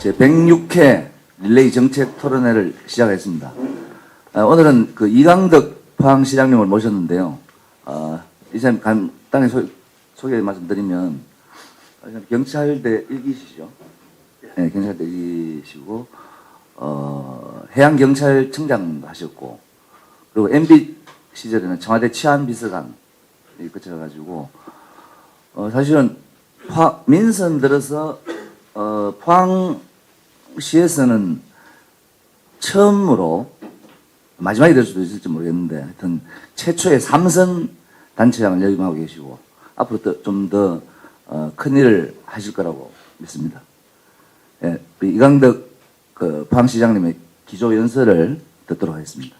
제106회 릴레이 정책 토론회를 시작하겠습니다. 오늘은 그 이강덕 포항시장님을 모셨는데요. 이사님 간단히 소개 말씀드리면, 경찰대 1기시죠. 네, 경찰대 1기시고, 해양경찰청장도 하셨고, 그리고 MB 시절에는 청와대 치안비서관 거쳐가지고, 사실은 민선 들어서 포항시에서는 처음으로, 마지막이 될 수도 있을지 모르겠는데, 하여튼 최초의 3선 단체장을 역임하고 계시고, 앞으로 좀 더 큰 일을 하실 거라고 믿습니다. 예, 이강덕 포항시장님의 기조 연설을 듣도록 하겠습니다.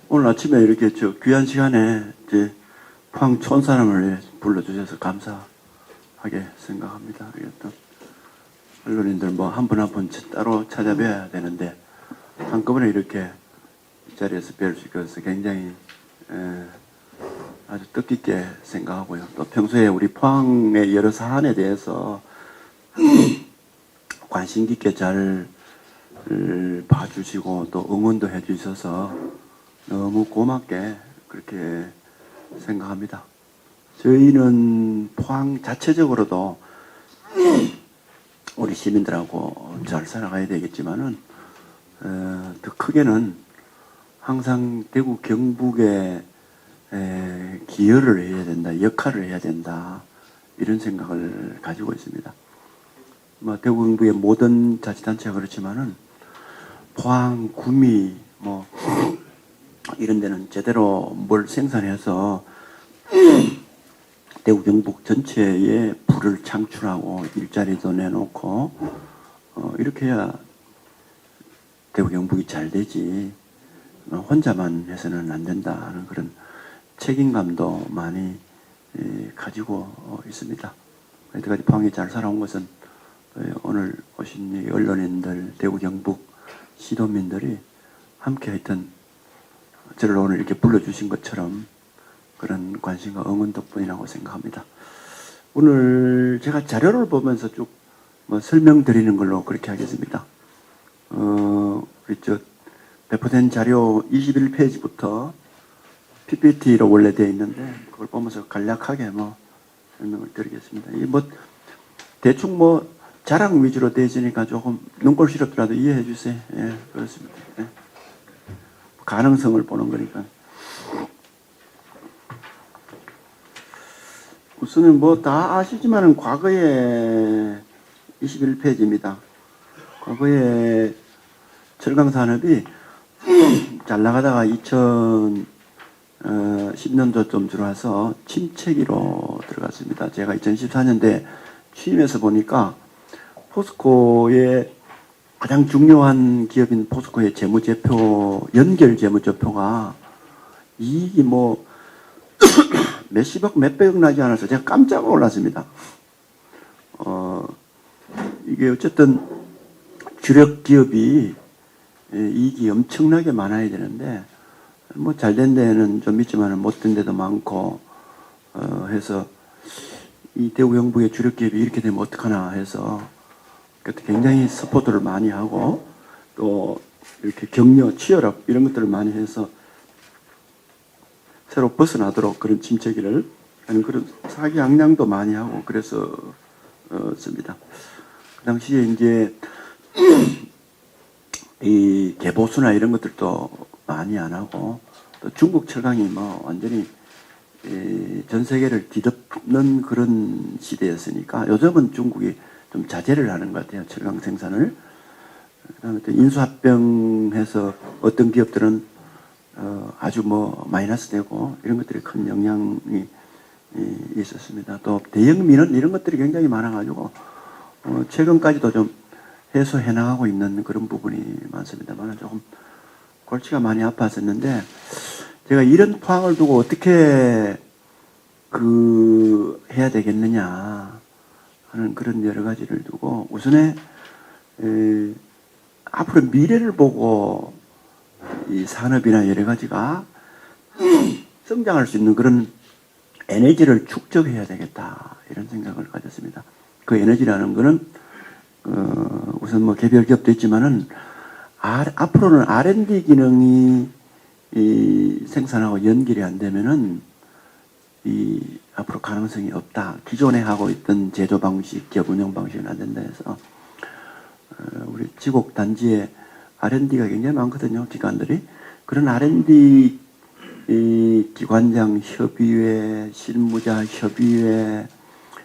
오늘 아침에 이렇게 귀한 시간에 이제 포항 촌사람을 불러주셔서 감사하게 생각합니다. 또 언론인들 뭐 한 분 한 분 따로 찾아뵈야 되는데 한꺼번에 이렇게 이 자리에서 뵐 수 있어서 굉장히 아주 뜻깊게 생각하고요. 또 평소에 우리 포항의 여러 사안에 대해서 관심 깊게 잘 봐주시고 또 응원도 해주셔서 너무 고맙게 그렇게 생각합니다. 저희는 포항 자체적으로도 우리 시민들하고 잘 살아가야 되겠지만은 더 크게는 항상 대구 경북에 기여를 해야 된다, 역할을 해야 된다 이런 생각을 가지고 있습니다. 뭐 대구 경북의 모든 자치단체가 그렇지만은 포항, 구미 뭐 이런 데는 제대로 뭘 생산해서 대구 경북 전체에 부를 창출하고 일자리도 내놓고 이렇게 해야 대구 경북이 잘 되지 혼자만 해서는 안 된다는 그런 책임감도 많이 가지고 있습니다. 여태까지 포항이 잘 살아온 것은 오늘 오신 이 언론인들, 대구 경북 시도민들이 함께 하여튼 저를 오늘 이렇게 불러주신 것처럼 그런 관심과 응원 덕분이라고 생각합니다. 오늘 제가 자료를 보면서 쭉 뭐 설명드리는 걸로 그렇게 하겠습니다. 우리 배포된 자료 21페이지부터 PPT로 원래 되어 있는데 그걸 보면서 간략하게 뭐 설명을 드리겠습니다. 이 뭐 대충 뭐 자랑 위주로 되어 있으니까 조금 눈꼴 시렵더라도 이해해 주세요. 예, 그렇습니다. 예. 가능성을 보는 거니까. 우선은 뭐 다 아시지만은 과거에 21페이지입니다. 과거에 철강 산업이 잘 나가다가 2010년도 좀 들어와서 침체기로 들어갔습니다. 제가 2014년대 취임해서 보니까 포스코의 가장 중요한 기업인 포스코의 재무제표, 연결 재무제표가 이익이 뭐 몇십억, 몇백억 나지 않아서 제가 깜짝 놀랐습니다. 이게 어쨌든 주력 기업이 이익이 엄청나게 많아야 되는데 뭐 잘된 데는 좀 있지만 못된 데도 많고 해서 이 대구 경북의 주력 기업이 이렇게 되면 어떡하나 해서 굉장히 서포트를 많이 하고 또 이렇게 격려, 치열업 이런 것들을 많이 해서 새로 벗어나도록 그런 침체기를 하는 그런 사기양량도 많이 하고 그래서 씁니다. 그 당시에 이제 이 개보수나 이런 것들도 많이 안 하고 또 중국 철강이 뭐 완전히 전 세계를 뒤덮는 그런 시대였으니까 요즘은 중국이 좀 자제를 하는 것 같아요. 철강 생산을. 그다음에 또 인수합병해서 어떤 기업들은 아주 뭐 마이너스 되고 이런 것들이 큰 영향이 있었습니다. 또 대형민원 이런 것들이 굉장히 많아가지고 최근까지도 좀 해소해 나가고 있는 그런 부분이 많습니다만 조금 골치가 많이 아팠었는데 제가 이런 포항을 두고 어떻게 해야 되겠느냐 하는 그런 여러 가지를 두고 우선에 앞으로 미래를 보고 이 산업이나 여러 가지가 성장할 수 있는 그런 에너지를 축적해야 되겠다 이런 생각을 가졌습니다. 그 에너지라는 거는 우선 뭐 개별 기업도 있지만은 앞으로는 R&D 기능이 생산하고 연결이 안 되면은 앞으로 가능성이 없다. 기존에 하고 있던 제조 방식, 기업 운영 방식은 안 된다 해서 우리 지곡 단지에 R&D가 굉장히 많거든요. 기관들이. 그런 R&D 기관장 협의회, 실무자 협의회,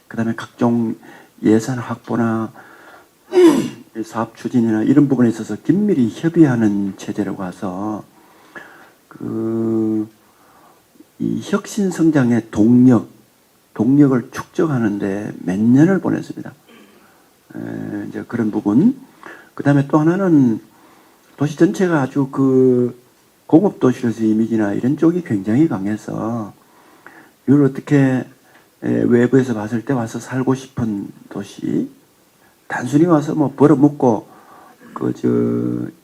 그 다음에 각종 예산 확보나 사업 추진이나 이런 부분에 있어서 긴밀히 협의하는 체제로 가서 이 혁신 성장의 동력을 축적하는데 몇 년을 보냈습니다. 이제 그런 부분. 그 다음에 또 하나는 도시 전체가 아주 공업 도시로서 이미지나 이런 쪽이 굉장히 강해서 이걸 어떻게 외부에서 봤을 때 와서 살고 싶은 도시, 단순히 와서 뭐 벌어먹고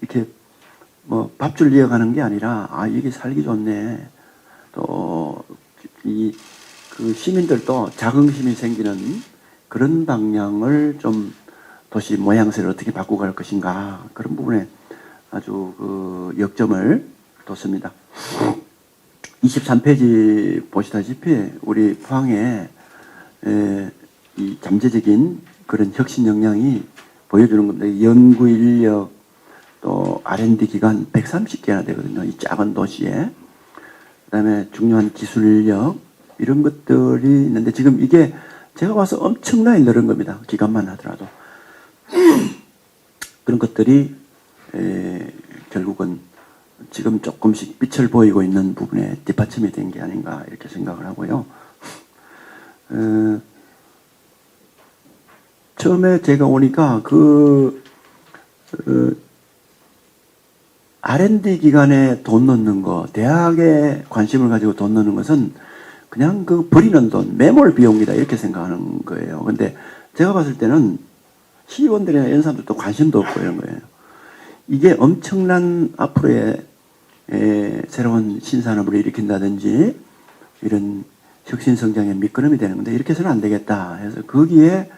이렇게 뭐 밥줄 이어가는 게 아니라 이게 살기 좋네. 또 시민들도 자긍심이 생기는 그런 방향을 좀 도시 모양새를 어떻게 바꾸고 갈 것인가 그런 부분에 아주 역점을 뒀습니다. 23페이지 보시다시피 우리 포항에 이 잠재적인 그런 혁신 역량이 보여주는 겁니다. 연구 인력 또 R&D 기관 130개나 되거든요. 이 작은 도시에. 그 다음에 중요한 기술 인력 이런 것들이 있는데 지금 이게 제가 봐서 엄청나게 늘은 겁니다. 기간만 하더라도. 그런 것들이 결국은 지금 조금씩 빛을 보이고 있는 부분에 뒷받침이 된 게 아닌가 이렇게 생각을 하고요. 처음에 제가 오니까 R&D 기관에 돈 넣는 거, 대학에 관심을 가지고 돈 넣는 것은 그냥 버리는 돈, 매몰 비용이다 이렇게 생각하는 거예요. 근데 제가 봤을 때는 시의원들이나 이런 사람들도 관심도 없고 이런 거예요. 이게 엄청난 앞으로의 새로운 신산업을 일으킨다든지 이런 혁신 성장의 밑거름이 되는 건데 이렇게 해서는 안 되겠다 해서 거기에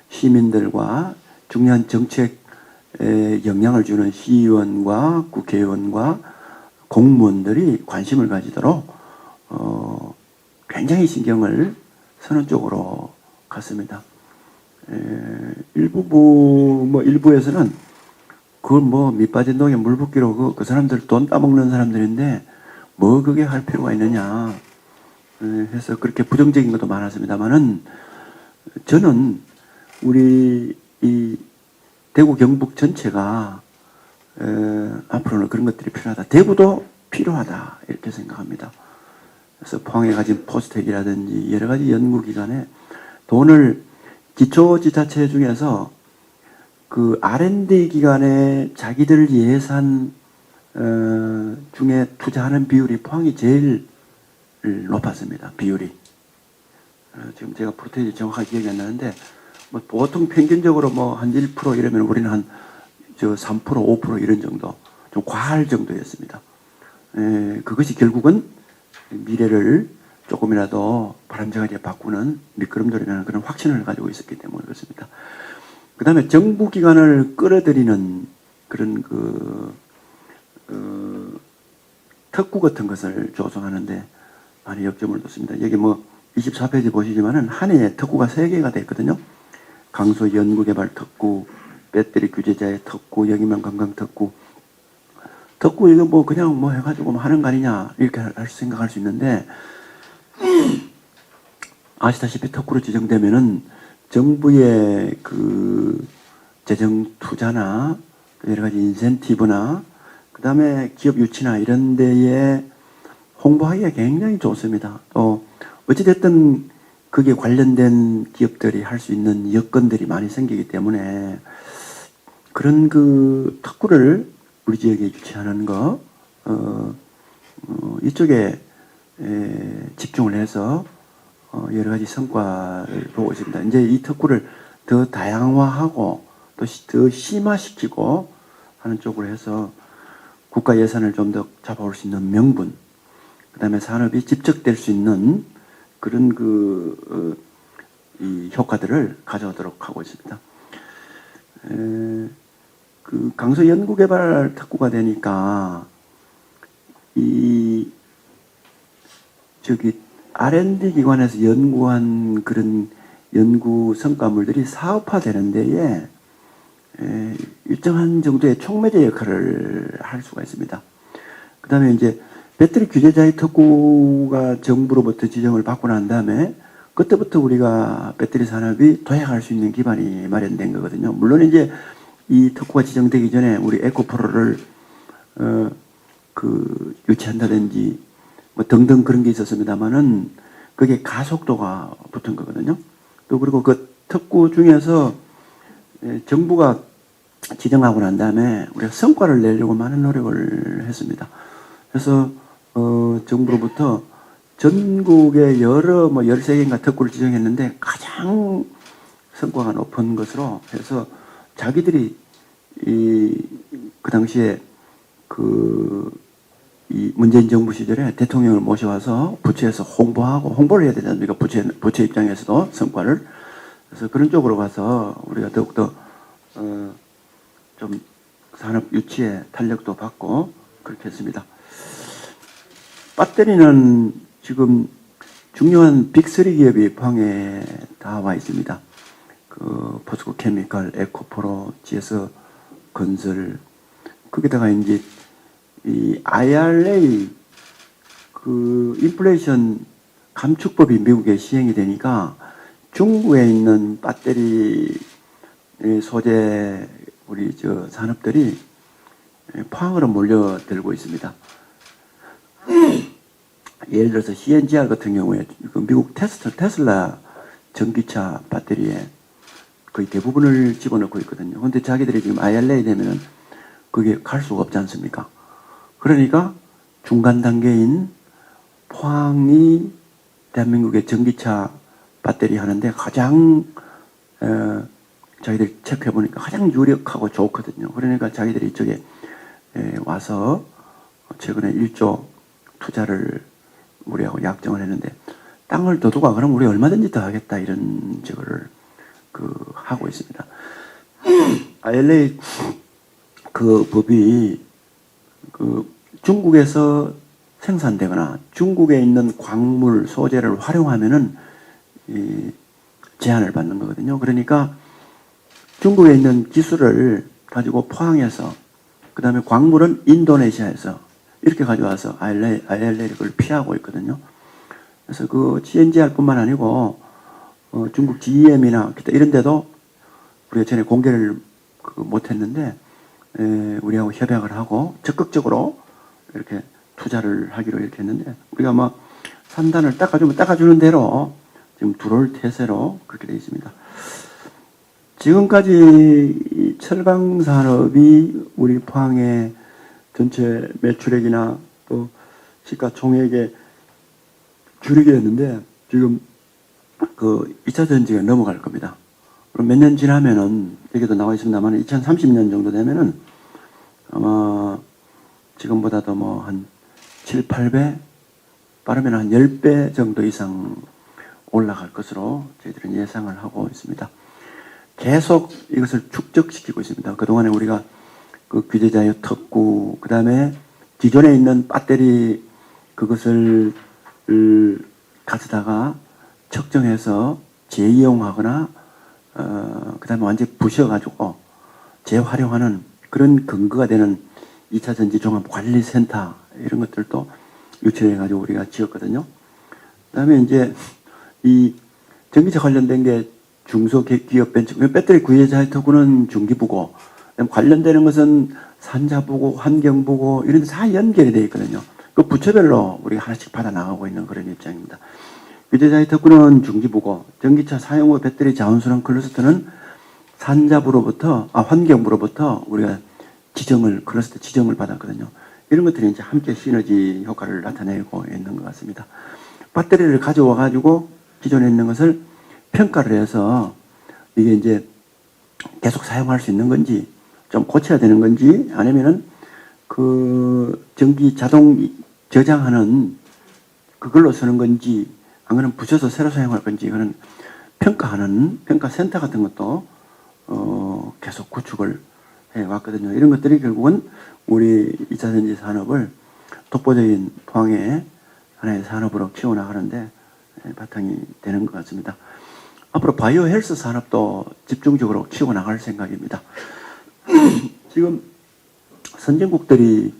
시민들과 중요한 정책 영향을 주는 시의원과 국회의원과 공무원들이 관심을 가지도록 굉장히 신경을 쓰는 쪽으로 갔습니다. 일부에서는 그걸 밑빠진 독에 물 붓기로 그 사람들 돈 따먹는 사람들인데 그게 할 필요가 있느냐 해서 그렇게 부정적인 것도 많았습니다만은 저는 우리 이 대구 경북 전체가 앞으로는 그런 것들이 필요하다. 대구도 필요하다 이렇게 생각합니다. 그래서 포항에 가진 포스텍이라든지 여러 가지 연구기관에 돈을 기초지자체 중에서 R&D 기관에 자기들 예산 중에 투자하는 비율이 포항이 제일 높았습니다. 비율이. 지금 제가 프로테이지 정확하게 기억이 안 나는데 보통 평균적으로 한 1% 이러면 우리는 한 3%, 5% 이런 정도, 좀 과할 정도였습니다. 그것이 결국은 미래를 조금이라도 바람직하게 바꾸는 미끄럼돌이라는 그런 확신을 가지고 있었기 때문에 그렇습니다. 그 다음에 정부 기관을 끌어들이는 그런 특구 같은 것을 조성하는데 많이 역점을 뒀습니다. 여기 24페이지 보시지만은 한 해에 특구가 3개가 됐거든요. 강소 연구개발 특구, 배터리 규제자의 특구, 영희명 관광 특구. 특구 이거 그냥 해가지고 하는 거 아니냐 이렇게 생각할 수 있는데 아시다시피 특구로 지정되면은 정부의 재정 투자나 여러 가지 인센티브나 그 다음에 기업 유치나 이런 데에 홍보하기가 굉장히 좋습니다. 또 어찌됐든 그게 관련된 기업들이 할 수 있는 여건들이 많이 생기기 때문에 그런 특구를 우리 지역에 유치하는 거 이쪽에 집중을 해서 여러 가지 성과를 보고 있습니다. 이제 이 특구를 더 다양화하고 또 더 심화시키고 하는 쪽으로 해서 국가 예산을 좀 더 잡아올 수 있는 명분, 그 다음에 산업이 집적될 수 있는 그런 이 효과들을 가져오도록 하고 있습니다. 그 강서 연구개발 특구가 되니까 R&D 기관에서 연구한 그런 연구 성과물들이 사업화되는 데에 일정한 정도의 촉매제 역할을 할 수가 있습니다. 그 다음에 이제 배터리 규제자의 특구가 정부로부터 지정을 받고 난 다음에 그때부터 우리가 배터리 산업이 도약할 수 있는 기반이 마련된 거거든요. 물론 이제 이 특구가 지정되기 전에 우리 에코프로를 유치한다든지 뭐 등등 그런 게 있었습니다만은 그게 가속도가 붙은 거거든요. 또 그리고 그 특구 중에서 정부가 지정하고 난 다음에 우리가 성과를 내려고 많은 노력을 했습니다. 그래서 정부로부터 전국의 여러 13개인가 특구를 지정했는데 가장 성과가 높은 것으로 해서 자기들이 그 당시에 이 문재인 정부 시절에 대통령을 모셔와서 부처에서 홍보를 해야 되지 않습니까? 부처 입장에서도 성과를. 그래서 그런 쪽으로 가서 우리가 더욱더 좀 산업 유치에 탄력도 받고 그렇게 했습니다. 배터리는 지금 중요한 빅3 기업이 포항에 다 와 있습니다. 포스코 케미칼, 에코프로, GS 건설, 거기다가 이제 이 IRA 인플레이션 감축법이 미국에 시행이 되니까 중국에 있는 배터리 소재 우리 산업들이 포항으로 몰려들고 있습니다. 예를 들어서 CNGR 같은 경우에 미국 테슬라 전기차 배터리에 거의 대부분을 집어넣고 있거든요. 그런데 자기들이 지금 IRA 되면은 그게 갈 수가 없지 않습니까? 그러니까 중간 단계인 포항이 대한민국의 전기차 배터리 하는데 가장 자기들이 체크해 보니까 가장 유력하고 좋거든요. 그러니까 자기들이 이쪽에 와서 최근에 1조 투자를 우리하고 약정을 했는데 땅을 더 두고 그럼 우리 얼마든지 더 하겠다 이런 저거를 하고 있습니다. IRA 법이 중국에서 생산되거나 중국에 있는 광물 소재를 활용하면은 제한을 받는 거거든요. 그러니까 중국에 있는 기술을 가지고 포항에서 그 다음에 광물은 인도네시아에서 이렇게 가져와서 IRA를 그걸 피하고 있거든요. 그래서 CNGR뿐만 아니고 중국 GM이나 기타 이런 데도 우리가 전에 공개를 못했는데 우리하고 협약을 하고 적극적으로 이렇게 투자를 하기로 이렇게 했는데 우리가 산단을 닦아주는 대로 지금 들어올 태세로 그렇게 되어 있습니다. 지금까지 철강 산업이 우리 포항의 전체 매출액이나 또 시가총액의 주력이었는데 지금 2차 전지가 넘어갈 겁니다. 그럼 몇 년 지나면은 여기도 나와 있습니다만 2030년 정도 되면은 아마 지금보다도 한 7, 8배 빠르면 한 10배 정도 이상 올라갈 것으로 저희들은 예상을 하고 있습니다. 계속 이것을 축적시키고 있습니다. 그동안에 우리가 규제자의 특구, 그 다음에 기존에 있는 배터리 그것을 가져다가 측정해서 재이용하거나 그 다음에 완전히 부셔가지고 재활용하는 그런 근거가 되는 2차 전지 종합관리센터 이런 것들도 유치해가지고 우리가 지었거든요. 그 다음에 이제 이 전기차 관련된 게 중소기업 벤처, 배터리 구매자의 특구는 중기부고, 관련되는 것은 산자부고, 환경부고, 이런 데 다 연결이 되어 있거든요. 그 부처별로 우리가 하나씩 받아 나가고 있는 그런 입장입니다. 규제자의 특구는 중기부고, 전기차 사용 후 배터리 자원순환 클러스터는 산자부로부터, 환경부로부터 우리가 클러스터 지정을 받았거든요. 이런 것들이 이제 함께 시너지 효과를 나타내고 있는 것 같습니다. 배터리를 가져와가지고 기존에 있는 것을 평가를 해서 이게 이제 계속 사용할 수 있는 건지 좀 고쳐야 되는 건지 아니면은 전기 자동 저장하는 그걸로 쓰는 건지 안 그러면 부셔서 새로 사용할 건지, 이거는 평가하는 평가센터 같은 것도 계속 구축을 해왔거든요. 이런 것들이 결국은 우리 2차 전지 산업을 독보적인 포항의 하나의 산업으로 키워나가는데 바탕이 되는 것 같습니다. 앞으로 바이오 헬스 산업도 집중적으로 키워나갈 생각입니다. 지금 선진국들이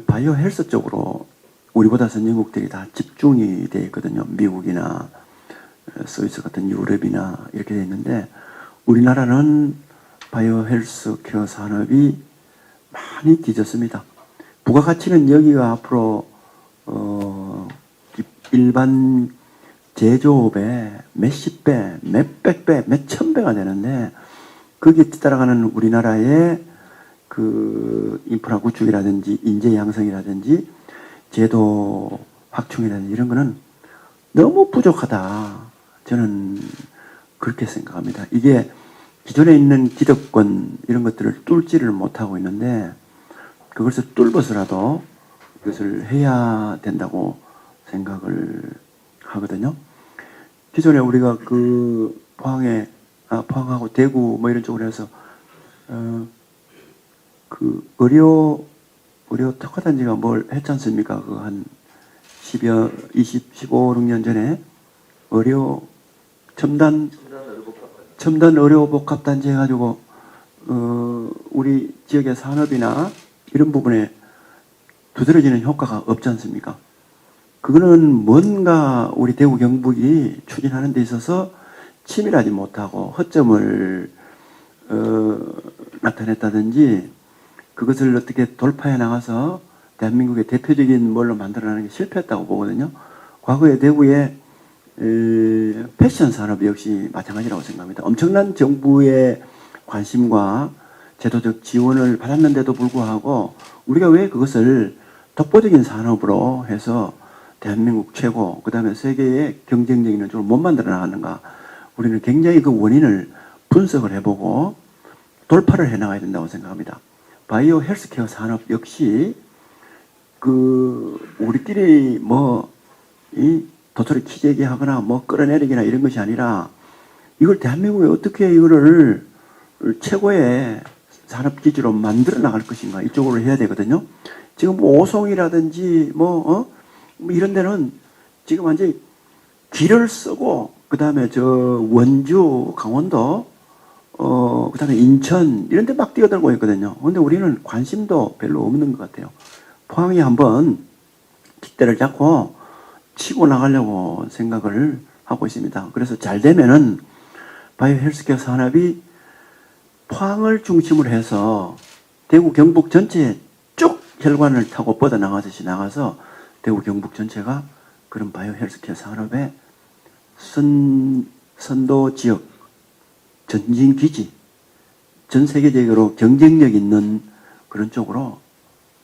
바이오 헬스 쪽으로 우리보다 선진국들이 다 집중이 되어 있거든요. 미국이나 스위스 같은 유럽이나 이렇게 되어 있는데, 우리나라는 바이오 헬스 케어 산업이 많이 뒤졌습니다. 부가가치는 여기가 앞으로 일반 제조업의 몇십 배, 몇백 배, 몇천 배가 되는데, 거기에 따라가는 우리나라의 그 인프라 구축이라든지 인재 양성이라든지 제도 확충이라든지 이런 거는 너무 부족하다. 저는 그렇게 생각합니다. 이게 기존에 있는 기득권 이런 것들을 뚫지를 못하고 있는데, 그것을 뚫어서라도 그것을 해야 된다고 생각을 하거든요. 기존에 우리가 그 포항하고 대구 뭐 이런 쪽으로 해서 그 의료 특화단지가 뭘 했지 않습니까? 그 한 15, 16년 전에 첨단 의료복합단지 해가지고 우리 지역의 산업이나 이런 부분에 두드러지는 효과가 없지 않습니까? 그거는 뭔가 우리 대구 경북이 추진하는 데 있어서 치밀하지 못하고 허점을 나타냈다든지, 그것을 어떻게 돌파해 나가서 대한민국의 대표적인 뭘로 만들어내는 게 실패했다고 보거든요. 과거에 대구의 패션 산업 역시 마찬가지라고 생각합니다. 엄청난 정부의 관심과 제도적 지원을 받았는데도 불구하고 우리가 왜 그것을 독보적인 산업으로 해서 대한민국 최고, 그 다음에 세계의 경쟁력이 있는 쪽으로 못 만들어 나가는가. 우리는 굉장히 그 원인을 분석을 해보고 돌파를 해 나가야 된다고 생각합니다. 바이오 헬스케어 산업 역시 우리끼리 이 도토리 키재기 하거나 끌어내리기나 이런 것이 아니라, 이걸 대한민국에 어떻게 이거를 최고의 산업 기지로 만들어 나갈 것인가, 이쪽으로 해야 되거든요. 지금 오송이라든지 이런 데는 지금 완전히 기를 쓰고, 그 다음에 원주, 강원도, 그 다음에 인천 이런 데 막 뛰어들고 있거든요. 근데 우리는 관심도 별로 없는 것 같아요. 포항이 한번 깃대를 잡고 치고 나가려고 생각을 하고 있습니다. 그래서 잘 되면은 바이오 헬스케어 산업이 포항을 중심으로 해서 대구 경북 전체에 쭉 혈관을 타고 뻗어나가듯이 나가서 대구 경북 전체가 그런 바이오 헬스케어 산업의 선도 지역, 전진 기지, 전 세계적으로 경쟁력 있는 그런 쪽으로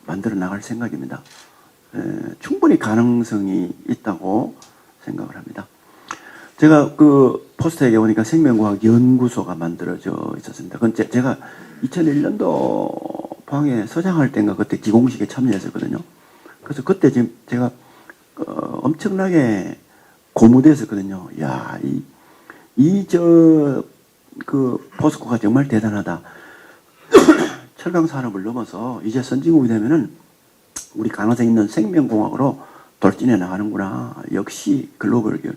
만들어 나갈 생각입니다. 충분히 가능성이 있다고 생각을 합니다. 제가 그 포스터에 보니까 생명과학 연구소가 만들어져 있었습니다. 그건 제가 2001년도 포항에 서장할 때인가 그때 기공식에 참여했었거든요. 그래서 그때 지금 제가 엄청나게 고무됐었거든요. 야, 그 포스코가 정말 대단하다. 철강 산업을 넘어서 이제 선진국이 되면은 우리 가능성 있는 생명공학으로 돌진해 나가는구나. 역시 글로벌 기업.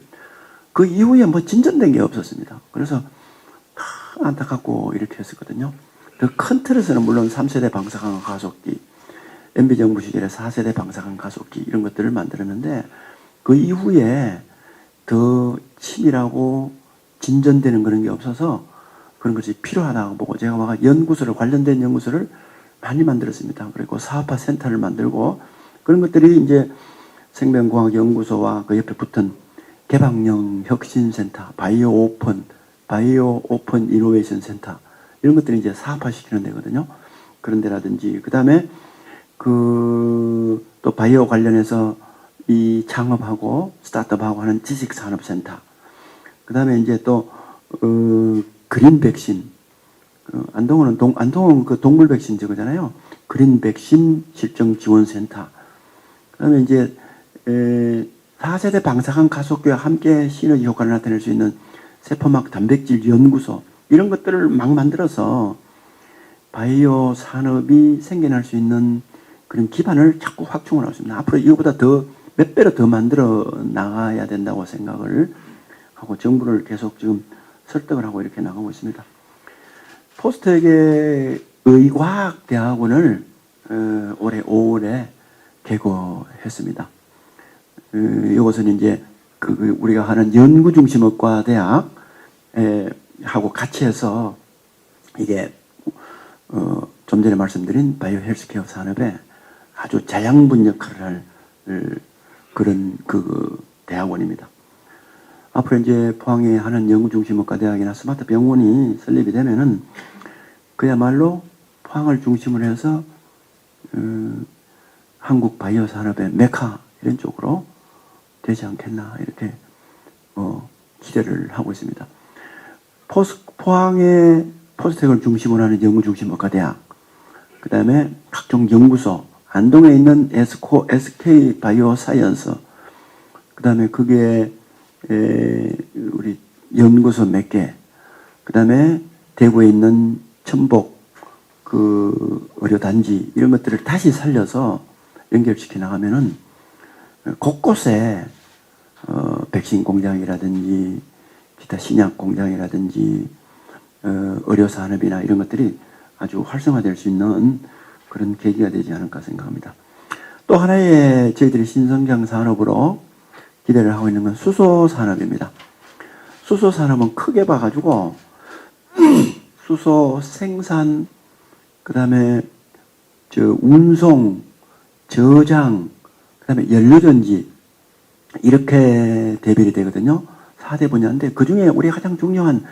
그 이후에 진전된 게 없었습니다. 그래서 안타깝고 이렇게 했었거든요. 더 큰 틀에서는 물론 3세대 방사능 가속기, MB정부 시절에 4세대 방사능 가속기 이런 것들을 만들었는데, 그 이후에 더 치밀하고 진전되는 그런 게 없어서 그런 것이 필요하다고 보고, 제가 관련된 연구소를 많이 만들었습니다. 그리고 사업화 센터를 만들고, 그런 것들이 이제 생명공학 연구소와 그 옆에 붙은 개방형 혁신센터, 바이오 오픈 이노베이션 센터, 이런 것들이 이제 사업화 시키는 데거든요. 그런 데라든지, 그 다음에 또 바이오 관련해서 이 창업하고 스타트업하고 하는 지식산업센터, 그 다음에 이제 또 그린 백신, 안동은 그 동물 백신 저거잖아요. 그린 백신 실정 지원센터. 그 다음에 이제 다세대 방사능 가속교와 함께 시너지 효과를 나타낼 수 있는 세포막 단백질 연구소 이런 것들을 막 만들어서 바이오 산업이 생겨날 수 있는 그런 기반을 자꾸 확충을 하고 있습니다. 앞으로 이거보다 더 몇 배로 더 만들어 나가야 된다고 생각을 하고 정부를 계속 지금 설득을 하고 이렇게 나가고 있습니다. 포스텍의 의과학대학원을 올해 5월에 개고했습니다. 이것은 이제 우리가 하는 연구중심의과대학 하고 같이 해서 이게 좀 전에 말씀드린 바이오 헬스케어 산업에 아주 자양분 역할을 할 그런 대학원입니다. 앞으로 이제 포항에 하는 연구중심의과대학이나 스마트 병원이 설립이 되면은 그야말로 포항을 중심으로 해서 한국 바이오 산업의 메카 이런 쪽으로 되지 않겠나 이렇게 기대를 하고 있습니다. 포항의 포스텍을 중심으로 하는 연구중심의과대학, 그 다음에 각종 연구소, 안동에 있는 SK 바이오 사이언스, 그 다음에 그게 우리 연구소 몇 개, 그 다음에 대구에 있는 천복 의료단지 이런 것들을 다시 살려서 연결시켜 나가면은 곳곳에 백신 공장이라든지 기타 신약 공장이라든지 의료 산업이나 이런 것들이 아주 활성화될 수 있는 그런 계기가 되지 않을까 생각합니다. 또 하나의 저희들이 신성장 산업으로 기대를 하고 있는 건 수소 산업입니다. 수소 산업은 크게 봐가지고 수소 생산, 그 다음에 운송, 저장, 그 다음에 연료전지 이렇게 대별이 되거든요. 4대 분야인데 그 중에 우리 가장 중요한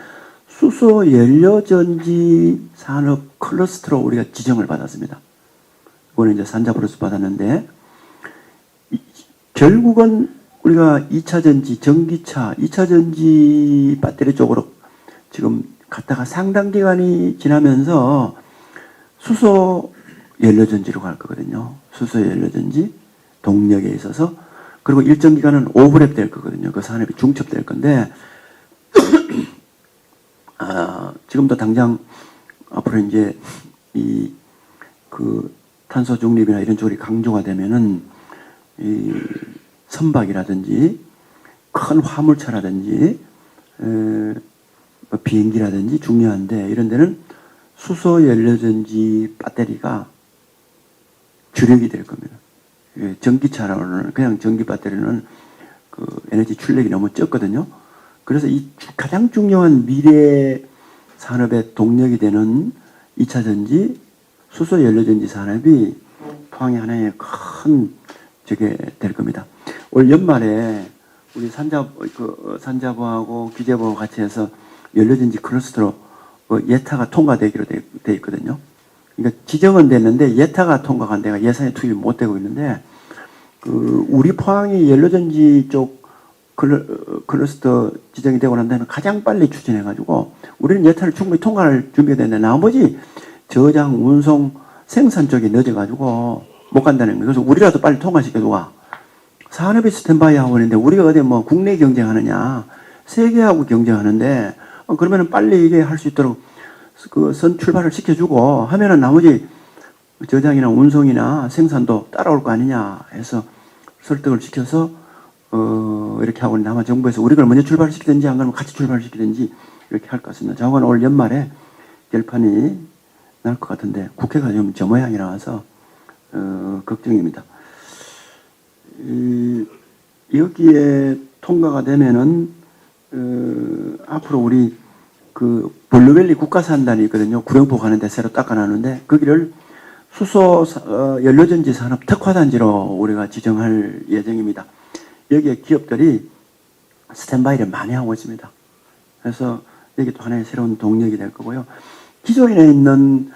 수소 연료전지 산업 클러스터로 우리가 지정을 받았습니다. 이거는 이제 산자부로서 받았는데 결국은 우리가 2차 전지, 전기차, 2차 전지 배터리 쪽으로 지금 갔다가 상당 기간이 지나면서 수소 연료전지로 갈 거거든요. 수소 연료전지 동력에 있어서 그리고 일정 기간은 오버랩 될 거거든요. 그 산업이 중첩될 건데 지금도 당장 앞으로 이제 탄소 중립이나 이런 쪽이 강조가 되면은 이 선박이라든지 큰 화물차라든지 비행기라든지 중요한데 이런 데는 수소 연료전지 배터리가 주력이 될 겁니다. 전기차로는 그냥 전기 배터리는 에너지 출력이 너무 적거든요. 그래서 이 가장 중요한 미래 산업의 동력이 되는 2차 전지, 수소 연료전지 산업이 포항의 하나의 큰 저게 될 겁니다. 올 연말에 우리 산자부하고 기재부하고 같이 해서 연료전지 클러스터로 예타가 통과되기로 돼 있거든요. 그러니까 지정은 됐는데 예타가 통과가 안 돼가 예산이 투입이 못 되고 있는데 우리 포항이 연료전지 쪽 클러스터 지정이 되고 난 다음에 가장 빨리 추진해가지고 우리는 예타를 충분히 통과할 준비가 됐는데 나머지 저장, 운송, 생산 쪽이 늦어가지고 못 간다는 거예요. 그래서 우리라도 빨리 통과시켜줘가. 산업이 스탠바이 하고 있는데 우리가 어디 뭐 국내 경쟁하느냐, 세계하고 경쟁하는데 그러면은 빨리 이게 할 수 있도록 선 출발을 시켜주고 하면은 나머지 저장이나 운송이나 생산도 따라올 거 아니냐 해서 설득을 시켜서 이렇게 하고 있는데 아마 정부에서 우리가 먼저 출발시키든지 안 그러면 같이 출발시키든지 이렇게 할 것 같습니다. 저건 올 연말에 결판이 날 것 같은데 국회가 좀 저 모양이라서 걱정입니다. 여기에 통과가 되면은 앞으로 우리 블루밸리 국가산단이 있거든요. 구룡포 가는데 새로 닦아놨는데 거기를 수소 연료전지 산업 특화단지로 우리가 지정할 예정입니다. 여기에 기업들이 스탠바이를 많이 하고 있습니다. 그래서 여기 또 하나의 새로운 동력이 될 거고요. 기존에 있는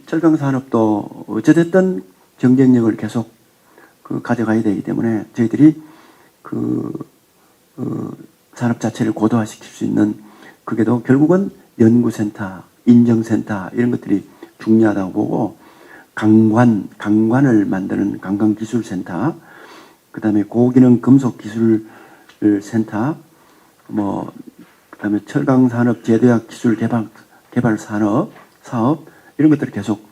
철강산업도 어찌됐든 경쟁력을 계속 가져가야 되기 때문에 저희들이 산업 자체를 고도화시킬 수 있는 그게도 결국은 연구센터, 인정센터 이런 것들이 중요하다고 보고 강관을 만드는 관광기술센터 그다음에 고기능 금속 기술 센터, 뭐 그다음에 철강 산업 제도약 기술 개발 사업 이런 것들을 계속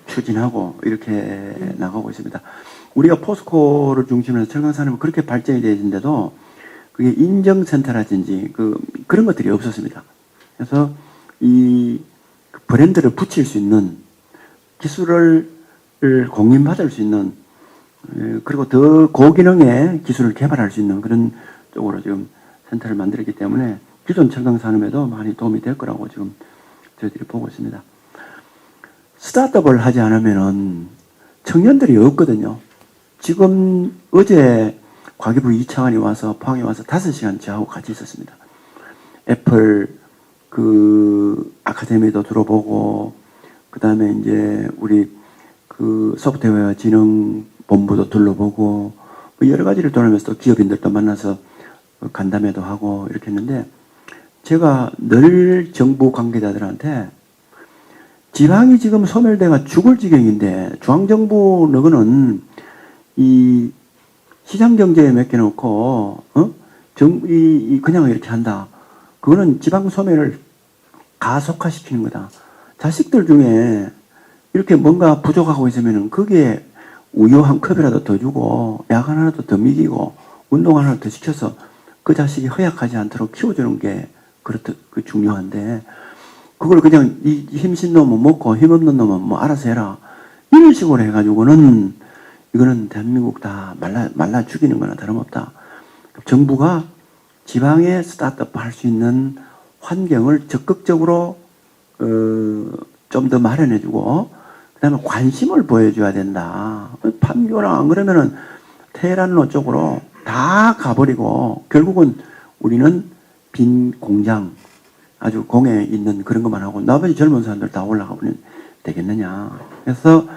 추진하고 이렇게 나가고 있습니다. 우리가 포스코를 중심으로 해서 철강 산업은 그렇게 발전이 되어 있는데도 그게 인증센터라든지 그런 것들이 없었습니다. 그래서 이 브랜드를 붙일 수 있는 기술을 공인받을 수 있는 그리고 더 고기능의 기술을 개발할 수 있는 그런 쪽으로 지금 센터를 만들었기 때문에 기존 철강 산업에도 많이 도움이 될 거라고 지금 저희들이 보고 있습니다. 스타트업을 하지 않으면은 청년들이 없거든요. 지금 어제 과기부 이차관이 와서 포항에 와서 5시간 저하고 같이 있었습니다. 애플 아카데미도 들어보고 그다음에 이제 우리 소프트웨어 진흥 본부도 둘러보고 뭐 여러 가지를 돌아면서 또 기업인들도 만나서 간담회도 하고 이렇게 했는데 제가 늘 정부 관계자들한테 지방이 지금 소멸돼가 죽을 지경인데 중앙정부 너는 이 시장경제에 맡겨놓고 그냥 이렇게 한다. 그거는 지방 소멸을 가속화시키는 거다. 자식들 중에 이렇게 뭔가 부족하고 있으면은 그게 우유 한 컵이라도 더 주고 약 하나라도 더 먹이고 운동 하나라도 더 시켜서 그 자식이 허약하지 않도록 키워주는 게 중요한데 그걸 그냥 이 힘신 놈은 먹고 힘없는 놈은 뭐 알아서 해라 이런 식으로 해가지고는 이거는 대한민국 다 말라 죽이는 거나 다름없다. 정부가 지방에 스타트업 할 수 있는 환경을 적극적으로 좀 더 마련해주고 그다음에 관심을 보여줘야 된다. 판교나 안 그러면은 테헤란로 쪽으로 다 가버리고 결국은 우리는 빈 공장 아주 공에 있는 그런 것만 하고 나머지 젊은 사람들 다 올라가 버리면 되겠느냐. 그래서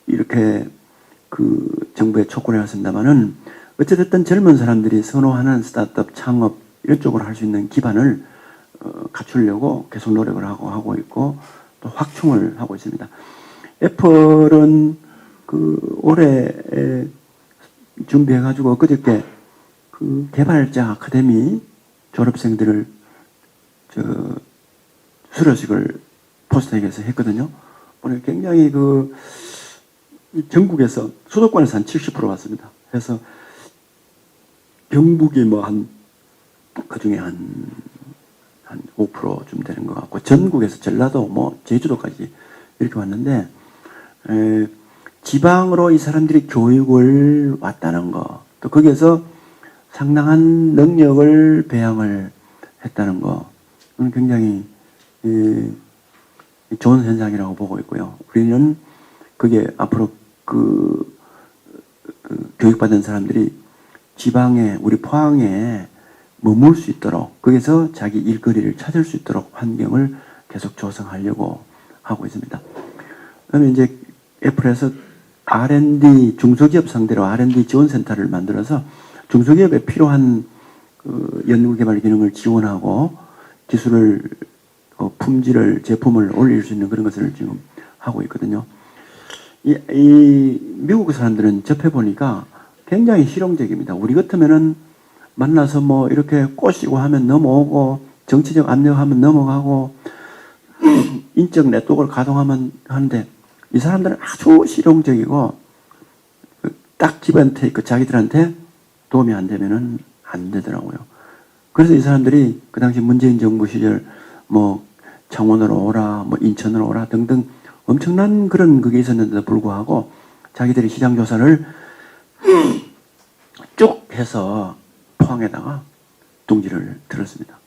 이렇게 정부에 촉구를 해왔습니다만은 어찌됐든 젊은 사람들이 선호하는 스타트업 창업 이런 쪽으로 할 수 있는 기반을 갖추려고 계속 노력을 하고 있고 또 확충을 하고 있습니다. 애플은 올해 준비해가지고 그저께 개발자 아카데미 졸업생들을 수료식을 포스터에게서 했거든요. 오늘 굉장히 전국에서 수도권에서 한 70% 왔습니다. 그래서 경북이 그중에 한 5%쯤 되는 것 같고 전국에서 전라도 제주도까지 이렇게 왔는데 지방으로 이 사람들이 교육을 왔다는 거 또 거기에서 상당한 능력을 배양을 했다는 거 저는 굉장히 좋은 현상이라고 보고 있고요. 우리는 그게 앞으로 교육받은 사람들이 지방에 우리 포항에 머물 수 있도록 거기서 자기 일거리를 찾을 수 있도록 환경을 계속 조성하려고 하고 있습니다. 그다음에 이제 애플에서 R&D 중소기업 상대로 R&D 지원센터를 만들어서 중소기업에 필요한 연구개발 기능을 지원하고 기술을 품질을 제품을 올릴 수 있는 그런 것을 지금 하고 있거든요. 이 미국 사람들은 접해 보니까 굉장히 실용적입니다. 우리 같으면은 만나서 이렇게 꼬시고 하면 넘어오고 정치적 압력하면 넘어가고 인적 네트워크를 가동하면 하는데 이 사람들은 아주 실용적이고 딱 기브앤테이크 자기들한테 도움이 안 되면은 안 되더라고요. 그래서 이 사람들이 그 당시 문재인 정부 시절 창원으로 오라 인천으로 오라 등등 엄청난 그런 그게 있었는데도 불구하고 자기들이 시장 조사를 쭉 해서 포항에다가 둥지를 들었습니다.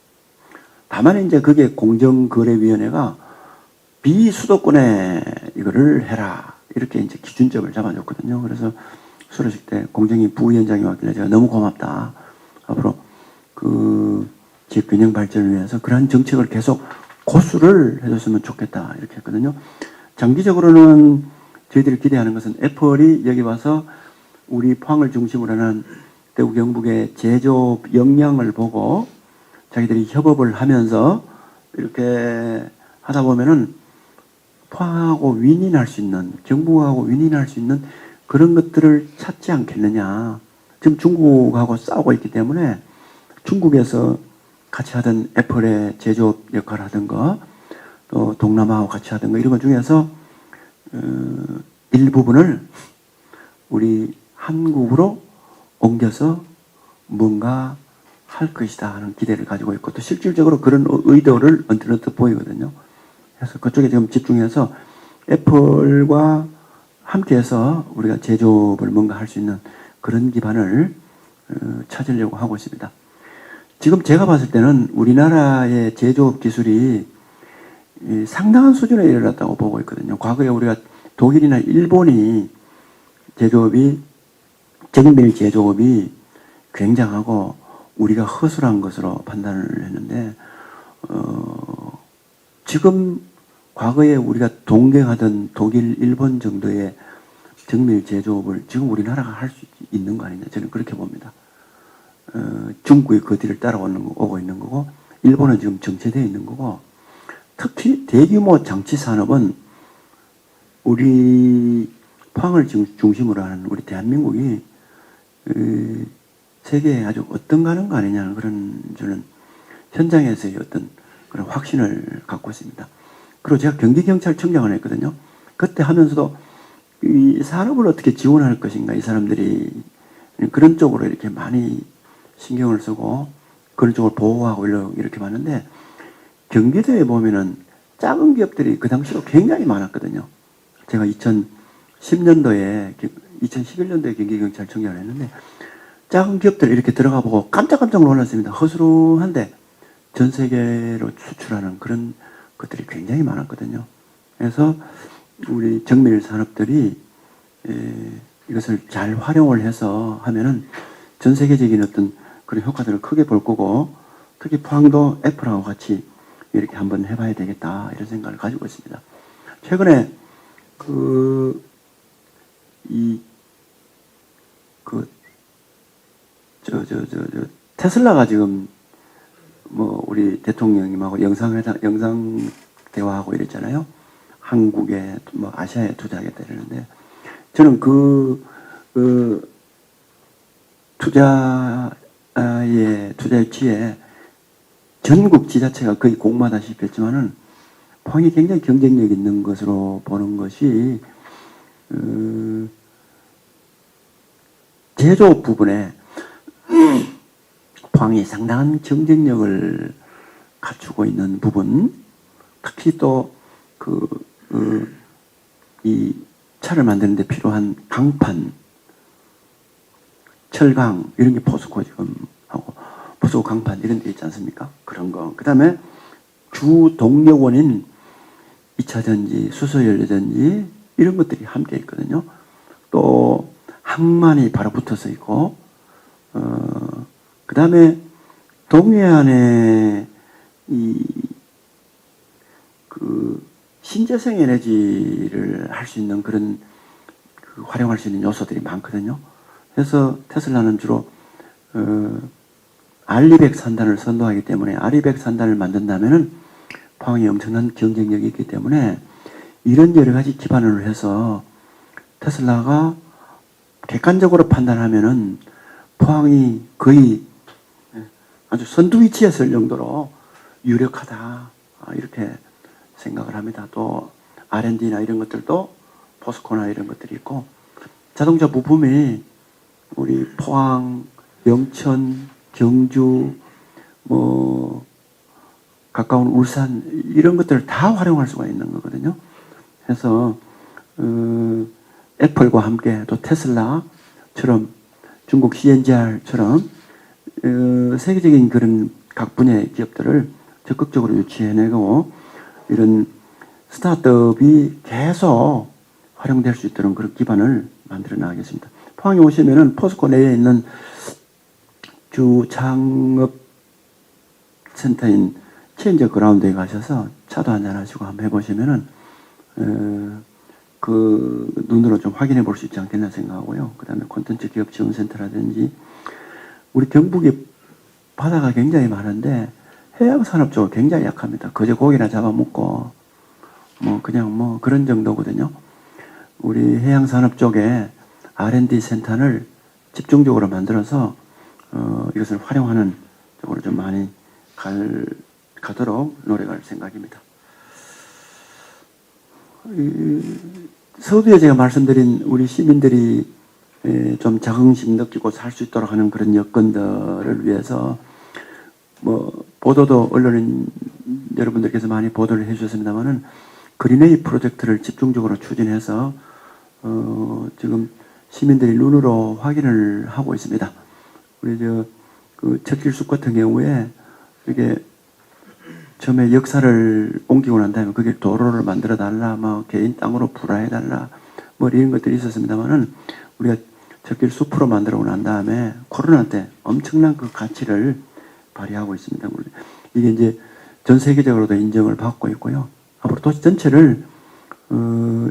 다만 이제 그게 공정거래위원회가 비수도권에 이거를 해라 이렇게 이제 기준점을 잡아줬거든요. 그래서 수료식 때 공정위 부위원장이 왔길래 제가 너무 고맙다. 앞으로 지역균형 발전을 위해서 그러한 정책을 계속 고수를 해줬으면 좋겠다 이렇게 했거든요. 장기적으로는 저희들이 기대하는 것은 애플이 여기 와서 우리 포항을 중심으로 하는 대구 경북의 제조업 역량을 보고 자기들이 협업을 하면서 이렇게 하다 보면은 포항하고 윈윈할 수 있는 경북하고 윈윈할 수 있는 그런 것들을 찾지 않겠느냐. 지금 중국하고 싸우고 있기 때문에 중국에서 같이 하던 애플의 제조업 역할을 하던가 또 동남아하고 같이 하던가 이런 것 중에서 일부분을 우리 한국으로 옮겨서 뭔가 할 것이다 하는 기대를 가지고 있고 또 실질적으로 그런 의도를 언뜻 보이거든요. 그래서 그쪽에 지금 집중해서 애플과 함께해서 우리가 제조업을 뭔가 할 수 있는 그런 기반을 찾으려고 하고 있습니다. 지금 제가 봤을 때는 우리나라의 제조업 기술이 상당한 수준에 이르렀다고 보고 있거든요. 과거에 우리가 독일이나 일본이 제조업이 정밀 제조업이 굉장하고 우리가 허술한 것으로 판단을 했는데 지금 과거에 우리가 동경하던 독일, 일본 정도의 정밀 제조업을 지금 우리나라가 할 수 있는 거 아니냐 저는 그렇게 봅니다. 중국이 그 뒤를 오고 있는 거고 일본은 지금 정체되어 있는 거고 특히 대규모 장치 산업은 우리 포항을 지금 중심으로 하는 우리 대한민국이 세계에 아주 어떤가는 거 아니냐는 그런 저는 현장에서의 어떤 그런 확신을 갖고 있습니다. 그리고 제가 경기경찰청장을 했거든요. 그때 하면서도 이 산업을 어떻게 지원할 것인가 이 사람들이 그런 쪽으로 이렇게 많이 신경을 쓰고 그런 쪽을 보호하고 이렇게 봤는데 경기도에 보면은 작은 기업들이 그 당시로 굉장히 많았거든요. 제가 2011년도에 경기경찰청장을 했는데 작은 기업들 이렇게 들어가 보고 깜짝깜짝 놀랐습니다. 허술한데 전 세계로 수출하는 그런 것들이 굉장히 많았거든요. 그래서 우리 정밀 산업들이 이것을 잘 활용을 해서 하면은 전 세계적인 어떤 그런 효과들을 크게 볼 거고 특히 포항도 애플하고 같이 이렇게 한번 해봐야 되겠다 이런 생각을 가지고 있습니다. 최근에 테슬라가 지금 뭐 우리 대통령님하고 영상 대화하고 이랬잖아요. 한국에 뭐 아시아에 투자하겠다 이러는데 저는 투자 유치에 전국 지자체가 거의 공모하다시피 했지만은 포항이 굉장히 경쟁력 있는 것으로 보는 것이 제조업 부분에 포항이 상당한 경쟁력을 갖추고 있는 부분, 특히 또 이 차를 만드는 데 필요한 강판, 철강 이런 게 포스코 지금 하고 포스코 강판 이런 데 있지 않습니까? 그런 거. 그 다음에 주 동력원인 2차전지, 수소연료전지 이런 것들이 함께 있거든요. 또 항만이 바로 붙어서 있고 그 다음에 동해안에 신재생 에너지를 할 수 있는 그런 활용할 수 있는 요소들이 많거든요. 그래서 테슬라는 주로 R200 산단을 선도하기 때문에 R200 산단을 만든다면은 포항이 엄청난 경쟁력이 있기 때문에 이런 여러 가지 기반을 해서 테슬라가 객관적으로 판단하면은 포항이 거의 아주 선두 위치에 설 정도로 유력하다 이렇게 생각을 합니다. 또 R&D나 이런 것들도 포스코나 이런 것들이 있고 자동차 부품이 우리 포항, 영천, 경주, 뭐 가까운 울산 이런 것들을 다 활용할 수가 있는 거거든요. 그래서 애플과 함께 또 테슬라처럼 중국 CNGR처럼 세계적인 그런 각 분야의 기업들을 적극적으로 유치해내고 이런 스타트업이 계속 활용될 수 있도록 그런 기반을 만들어 나가겠습니다. 포항에 오시면은 포스코 내에 있는 주 창업 센터인 체인저 그라운드에 가셔서 차도 한잔 하시고 한번 해보시면은 그 눈으로 좀 확인해 볼 수 있지 않겠나 생각하고요. 그 다음에 콘텐츠 기업 지원센터라든지 우리 경북이 바다가 굉장히 많은데 해양산업 쪽은 굉장히 약합니다. 그저 고기나 잡아먹고 뭐 그냥 뭐 그런 정도거든요. 우리 해양산업 쪽에 R&D 센터를 집중적으로 만들어서 이것을 활용하는 쪽으로 좀 많이 가도록 노력할 생각입니다. 서두에 제가 말씀드린 우리 시민들이 좀 자긍심 느끼고 살 수 있도록 하는 그런 여건들을 위해서 보도도 언론인 여러분들께서 많이 보도를 해주셨습니다만은 그린웨이 프로젝트를 집중적으로 추진해서 지금 시민들이 눈으로 확인을 하고 있습니다. 우리 그 척길숲 같은 경우에 이게 처음에 역사를 옮기고 난 다음에 거기 도로를 만들어 달라, 개인 땅으로 불화해 달라, 이런 것들이 있었습니다만은 우리가 척길숲으로 만들어 난 다음에 코로나 때 엄청난 그 가치를 발휘하고 있습니다. 이게 이제 전 세계적으로도 인정을 받고 있고요. 앞으로 도시 전체를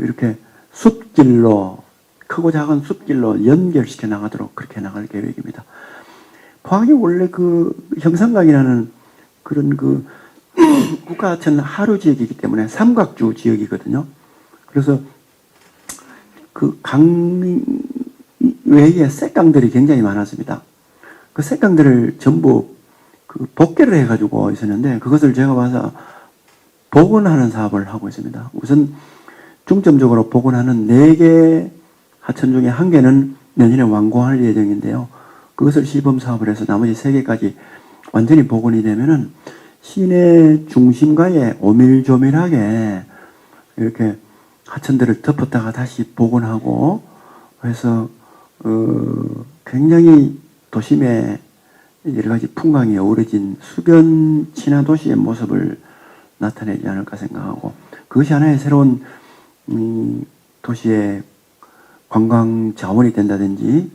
이렇게 숲길로, 크고 작은 숲길로 연결시켜 나가도록 그렇게 나갈 계획입니다. 포항이 원래 그 형산강이라는 그런 그 국가하천 하류 지역이기 때문에 삼각주 지역이거든요. 그래서 그 강 외에 쇳강들이 굉장히 많았습니다. 그 쇳강들을 전부 그 복개를 해가지고 있었는데 그것을 제가 봐서 복원하는 사업을 하고 있습니다. 우선 중점적으로 복원하는 4개 하천 중에 1개는 내년에 완공할 예정인데요. 그것을 시범 사업을 해서 나머지 3개까지 완전히 복원이 되면은 시내 중심가에 오밀조밀하게 이렇게 하천들을 덮었다가 다시 복원하고 해서 굉장히 도심에 여러 가지 풍광이 어우러진 수변 친화 도시의 모습을 나타내지 않을까 생각하고 그것이 하나의 새로운 도시의 관광 자원이 된다든지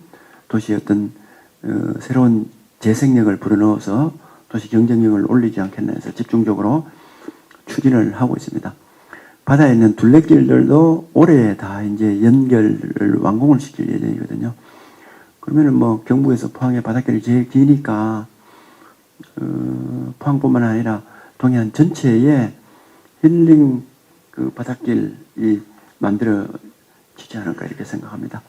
도시의 어떤 새로운 재생력을 불어넣어서 도시 경쟁력을 올리지 않겠나 해서 집중적으로 추진을 하고 있습니다. 바다에 있는 둘레길들도 올해 다 이제 연결을 완공을 시킬 예정이거든요. 그러면은 경북에서 포항의 바닷길이 제일 기니까 포항뿐만 아니라 동해안 전체에 힐링 그 바닷길이 만들어지지 않을까 이렇게 생각합니다.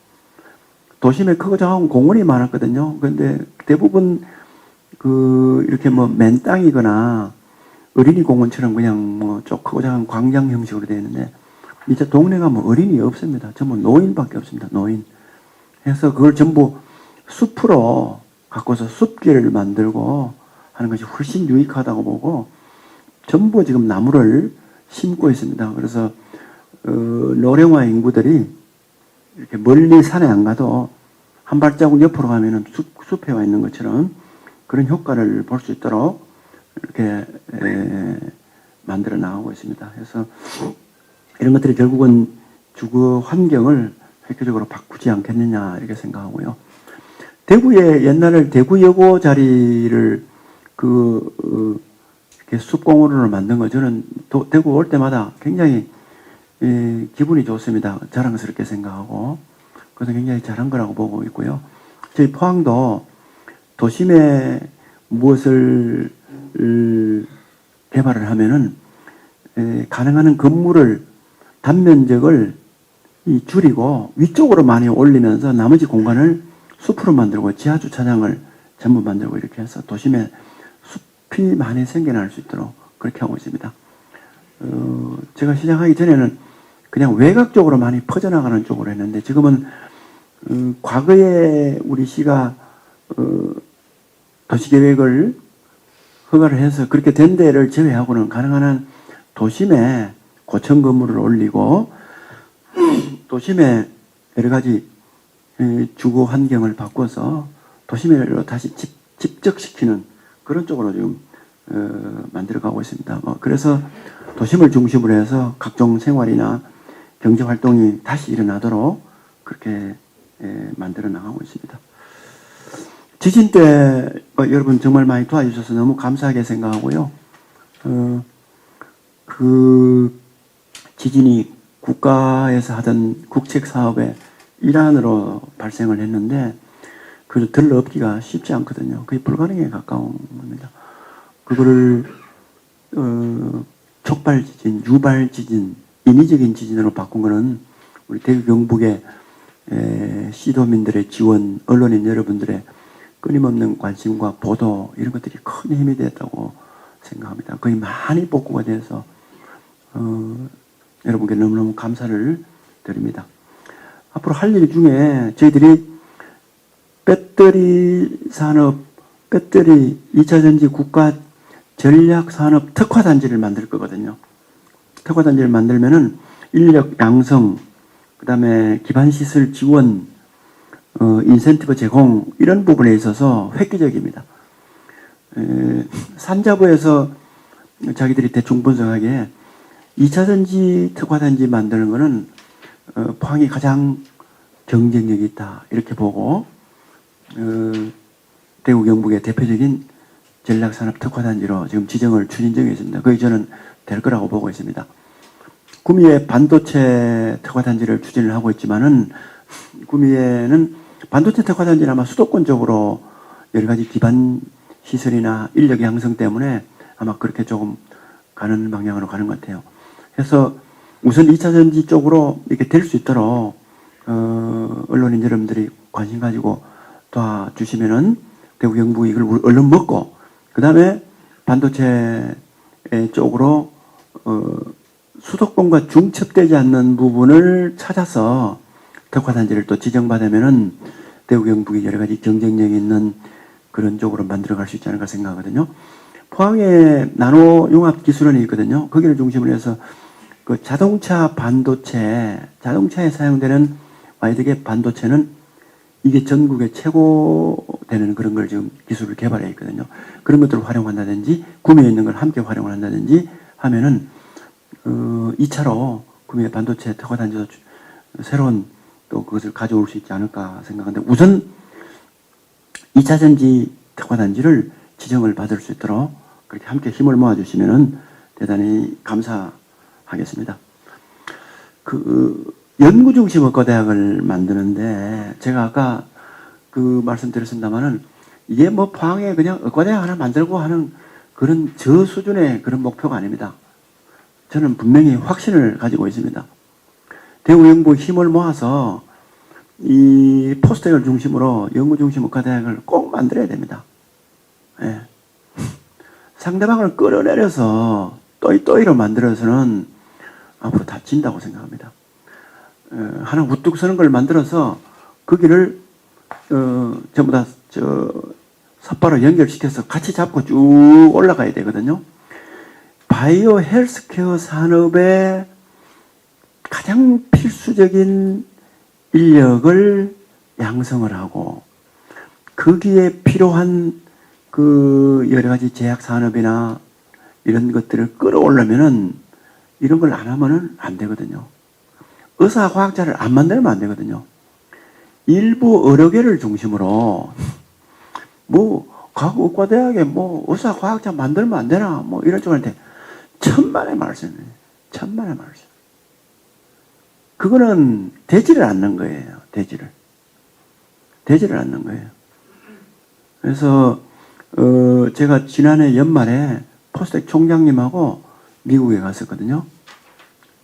도심에 크고 작은 공원이 많았거든요. 그런데 대부분 이렇게 맨 땅이거나 어린이 공원처럼 그냥 좀 크고 작은 광장 형식으로 되어 있는데 이제 동네가 어린이 없습니다. 전부 노인밖에 없습니다. 노인. 해서 그걸 전부 숲으로 갖고서 숲길을 만들고 하는 것이 훨씬 유익하다고 보고 전부 지금 나무를 심고 있습니다. 그래서 노령화 인구들이 이렇게 멀리 산에 안 가도 한 발자국 옆으로 가면은 숲에 와 있는 것처럼 그런 효과를 볼 수 있도록 이렇게 만들어 나가고 있습니다. 그래서 이런 것들이 결국은 주거 환경을 획기적으로 바꾸지 않겠느냐 이렇게 생각하고요. 대구에 옛날에 대구여고 자리를 이렇게 숲공원으로 만든 거 저는 대구 올 때마다 굉장히 기분이 좋습니다. 자랑스럽게 생각하고 그래서 굉장히 잘한 거라고 보고 있고요. 저희 포항도 도심에 무엇을 개발을 하면은 가능한 건물을 단면적을 줄이고 위쪽으로 많이 올리면서 나머지 공간을 숲으로 만들고 지하주차장을 전부 만들고 이렇게 해서 도심에 숲이 많이 생겨날 수 있도록 그렇게 하고 있습니다. 제가 시작하기 전에는 그냥 외곽적으로 많이 퍼져나가는 쪽으로 했는데 지금은 과거에 우리 시가 도시계획을 허가를 해서 그렇게 된 데를 제외하고는 가능한 한 도심에 고층 건물을 올리고 도심에 여러 가지 주거 환경을 바꿔서 도심으로 다시 집적시키는 그런 쪽으로 지금 만들어가고 있습니다. 그래서 도심을 중심으로 해서 각종 생활이나 경제 활동이 다시 일어나도록 그렇게 만들어 나가고 있습니다. 지진 때 여러분 정말 많이 도와주셔서 너무 감사하게 생각하고요. 그 지진이 국가에서 하던 국책 사업의 일환으로 발생을 했는데 그걸 들러엎기가 쉽지 않거든요. 거의 불가능에 가까운 겁니다. 그거를 촉발 지진, 유발 지진, 인위적인 지진으로 바꾼 거는 우리 대구 경북의 시도민들의 지원, 언론인 여러분들의 끊임없는 관심과 보도 이런 것들이 큰 힘이 됐다고 생각합니다. 거의 많이 복구가 돼서 여러분께 너무너무 감사를 드립니다. 앞으로 할 일 중에 저희들이 배터리 산업, 배터리 2차전지 국가 전략산업 특화단지를 만들 거거든요. 특화단지를 만들면은 인력 양성, 그 다음에 기반시설 지원, 인센티브 제공, 이런 부분에 있어서 획기적입니다. 산자부에서 자기들이 대충 분석하기에 2차전지 특화단지 만드는 거는 포항이 가장 경쟁력이 있다, 이렇게 보고, 대구 경북의 대표적인 전략산업 특화단지로 지금 지정을 추진 중에 있습니다. 거의 저는 될 거라고 보고 있습니다. 구미에 반도체 특화단지를 추진을 하고 있지만은, 구미에는 반도체 특화단지는 아마 수도권적으로 여러 가지 기반 시설이나 인력 양성 때문에 아마 그렇게 조금 가는 방향으로 가는 것 같아요. 그래서 우선 2차전지 쪽으로 이렇게 될 수 있도록 언론인 여러분들이 관심 가지고 도와주시면은 대구 경북 이걸 얼른 먹고, 그 다음에 반도체 쪽으로 수도권과 중첩되지 않는 부분을 찾아서 특화단지를 또 지정받으면은 대구 경북이 여러 가지 경쟁력이 있는 그런 쪽으로 만들어갈 수 있지 않을까 생각하거든요. 포항에 나노융합 기술원이 있거든요. 거기를 중심으로 해서 그 자동차 반도체, 자동차에 사용되는 와이드갭 반도체는 이게 전국에 최고 되는 그런 걸 지금 기술을 개발해 있거든요. 그런 것들을 활용한다든지, 구미에 있는 걸 함께 활용을 한다든지 하면은, 2차로 구미의 반도체 특화단지도 새로운 또 그것을 가져올 수 있지 않을까 생각하는데, 우선 2차전지 특화단지를 지정을 받을 수 있도록 그렇게 함께 힘을 모아주시면은 대단히 감사하겠습니다. 연구중심 의과대학을 만드는데, 제가 아까 그 말씀드렸습니다만은, 이게 뭐 포항에 그냥 의과대학 하나 만들고 하는 그런 저 수준의 그런 목표가 아닙니다. 저는 분명히 확신을 가지고 있습니다. 대구 경북 힘을 모아서 이 포스텍을 중심으로 연구중심 의과대학을 꼭 만들어야 됩니다. 예. 상대방을 끌어내려서 또이또이로 만들어서는 앞으로 다친다고 생각합니다. 하나 우뚝 서는 걸 만들어서 거기를 전부 다 삿바로 연결시켜서 같이 잡고 쭉 올라가야 되거든요. 바이오 헬스케어 산업의 가장 필수적인 인력을 양성을 하고, 거기에 필요한 그 여러 가지 제약 산업이나 이런 것들을 끌어올려면은 이런 걸 안 하면은 안 되거든요. 의사 과학자를 안 만들면 안 되거든요. 일부 의료계를 중심으로 뭐 각 의과대학에 뭐 의사 과학자 만들면 안 되나 뭐 이런 쪽한테 천만의 말씀이에요. 천만의 말씀. 그거는 되지를 않는 거예요. 되지를 않는 거예요. 그래서 제가 지난해 연말에 포스텍 총장님하고 미국에 갔었거든요.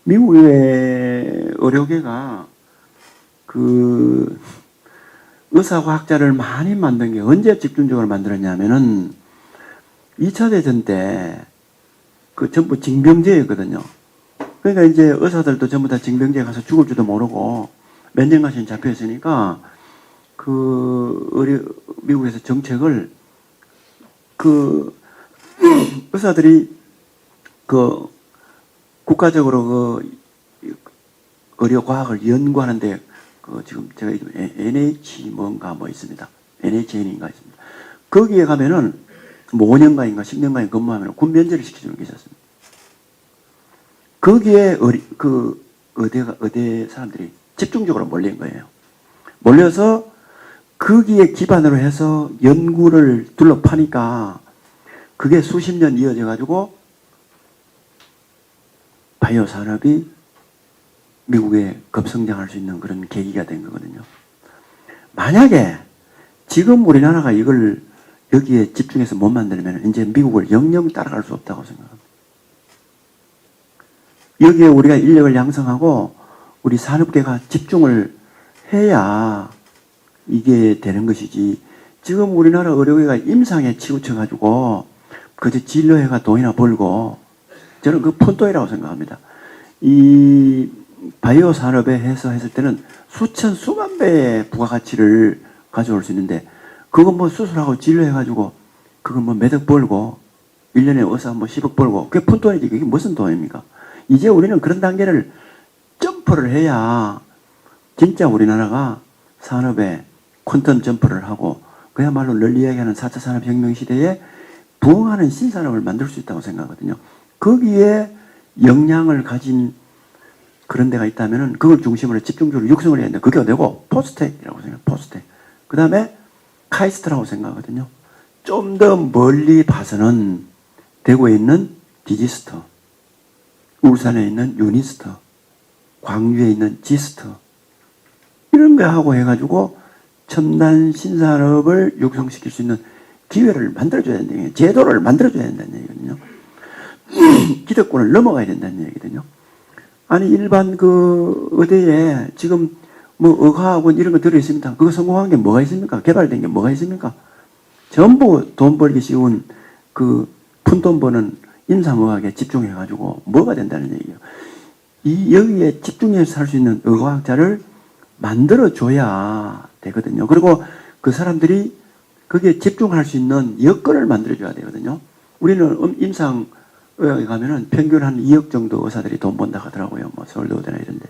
미국의 의료계가 그 의사과학자를 많이 만든 게 언제 집중적으로 만들었냐면은 2차 대전 때 그 전부 징병제였거든요. 그러니까 이제 의사들도 전부 다 징병제에 가서 죽을 줄도 모르고 몇 년간씩 잡혀 있으니까 미국에서 정책을 의사들이 국가적으로 의료 과학을 연구하는데 지금 제가 NH 뭔가 뭐 있습니다. NHN인가 있습니다. 거기에 가면은 뭐 5년간인가 10년간 근무하면 군 면제를 시켜주는 게 있었습니다. 거기에 의대 사람들이 집중적으로 몰린 거예요. 몰려서 거기에 기반으로 해서 연구를 둘러파니까 그게 수십 년 이어져 가지고 바이오 산업이 미국에 급성장할 수 있는 그런 계기가 된 거거든요. 만약에 지금 우리나라가 이걸 여기에 집중해서 못 만들면 이제 미국을 영영 따라갈 수 없다고 생각합니다. 여기에 우리가 인력을 양성하고 우리 산업계가 집중을 해야 이게 되는 것이지. 지금 우리나라 의료계가 임상에 치우쳐가지고 그저 진료해가 돈이나 벌고, 저는 그 푼돈이라고 생각합니다. 이 바이오 산업에 해서 했을 때는 수천 수만 배의 부가가치를 가져올 수 있는데, 그거 뭐 수술하고 진료해가지고 그거 뭐 몇 억 벌고 1년에 어서 뭐 10억 벌고, 그게 푼돈이지. 그게 무슨 돈입니까? 이제 우리는 그런 단계를 점프를 해야 진짜 우리나라가 산업에 퀀텀 점프를 하고, 그야말로 널리 이야기하는 4차 산업혁명 시대에 부흥하는 신산업을 만들 수 있다고 생각하거든요. 거기에 역량을 가진 그런 데가 있다면 그걸 중심으로 집중적으로 육성을 해야 되는데, 그게 어디고? 포스텍이라고 생각해요. 포스텍. 그 다음에 카이스트라고 생각하거든요. 좀 더 멀리 봐서는 대구에 있는 디지스터, 울산에 있는 유니스터, 광주에 있는 지스터, 이런 거 하고 해가지고 첨단 신산업을 육성시킬 수 있는 기회를 만들어줘야 된다는 얘기예요. 제도를 만들어줘야 된다는 얘기거든요. 기득권을 넘어가야 된다는 얘기거든요. 아니, 일반 그 의대에 지금 뭐 의과학원 이런 거 들어있습니다. 그거 성공한 게 뭐가 있습니까? 개발된 게 뭐가 있습니까? 전부 돈 벌기 쉬운 그 푼돈 버는 임상의학에 집중해가지고 뭐가 된다는 얘기예요. 여기에 집중해서 살 수 있는 의과학자를 만들어줘야 되거든요. 그리고 그 사람들이 거기에 집중할 수 있는 여건을 만들어줘야 되거든요. 우리는 임상의학에 가면은 평균 한 2억 정도 의사들이 돈 번다 하더라고요. 뭐 서울대나 이런데.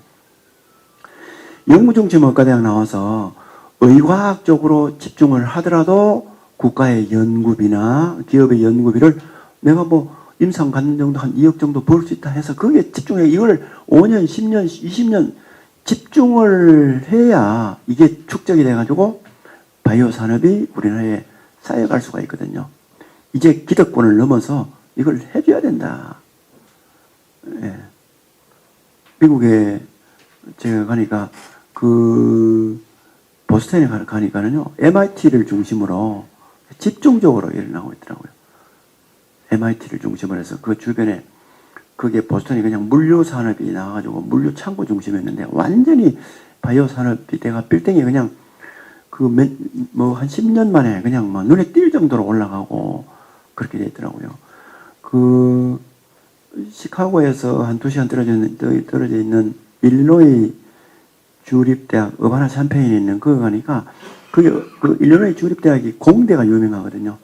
영구중심의과대학 나와서 의과학 쪽으로 집중을 하더라도 국가의 연구비나 기업의 연구비를 내가 뭐 임상 갖는 정도 한 2억 정도 벌 수 있다 해서 거기에 집중해. 이걸 5년, 10년, 20년 집중을 해야 이게 축적이 돼가지고 바이오 산업이 우리나라에 쌓여갈 수가 있거든요. 이제 기득권을 넘어서 이걸 해줘야 된다. 예. 미국에 제가 가니까 그 보스턴에 가니까는요, MIT를 중심으로 집중적으로 일어나고 있더라고요. MIT를 중심으로 해서 그 주변에, 그게 보스턴이 그냥 물류 산업이 나와가지고 물류 창고 중심이었는데 완전히 바이오 산업이 내가 빌딩이 그냥 뭐 한 10년 만에 그냥 막 눈에 띌 정도로 올라가고 그렇게 됐더라고요. 그 시카고에서 한 2시간 떨어져 있는 일리노이 주립대학 어바나 샴페인에 있는 그거 가니까 그 일리노이 주립대학이 공대가 유명하거든요.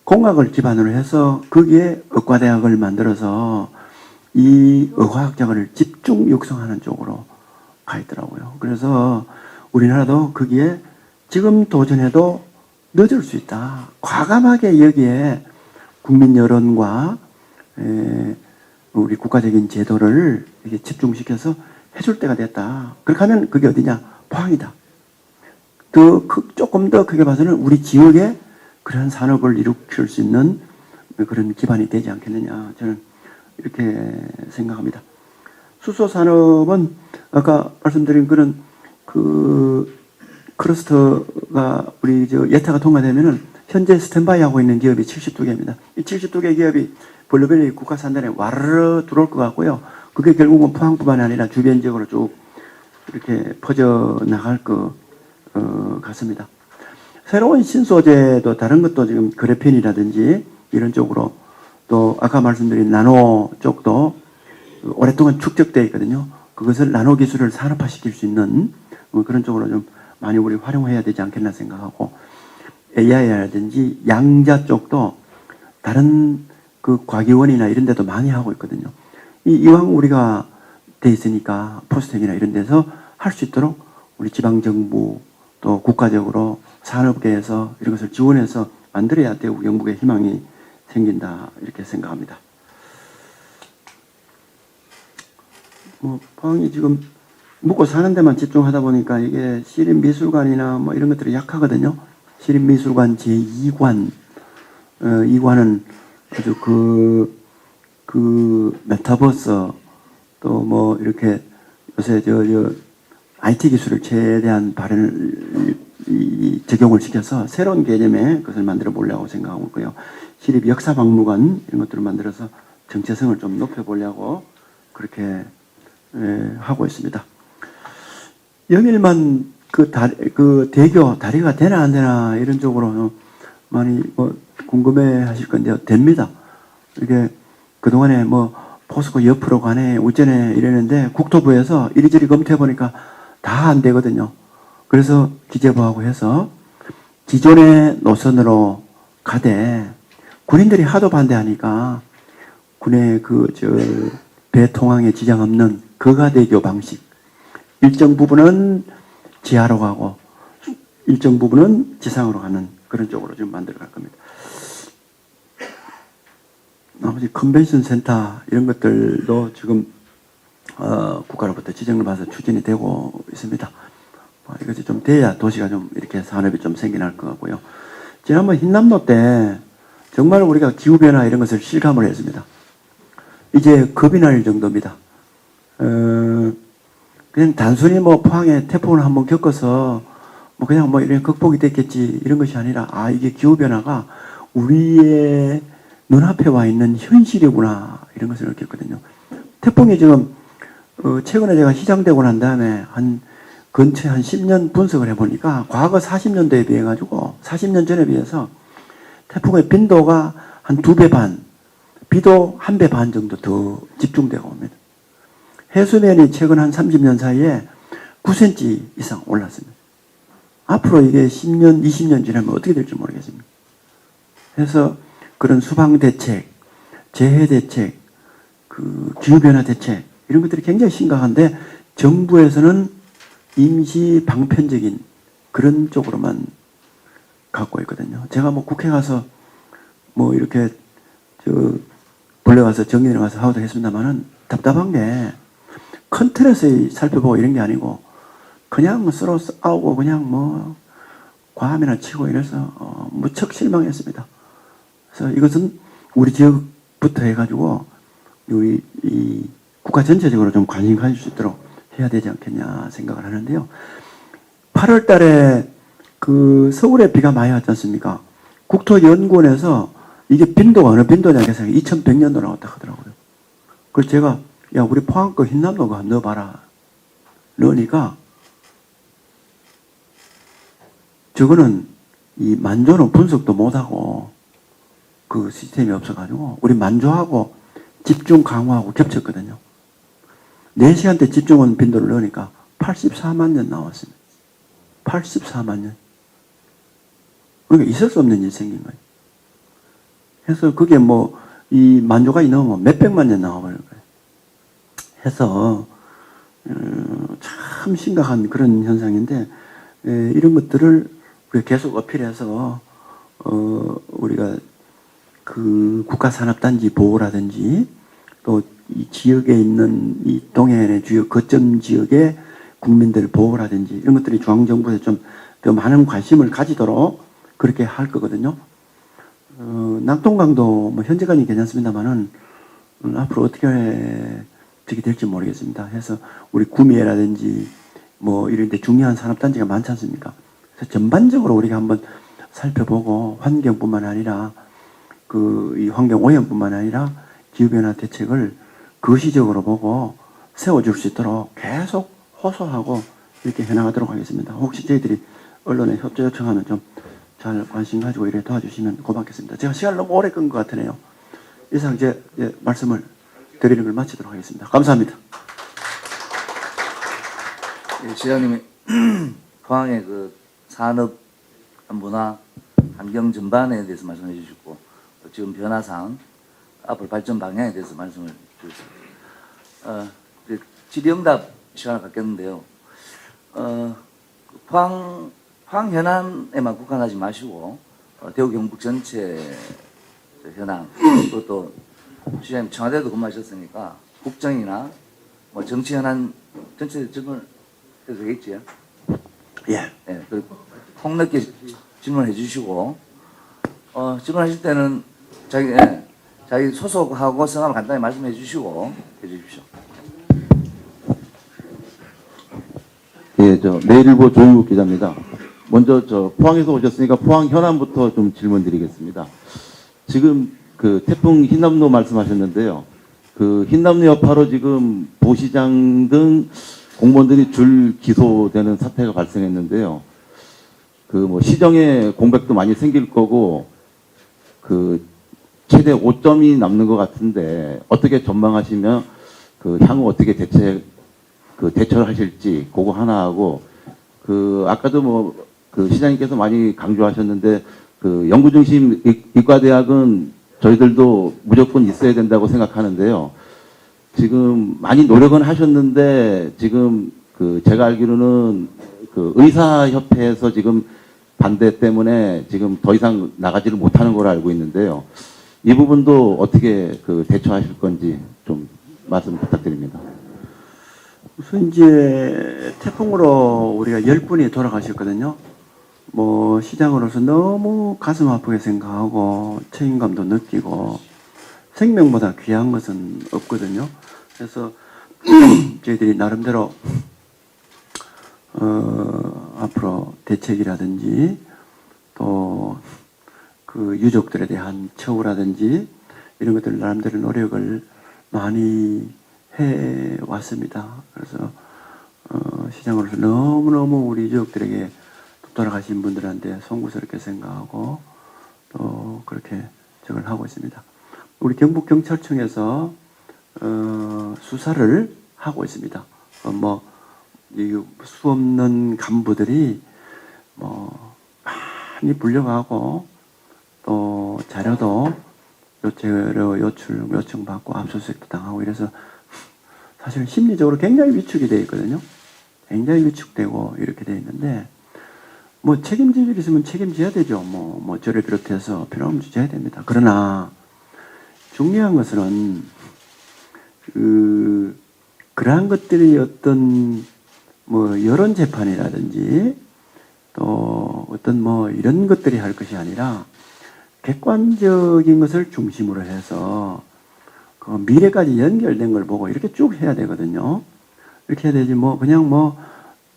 공학을 기반으로 해서 거기에 의과대학을 만들어서 이 의과학자를 집중 육성하는 쪽으로 가 있더라고요. 그래서 우리나라도 거기에 지금 도전해도 늦을 수 있다. 과감하게 여기에 국민 여론과 우리 국가적인 제도를 이렇게 집중시켜서 해줄 때가 됐다. 그렇게 하면 그게 어디냐? 포항이다. 조금 더 크게 봐서는 우리 지역에 그런 산업을 일으킬 수 있는 그런 기반이 되지 않겠느냐. 저는 이렇게 생각합니다. 수소 산업은 아까 말씀드린 그런 그 클러스터가 우리 예타가 통과되면은 현재 스탠바이 하고 있는 기업이 72개입니다. 이 72개 기업이 블루벨리 국가산단에 와르르 들어올 것 같고요. 그게 결국은 포항뿐만 아니라 주변 지역으로 쭉 이렇게 퍼져 나갈 것 같습니다. 새로운 신소재도 다른 것도 지금 그래핀이라든지 이런 쪽으로, 또 아까 말씀드린 나노 쪽도 오랫동안 축적되어 있거든요. 그것을 나노 기술을 산업화시킬 수 있는 그런 쪽으로 좀 많이 우리 활용해야 되지 않겠나 생각하고, AI라든지 양자 쪽도 다른 그 과기원이나 이런 데도 많이 하고 있거든요. 이왕 우리가 돼 있으니까 포스텍이나 이런 데서 할 수 있도록 우리 지방정부 또 국가적으로 산업계에서 이런 것을 지원해서 만들어야 대구 경북의 희망이 생긴다, 이렇게 생각합니다. 포항이 지금 묵고 사는 데만 집중하다 보니까 이게 시립미술관이나 뭐 이런 것들이 약하거든요. 시립미술관 제2관, 이관은 아주 그 메타버스 또 뭐 이렇게 요새 IT 기술을 최대한 적용을 시켜서 새로운 개념의 것을 만들어 보려고 생각하고 있고요. 시립 역사박물관 이런 것들을 만들어서 정체성을 좀 높여 보려고 그렇게 하고 있습니다. 영일만 그 대교 다리가 되나 안 되나 이런 쪽으로 많이 뭐 궁금해 하실 건데요. 됩니다. 이게 그동안에 뭐 포스코 옆으로 가네, 우전에 이랬는데 국토부에서 이리저리 검토해 보니까 다 안 되거든요. 그래서 기재부하고 해서 기존의 노선으로 가되 군인들이 하도 반대하니까 군의 배 통항에 지장 없는 거가대교 방식, 일정 부분은 지하로 가고 일정 부분은 지상으로 가는 그런 쪽으로 지금 만들어 갈 겁니다. 나머지 컨벤션 센터 이런 것들도 지금 국가로부터 지정을 받아서 추진이 되고 있습니다. 이것이 좀 돼야 도시가 좀 이렇게 산업이 좀 생겨날 것 같고요. 지난번 흰남노 때 정말 우리가 기후변화 이런 것을 실감을 했습니다. 이제 겁이 날 정도입니다. 그냥 단순히 뭐 포항에 태풍을 한번 겪어서 뭐 그냥 뭐 이런 극복이 됐겠지 이런 것이 아니라 이게 기후변화가 우리의 눈앞에 와 있는 현실이구나 이런 것을 느꼈거든요. 태풍이 지금 최근에 제가 시장되고 난 다음에 근처에 한 10년 분석을 해보니까 과거 40년도에 비해 가지고 40년 전에 비해서 태풍의 빈도가 한 2배 반, 비도 1배 반 정도 더 집중되고 옵니다. 해수면이 최근 한 30년 사이에 9cm 이상 올랐습니다. 앞으로 이게 10년, 20년 지나면 어떻게 될지 모르겠습니다. 그래서 그런 수방 대책, 재해 대책, 기후변화 대책 이런 것들이 굉장히 심각한데 정부에서는 임시 방편적인 그런 쪽으로만 갖고 있거든요. 제가 뭐 국회 가서 뭐 이렇게 불려가서 정인을 가서 하고도 했습니다만은 답답한 게 큰 틀에서 살펴보고 이런 게 아니고 그냥 서로 싸우고 그냥 뭐 과함이나 치고 이래서 무척 실망했습니다. 그래서 이것은 우리 지역부터 해가지고 이 국가 전체적으로 좀 관심 가질 수 있도록 해야 되지 않겠냐 생각을 하는데요. 8월 달에 서울에 비가 많이 왔지 않습니까? 국토연구원에서 이게 빈도가 어느 빈도냐 해서 2100년도 나왔다 하더라고요. 그래서 제가 우리 포항 거 흰남노가 넣어봐라. 넣으니까 저거는 이 만조는 분석도 못하고 그 시스템이 없어가지고 우리 만조하고 집중 강화하고 겹쳤거든요. 4시간대 집중원 빈도를 넣으니까 84만 년 나왔습니다. 84만 년. 그러니까 있을 수 없는 일이 생긴 거예요. 그래서 그게 뭐 이 만조가 넘으면 몇백만 년 나와버릴 거예요. 해서 참 심각한 그런 현상인데 이런 것들을 우리가 계속 어필해서 우리가 국가산업단지 보호라든지 또 이 지역에 있는 이 동해안의 주요 거점 지역의 국민들 보호라든지 이런 것들이 중앙정부에서 좀 더 많은 관심을 가지도록 그렇게 할 거거든요. 낙동강도 뭐 현재까지 괜찮습니다만은 앞으로 어떻게 될지 모르겠습니다. 해서 우리 구미회라든지 뭐 이런 데 중요한 산업단지가 많지 않습니까? 그래서 전반적으로 우리가 한번 살펴보고 환경뿐만 아니라 이 환경 오염뿐만 아니라 기후변화 대책을 거시적으로 보고 세워줄 수 있도록 계속 호소하고 이렇게 해나가도록 하겠습니다. 혹시 저희들이 언론에 협조 요청하면 좀 잘 관심 가지고 이렇게 도와주시면 고맙겠습니다. 제가 시간을 너무 오래 끈 것 같으네요. 이상 제 말씀을 드리는 걸 마치도록 하겠습니다. 감사합니다. 예, 시장님이 포항의 산업, 문화, 환경 전반에 대해서 말씀해 주셨고 또 지금 변화상 앞으로 발전 방향에 대해서 말씀을 주셨습니다. 질의응답 시간을 갖겠는데요. 포항 현안에만 국한하지 마시고 대구 경북 전체 현안 또 시장님 청와대도 근무하셨으니까 국정이나 뭐 정치 현안 전체 질문을 해도 되겠지요? 예. 네, 그리고 폭넓게 질문해 주시고 질문하실 때는 자기 소속하고 성함을 간단히 말씀해 주시고 해 주십시오. 예, 매일일보 조윤국 기자입니다. 먼저 포항에서 오셨으니까 포항 현안부터 좀 질문드리겠습니다. 지금 태풍 흰남노 말씀하셨는데요. 흰남노 여파로 지금 보시장 등 공무원들이 줄 기소되는 사태가 발생했는데요. 그 뭐 시정의 공백도 많이 생길 거고 그 최대 5점이 남는 것 같은데 어떻게 전망하시면 그 향후 어떻게 대처를 하실지 그거 하나 하고 그 아까도 뭐 그 시장님께서 많이 강조하셨는데 그 연구중심 이과대학은 저희들도 무조건 있어야 된다고 생각하는데요. 지금 많이 노력은 하셨는데 지금 그 제가 알기로는 그 의사협회에서 지금 반대 때문에 지금 더 이상 나가지를 못하는 걸로 알고 있는데요. 이 부분도 어떻게 그 대처하실 건지 좀 말씀 부탁드립니다. 우선 이제 태풍으로 우리가 10분이 돌아가셨거든요. 뭐 시장으로서 너무 가슴 아프게 생각하고 책임감도 느끼고 생명보다 귀한 것은 없거든요. 그래서 저희들이 나름대로 앞으로 대책이라든지 또 그 유족들에 대한 처우라든지 이런 것들 나름대로 노력을 많이 해 왔습니다. 그래서 시장으로서 너무너무 우리 유족들에게 돌아가신 분들한테 송구스럽게 생각하고 또 그렇게 저걸 하고 있습니다. 우리 경북경찰청에서 수사를 하고 있습니다. 이 수없는 간부들이 뭐 많이 불려가고 또 자료도 요청받고 압수수색도 당하고 이래서 사실 심리적으로 굉장히 위축이 되어 있거든요. 굉장히 위축되고 이렇게 되어 있는데 뭐 책임질 일 있으면 책임져야 되죠. 뭐 저를 비롯해서 필요하면 져야 됩니다. 그러나 중요한 것은 그러한 것들이 어떤 뭐 여론 재판이라든지 또 어떤 뭐 이런 것들이 할 것이 아니라 객관적인 것을 중심으로 해서 그 미래까지 연결된 걸 보고 이렇게 쭉 해야 되거든요. 이렇게 해야 되지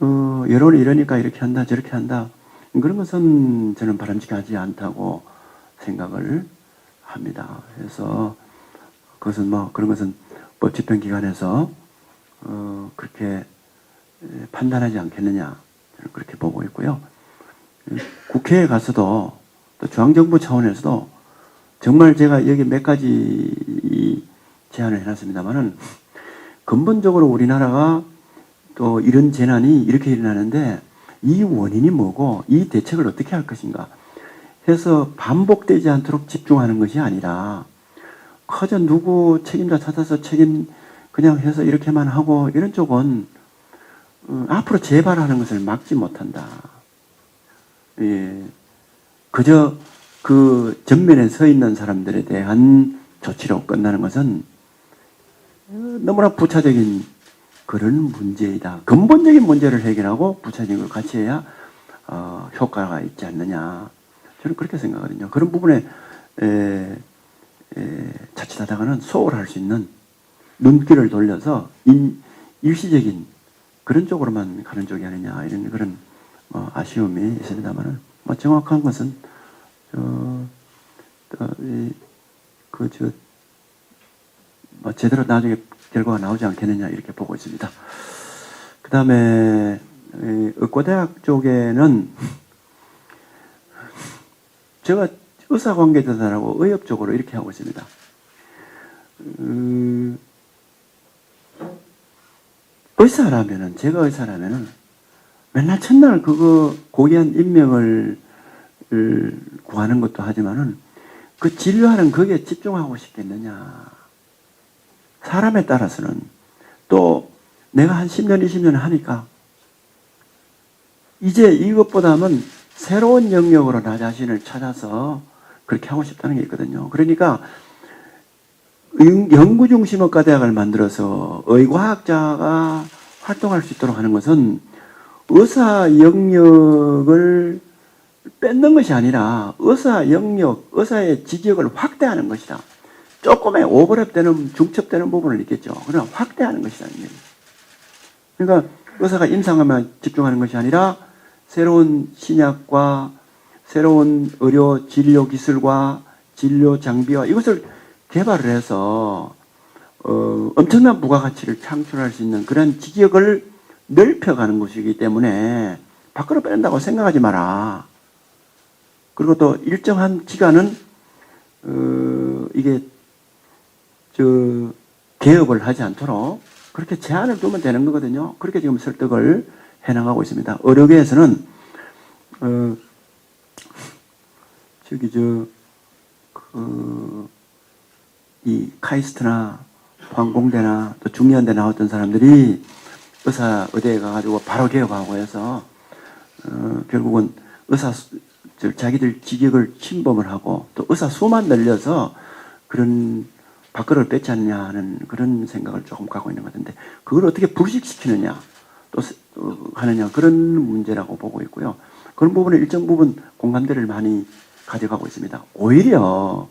여론이 이러니까 이렇게 한다 저렇게 한다 그런 것은 저는 바람직하지 않다고 생각을 합니다. 그래서 그것은 그런 것은 법집행기관에서 그렇게 판단하지 않겠느냐 저는 그렇게 보고 있고요. 국회에 가서도 또 중앙정부 차원에서도 정말 제가 여기 몇 가지 제안을 해놨습니다만은 근본적으로 우리나라가 또 이런 재난이 이렇게 일어나는데 이 원인이 뭐고 이 대책을 어떻게 할 것인가 해서 반복되지 않도록 집중하는 것이 아니라 커져 누구 책임자 찾아서 책임 그냥 해서 이렇게만 하고 이런 쪽은 앞으로 재발하는 것을 막지 못한다. 예. 그저 그 전면에 서 있는 사람들에 대한 조치로 끝나는 것은 너무나 부차적인 그런 문제이다. 근본적인 문제를 해결하고 부차적인 걸 같이 해야 효과가 있지 않느냐. 저는 그렇게 생각하거든요. 그런 부분에 자칫하다가는 소홀할 수 있는 눈길을 돌려서 일시적인 그런 쪽으로만 가는 쪽이 아니냐 이런 그런 아쉬움이 있습니다만은 정확한 것은 제대로 나중에 결과가 나오지 않겠느냐 이렇게 보고 있습니다. 그 다음에 의과대학 쪽에는 제가 의사관계자들하고 의협적으로 이렇게 하고 있습니다. 의사라면은 제가 의사라면은 맨날 첫날 그거 고귀한 인명을 구하는 것도 하지만은 그 진료하는 거기에 집중하고 싶겠느냐. 사람에 따라서는 또 내가 한 10년, 20년 하니까 이제 이것보다는 새로운 영역으로 나 자신을 찾아서 그렇게 하고 싶다는 게 있거든요. 그러니까 연구중심의과대학을 만들어서 의과학자가 활동할 수 있도록 하는 것은 의사 영역을 뺏는 것이 아니라 의사 영역, 의사의 지적을 확대하는 것이다. 조금의 오버랩되는, 중첩되는 부분을 있겠죠. 그러나 확대하는 것이다. 그러니까 의사가 임상에만 집중하는 것이 아니라 새로운 신약과 새로운 의료 진료 기술과 진료 장비와 이것을 개발을 해서 엄청난 부가가치를 창출할 수 있는 그런 지적을 넓혀가는 것이기 때문에 밖으로 뺀다고 생각하지 마라. 그리고 또 일정한 기간은 이게 개업을 하지 않도록 그렇게 제한을 두면 되는 거거든요. 그렇게 지금 설득을 해나가고 있습니다. 의료계에서는 이 카이스트나 황공대나 또 중의원대 나왔던 사람들이 의대에 가가지고 바로 개업하고 해서 결국은 자기들 직역을 침범을 하고 또 의사 수만 늘려서 그런 밖으로 뺐지 않냐 하는 그런 생각을 조금 갖고 있는 것 같은데 그걸 어떻게 불식시키느냐 또 하느냐 그런 문제라고 보고 있고요. 그런 부분에 일정 부분 공감대를 많이 가져가고 있습니다. 오히려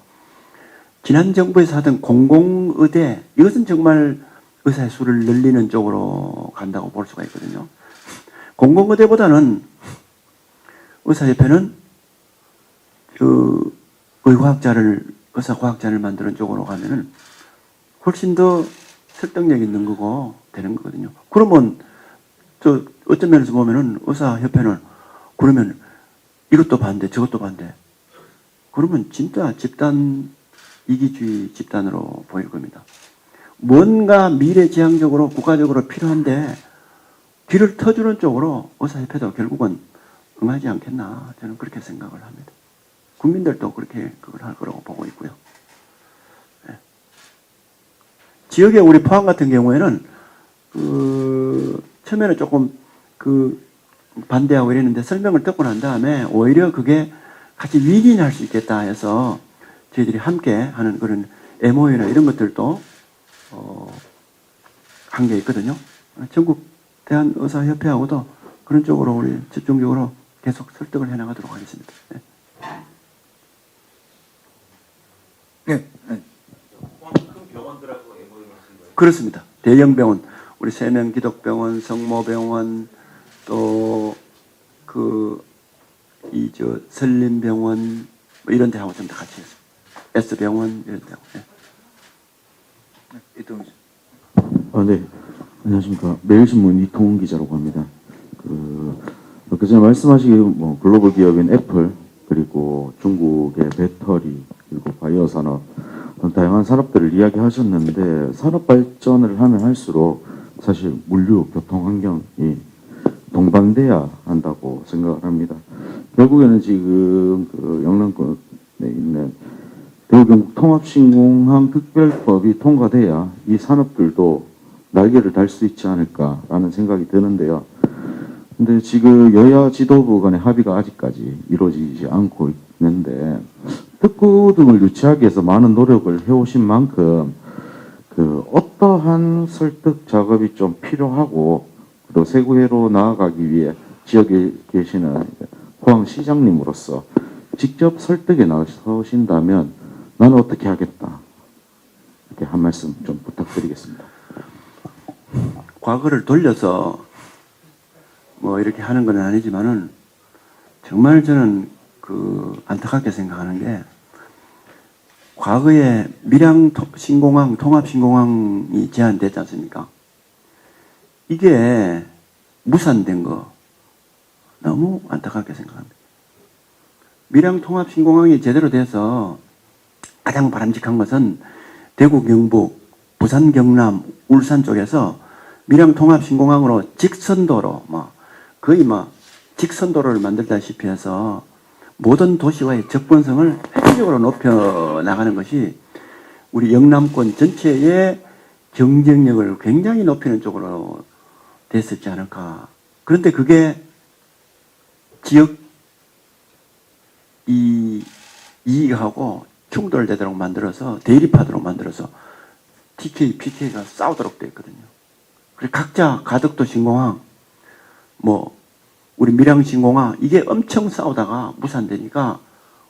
지난 정부에서 하던 공공의대 이것은 정말 의사의 수를 늘리는 쪽으로 간다고 볼 수가 있거든요. 공공의대보다는 의사협회는 의사과학자를 만드는 쪽으로 가면은 훨씬 더 설득력 있는 거고 되는 거거든요. 그러면 어떤 면에서 보면은 의사협회는 그러면 이것도 반대 저것도 반대 그러면 진짜 이기주의 집단으로 보일 겁니다. 뭔가 미래지향적으로 국가적으로 필요한데 귀를 터주는 쪽으로 의사협회도 결국은 응하지 않겠나 저는 그렇게 생각을 합니다. 국민들도 그렇게 그걸 할 거라고 보고 있고요. 네. 지역에 우리 포항 같은 경우에는 처음에는 조금 반대하고 이랬는데 설명을 듣고 난 다음에 오히려 그게 같이 윈윈할 수 있겠다 해서 저희들이 함께 하는 그런 MOU나 이런 것들도 한 게 있거든요. 전국 대한의사협회하고도 그런 쪽으로 우리 집중적으로 계속 설득을 해나가도록 하겠습니다. 네. 네. 네. 그렇습니다. 대형 병원, 우리 세명기독병원, 성모병원, 또 설림병원 뭐 이런 데하고 좀 다 같이 했습니다. S병원 이런 데하고. 네. 이동희 씨. 네. 안녕하십니까. 매일신문 이통훈 기자라고 합니다. 그전에 말씀하신 글로벌 기업인 애플, 그리고 중국의 배터리, 그리고 바이오 산업, 다양한 산업들을 이야기하셨는데, 산업 발전을 하면 할수록 사실 물류, 교통 환경이 동반돼야 한다고 생각을 합니다. 결국에는 지금 영남권에 있는 대우경북통합신공항 특별법이 통과돼야 이 산업들도 날개를 달 수 있지 않을까라는 생각이 드는데요. 근데 지금 여야 지도부 간의 합의가 아직까지 이루어지지 않고 있는데 특구 등을 유치하기 위해서 많은 노력을 해오신 만큼 어떠한 설득 작업이 좀 필요하고 또 세구회로 나아가기 위해 지역에 계시는 포항시장님으로서 직접 설득에 나서신다면 나는 어떻게 하겠다 이렇게 한 말씀 좀 부탁드리겠습니다. 과거를 돌려서 뭐 이렇게 하는 건 아니지만은 정말 저는 안타깝게 생각하는 게 과거에 밀양 신공항 통합신공항이 제안됐지 않습니까? 이게 무산된 거 너무 안타깝게 생각합니다. 밀양 통합신공항이 제대로 돼서 가장 바람직한 것은 대구, 경북, 부산, 경남, 울산 쪽에서 밀양 통합신공항으로 직선도로 거의 직선도로를 만들다시피 해서 모든 도시와의 접근성을 획기적으로 높여 나가는 것이 우리 영남권 전체의 경쟁력을 굉장히 높이는 쪽으로 됐었지 않을까. 그런데 그게 지역 이익하고 충돌되도록 만들어서 대립하도록 만들어서 TK, PK가 싸우도록 되어 있거든요. 그리고 각자 가덕도 신공항, 우리 밀양 신공항 이게 엄청 싸우다가 무산되니까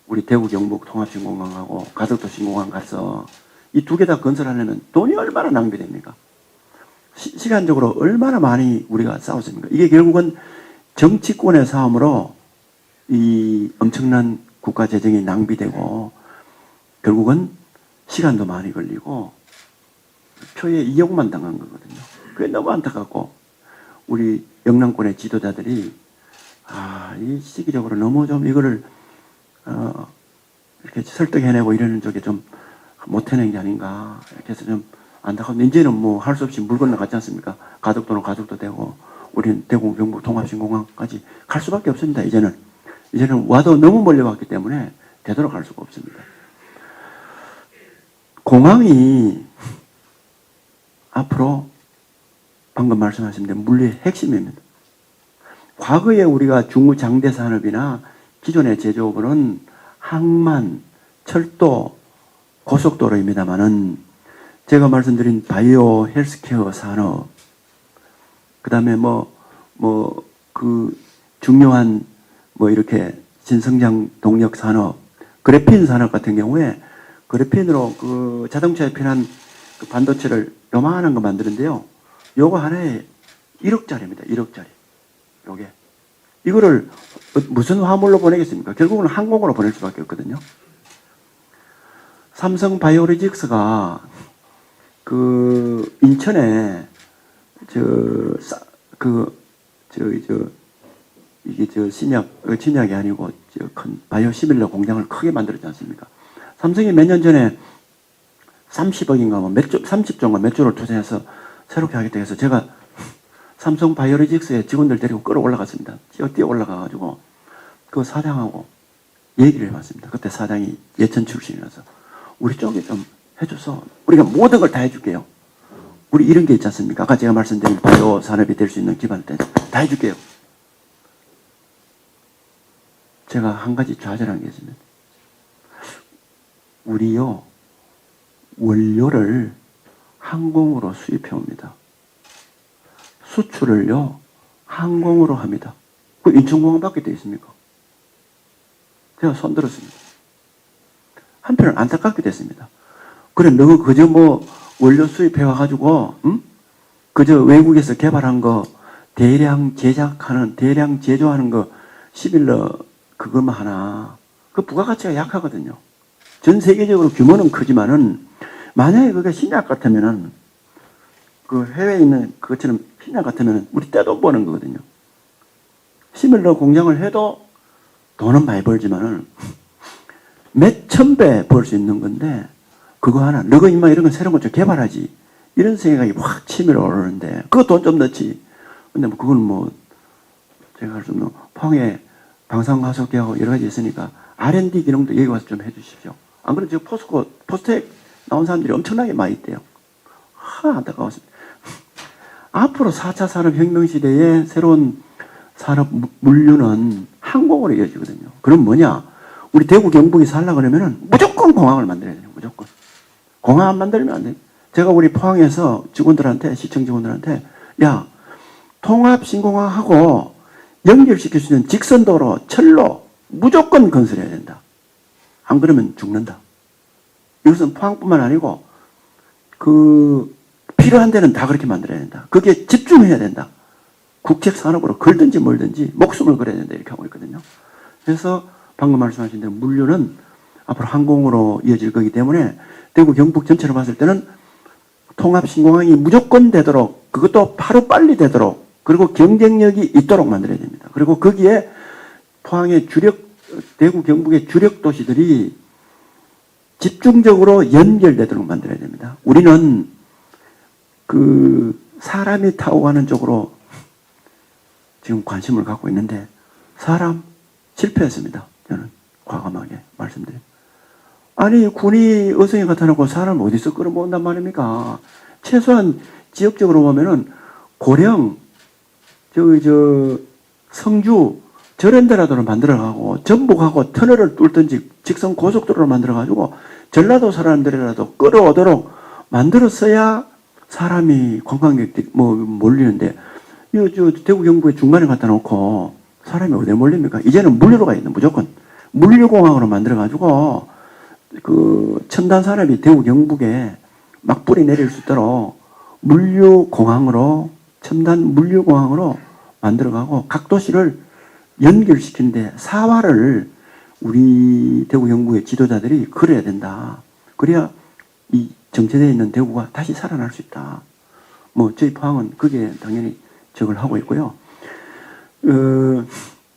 우리 대구 경북 통합신공항하고 가덕도 신공항 가서 이 두 개 다 건설하려면 돈이 얼마나 낭비됩니까? 시간적으로 얼마나 많이 우리가 싸웠습니까? 이게 결국은 정치권의 싸움으로 이 엄청난 국가 재정이 낭비되고 결국은 시간도 많이 걸리고 표의 이용만 당한 거거든요. 그게 너무 안타깝고 우리 영남권의 지도자들이 이 시기적으로 너무 좀 이거를 이렇게 설득해내고 이러는 쪽에 좀 못해낸 게 아닌가 이렇게 해서 좀 안타까운데 이제는 뭐 할 수 없이 물 건너갔지 않습니까? 가덕도는 가덕도 되고 우리는 대구 경북 통합신공항까지 갈 수밖에 없습니다. 이제는 와도 너무 멀리 왔기 때문에 되도록 할 수가 없습니다. 공항이 앞으로 방금 말씀하신 대로 물리의 핵심입니다. 과거에 우리가 중무장대 산업이나 기존의 제조업은 항만, 철도, 고속도로입니다만은 제가 말씀드린 바이오 헬스케어 산업, 그 다음에 중요한 이렇게 진성장 동력 산업, 그래핀 산업 같은 경우에 그래핀으로 그 자동차에 필요한 그 반도체를 요만한 거 만드는데요. 요거 하나에 1억짜리입니다. 1억짜리. 요게. 이거를 무슨 화물로 보내겠습니까? 결국은 항공으로 보낼 수밖에 없거든요. 삼성 바이오로직스가 그 인천에 신약이 아니고 큰 바이오 시밀러 공장을 크게 만들었지 않습니까? 삼성이 몇 년 전에 30억인가 30조인가 몇 조를 투자해서 새롭게 하겠다 해서 제가 삼성 바이오로직스의 직원들 데리고 끌어올라갔습니다. 뛰어 올라가가지고 그 사장하고 얘기를 해봤습니다. 그때 사장이 예천 출신이라서 우리 쪽에 좀 해줘서 우리가 모든 걸 다 해줄게요. 우리 이런 게 있지 않습니까? 아까 제가 말씀드린 바이오 산업이 될 수 있는 기반을 다 해줄게요. 제가 한 가지 좌절한 게 있습니다. 우리요, 원료를 항공으로 수입해 옵니다. 수출을요, 항공으로 합니다. 그 인천공항밖에 돼 있습니까? 제가 손들었습니다. 한편은 안타깝게 됐습니다. 그래, 너 그저 원료 수입해 와가지고, 그저 외국에서 개발한 거, 대량 제조하는 거, 시밀러, 그것만 하나. 그 부가가치가 약하거든요. 전 세계적으로 규모는 크지만은, 만약에 그게 신약 같으면은, 그 해외에 있는 그것처럼 신약 같으면은, 우리 떼돈 버는 거거든요. 시밀러 공장을 해도 돈은 많이 벌지만은, 몇 천 배 벌 수 있는 건데, 그거 하나, 너가 임마 이런 거 새로운 거 좀 개발하지. 이런 생각이 확 치밀어 오르는데, 그거 돈 좀 넣지. 근데 그건 제가 할 수 없는, 포항에 방산가속기하고 여러 가지 있으니까, R&D 기능도 여기 와서 좀 해주십시오. 안 그러면 지금 포스텍 나온 사람들이 엄청나게 많이 있대요. 안타까웠습니다. 앞으로 4차 산업혁명 시대의 새로운 산업 물류는 항공으로 이어지거든요. 그럼 뭐냐? 우리 대구 경북이 살려고 그러면은 무조건 공항을 만들어야 돼요. 무조건. 공항 안 만들면 안 돼요. 제가 우리 포항에서 직원들한테, 시청 직원들한테, 야, 통합신공항하고 연결시킬 수 있는 직선도로, 철로 무조건 건설해야 된다. 안 그러면 죽는다. 이것은 포항뿐만 아니고, 필요한 데는 다 그렇게 만들어야 된다. 거기에 집중해야 된다. 국책산업으로 걸든지 멀든지 목숨을 걸어야 된다. 이렇게 하고 있거든요. 그래서 방금 말씀하신 대로 물류는 앞으로 항공으로 이어질 거기 때문에 대구 경북 전체로 봤을 때는 통합신공항이 무조건 되도록, 그것도 하루빨리 되도록, 그리고 경쟁력이 있도록 만들어야 됩니다. 그리고 거기에 포항의 대구 경북의 주력 도시들이 집중적으로 연결되도록 만들어야 됩니다. 우리는 사람이 타고 가는 쪽으로 지금 관심을 갖고 있는데, 사람 실패했습니다. 저는 과감하게 말씀드려요. 아니, 군이 어성이 나타나고 사람을 어디서 끌어모은단 말입니까? 최소한 지역적으로 보면은 고령, 성주, 저런 데라도 만들어가고, 전북하고 터널을 뚫든지 직선 고속도로를 만들어가지고, 전라도 사람들이라도 끌어오도록 만들었어야 사람이 관광객들이 몰리는데, 대구 경북에 중간에 갖다 놓고 사람이 어디에 몰립니까? 이제는 물류로 가야 돼요. 무조건. 물류공항으로 만들어가지고, 첨단 산업이 대구 경북에 막 뿌리 내릴 수 있도록 첨단 물류공항으로 만들어가고, 각 도시를 연결시키는데 사활을 우리 대구 경북의 지도자들이 그려야 된다. 그래야 이 정체되어 있는 대구가 다시 살아날 수 있다. 저희 포항은 그게 당연히 지적을 하고 있고요.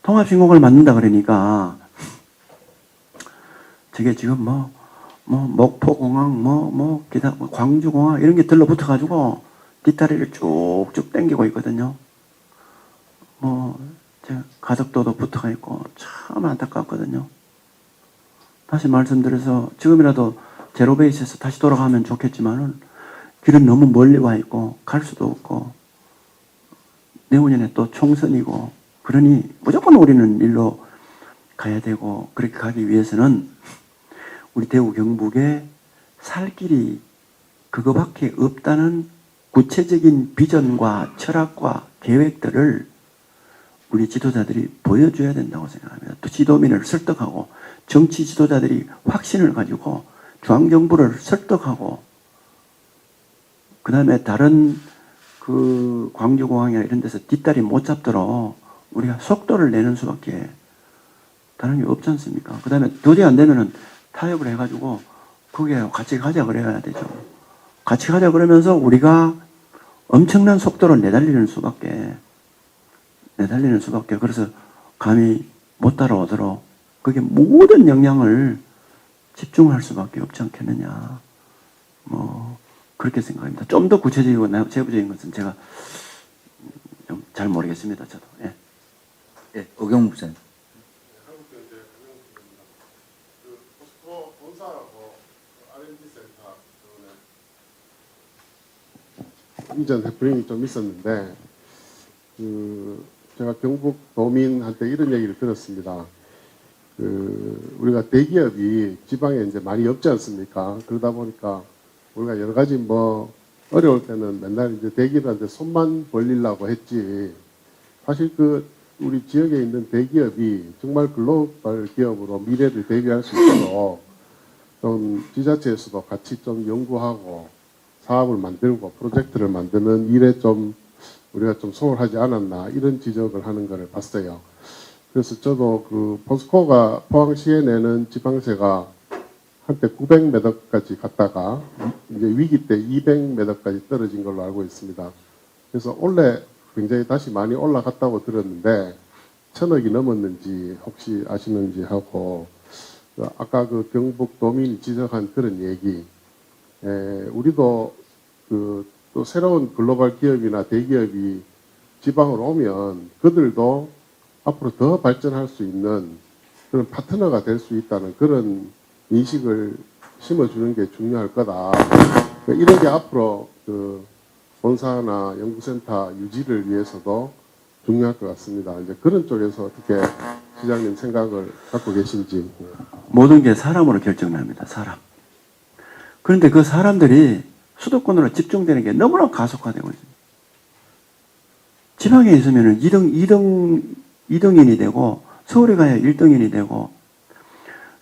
통합신공을 만든다 그러니까 저게 지금 목포공항, 광주공항 이런 게 들러붙어가지고 뒷다리를 쭉쭉 당기고 있거든요. 제가 가덕도도 붙어가 있고 참 안타깝거든요. 다시 말씀드려서 지금이라도 제로베이스에서 다시 돌아가면 좋겠지만은 길은 너무 멀리 와 있고 갈 수도 없고 내후년에 또 총선이고 그러니 무조건 우리는 일로 가야 되고 그렇게 가기 위해서는 우리 대구 경북에 살 길이 그거밖에 없다는 구체적인 비전과 철학과 계획들을 우리 지도자들이 보여줘야 된다고 생각합니다. 또 지도민을 설득하고 정치 지도자들이 확신을 가지고 중앙정부를 설득하고 그 다음에 다른 그 광주공항이나 이런 데서 뒷다리 못 잡도록 우리가 속도를 내는 수밖에 다른 게 없지 않습니까? 그 다음에 도저히 안 되면은 타협을 해가지고 거기에 같이 가자 그래야 되죠. 같이 가자 그러면서 우리가 엄청난 속도로 내달리는 수밖에 그래서 감히 못 따라오도록 그게 모든 역량을 집중할 수밖에 없지 않겠느냐. 그렇게 생각합니다. 좀 더 구체적이고 세부적인 것은 제가 좀 잘 모르겠습니다. 저도. 예. 예, 오경무 부장님. 포스코 본사하고 R&D 센터 이전 해프닝이 좀 있었는데 제가 경북 도민한테 이런 얘기를 들었습니다. 우리가 대기업이 지방에 이제 많이 없지 않습니까? 그러다 보니까 우리가 여러 가지 어려울 때는 맨날 이제 대기업한테 손만 벌리려고 했지. 사실 우리 지역에 있는 대기업이 정말 글로벌 기업으로 미래를 대비할 수 있도록 좀 지자체에서도 같이 좀 연구하고 사업을 만들고 프로젝트를 만드는 일에 좀 우리가 좀 소홀하지 않았나 이런 지적을 하는 것을 봤어요. 그래서 저도 포스코가 포항시에 내는 지방세가 한때 900몇 억까지 갔다가 이제 위기 때 200몇 억까지 떨어진 걸로 알고 있습니다. 그래서 올해 굉장히 다시 많이 올라갔다고 들었는데 1000억이 넘었는지 혹시 아시는지 하고 아까 경북 도민이 지적한 그런 얘기 우리도 또 새로운 글로벌 기업이나 대기업이 지방으로 오면 그들도 앞으로 더 발전할 수 있는 그런 파트너가 될 수 있다는 그런 인식을 심어주는 게 중요할 거다. 이런 게 앞으로 본사나 연구센터 유지를 위해서도 중요할 것 같습니다. 이제 그런 쪽에서 어떻게 시장님 생각을 갖고 계신지. 모든 게 사람으로 결정납니다. 사람. 그런데 그 사람들이 수도권으로 집중되는 게 너무나 가속화되고 있습니다. 지방에 있으면 2등인이 되고 서울에 가야 1등인이 되고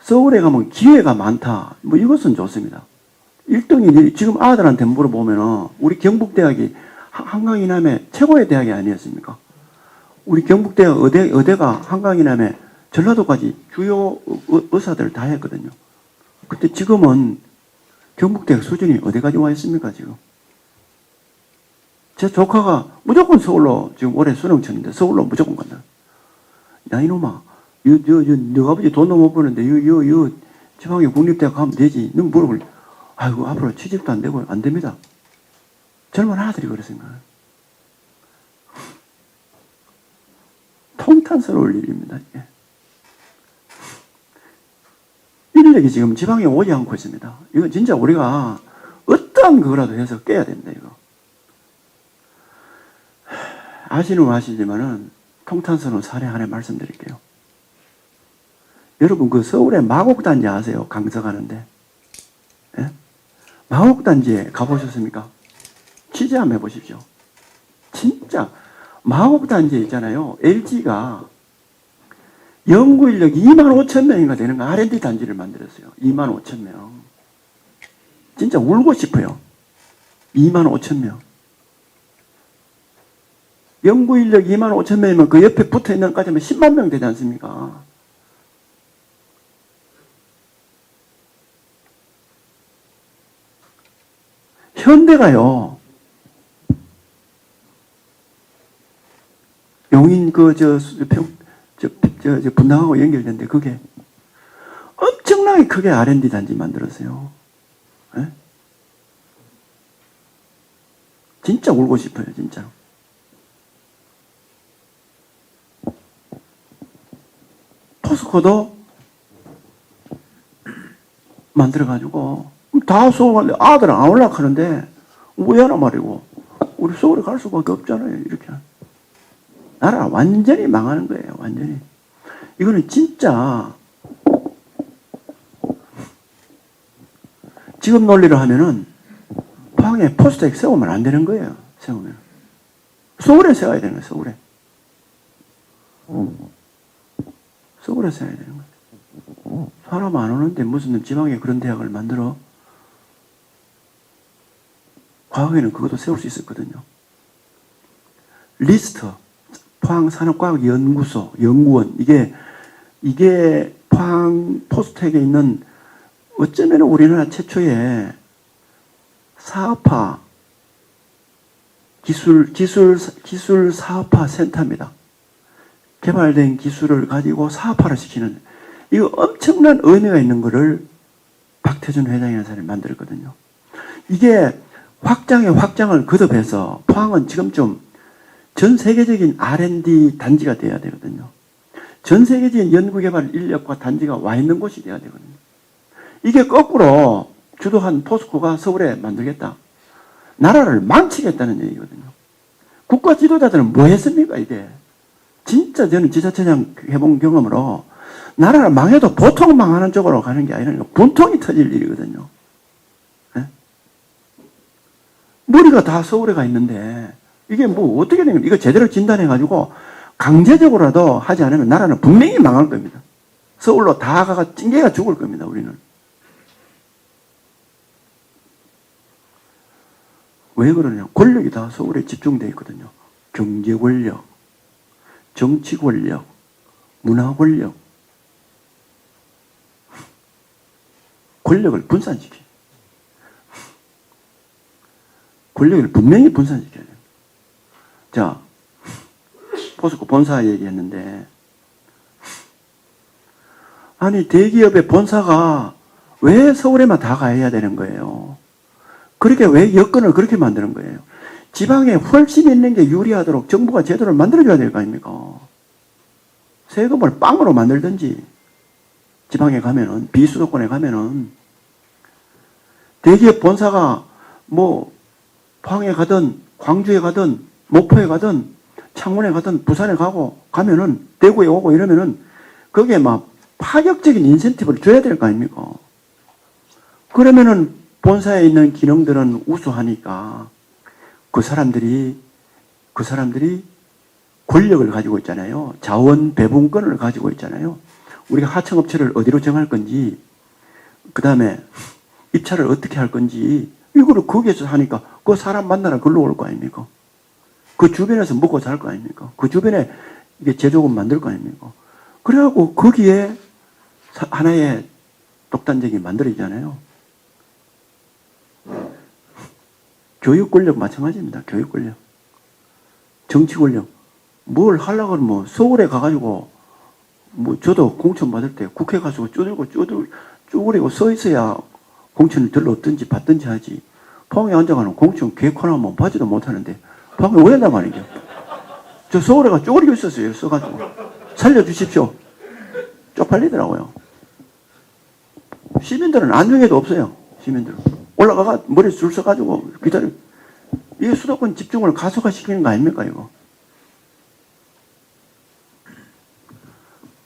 서울에 가면 기회가 많다. 이것은 좋습니다. 1등인이 지금 아들한테 물어보면 우리 경북대학이 한강 이남의 최고의 대학이 아니었습니까? 우리 경북대학 의대가 한강 이남의 전라도까지 주요 의사들 다 했거든요. 그때 지금은 경북대학 수준이 어디까지 와 있습니까, 지금? 제 조카가 무조건 서울로 지금 올해 수능 쳤는데 서울로 무조건 간다. 야, 이놈아, 너 아버지 돈도 못 버는데, 지방에 국립대학 가면 되지. 너 물어볼래? 아이고, 앞으로 취직도 안 되고, 안 됩니다. 젊은 아들이 그랬습니다. 통탄스러울 일입니다, 이게. 인력이 지금 지방에 오지 않고 있습니다. 이건 진짜 우리가 어떠한 그거라도 해서 깨야 됩니다, 이거. 아시는 건 아시지만은 통탄스러운 사례 하나 말씀드릴게요. 여러분, 서울에 마곡단지 아세요? 강서 가는데. 예? 마곡단지에 가보셨습니까? 취재 한번 해보십시오. 진짜, 마곡단지에 있잖아요. LG가 연구 인력 25,000명인가 되는 거 R&D 단지를 만들었어요. 25,000명. 진짜 울고 싶어요. 25,000명. 연구 인력 25,000명이면 그 옆에 붙어 있는 것까지 하면 10만 명 되지 않습니까? 현대가요. 용인 분당하고 연결되는데 그게 엄청나게 크게 R&D 단지 만들었어요. 예? 진짜 울고 싶어요, 진짜로. 포스코도 만들어가지고 다 서울 아들 안 올라가 하는데 왜 하나 말이고 우리 서울에 갈 수밖에 없잖아요. 이렇게 나라 완전히 망하는 거예요. 완전히. 이거는 진짜 지금 논리로 하면은 포항에 포스텍 세우면 안 되는 거예요. 세우면 서울에 세워야 되는 거예요. 서울에. 서울에 세워야 되는 거예요. 사람 안 오는데 무슨 지방에 그런 대학을 만들어? 과거에는 그것도 세울 수 있었거든요. 리스트, 포항산업과학연구소, 연구원, 이게 포항 포스텍에 있는 어쩌면 우리나라 최초의 사업화, 기술 사업화 센터입니다. 개발된 기술을 가지고 사업화를 시키는, 이거 엄청난 의미가 있는 거를 박태준 회장이라는 사람이 만들었거든요. 이게 확장을 거듭해서 포항은 지금쯤 전 세계적인 R&D 단지가 돼야 되거든요. 전 세계적인 연구개발 인력과 단지가 와 있는 곳이 돼야 되거든요. 이게 거꾸로 주도한 포스코가 서울에 만들겠다. 나라를 망치겠다는 얘기거든요. 국가 지도자들은 뭐 했습니까, 이게? 진짜 저는 지자체장 해본 경험으로 나라를 망해도 보통 망하는 쪽으로 가는 게 아니라 분통이 터질 일이거든요. 네? 머리가 다 서울에 가 있는데 이게 뭐 어떻게 된 겁니까? 이거 제대로 진단해가지고 강제적으로라도 하지 않으면 나라는 분명히 망할 겁니다. 서울로 다 가가 찡개가 죽을 겁니다, 우리는. 왜 그러냐? 권력이 다 서울에 집중되어 있거든요. 경제 권력, 정치 권력, 문화 권력. 권력을 분산시켜요. 권력을 분명히 분산시켜야 돼요. 자, 포스코 본사 얘기했는데, 아니, 대기업의 본사가 왜 서울에만 다 가야 되는 거예요? 그렇게 왜 여건을 그렇게 만드는 거예요? 지방에 훨씬 있는 게 유리하도록 정부가 제도를 만들어줘야 될 거 아닙니까? 세금을 빵으로 만들든지, 지방에 가면은, 비수도권에 가면은, 대기업 본사가 뭐, 포항에 가든, 광주에 가든, 목포에 가든, 창원에 가든, 부산에 가면은, 대구에 오고 이러면은, 거기에 막 파격적인 인센티브를 줘야 될 거 아닙니까? 그러면은, 본사에 있는 기능들은 우수하니까, 그 사람들이 권력을 가지고 있잖아요. 자원 배분권을 가지고 있잖아요. 우리가 하청업체를 어디로 정할 건지, 그 다음에 입찰을 어떻게 할 건지, 이거를 거기에서 하니까 그 사람 만나러 글로 올 거 아닙니까? 그 주변에서 먹고 살 거 아닙니까? 그 주변에 이게 제조업 만들 거 아닙니까? 그래갖고 거기에 하나의 독단적이 만들어지잖아요. 교육 권력 마찬가지입니다. 교육 권력. 정치 권력. 뭘 하려고 하면 뭐 서울에 가가지고 뭐 저도 공천 받을 때 국회 가서 쪼그리고 서 있어야 공천을 들러 얻든지 받든지 하지. 포항에 앉아가는 공천 개코나면 받지도 못하는데 포항에 왜 한단 말이죠? 저 서울에 가 쪼그리고 있었어요. 써가지고. 살려주십시오. 쪽팔리더라고요. 시민들은 안중에도 없어요. 시민들은. 올라가가 머리 줄 서가지고 기다려. 이게 수도권 집중을 가속화시키는 거 아닙니까, 이거?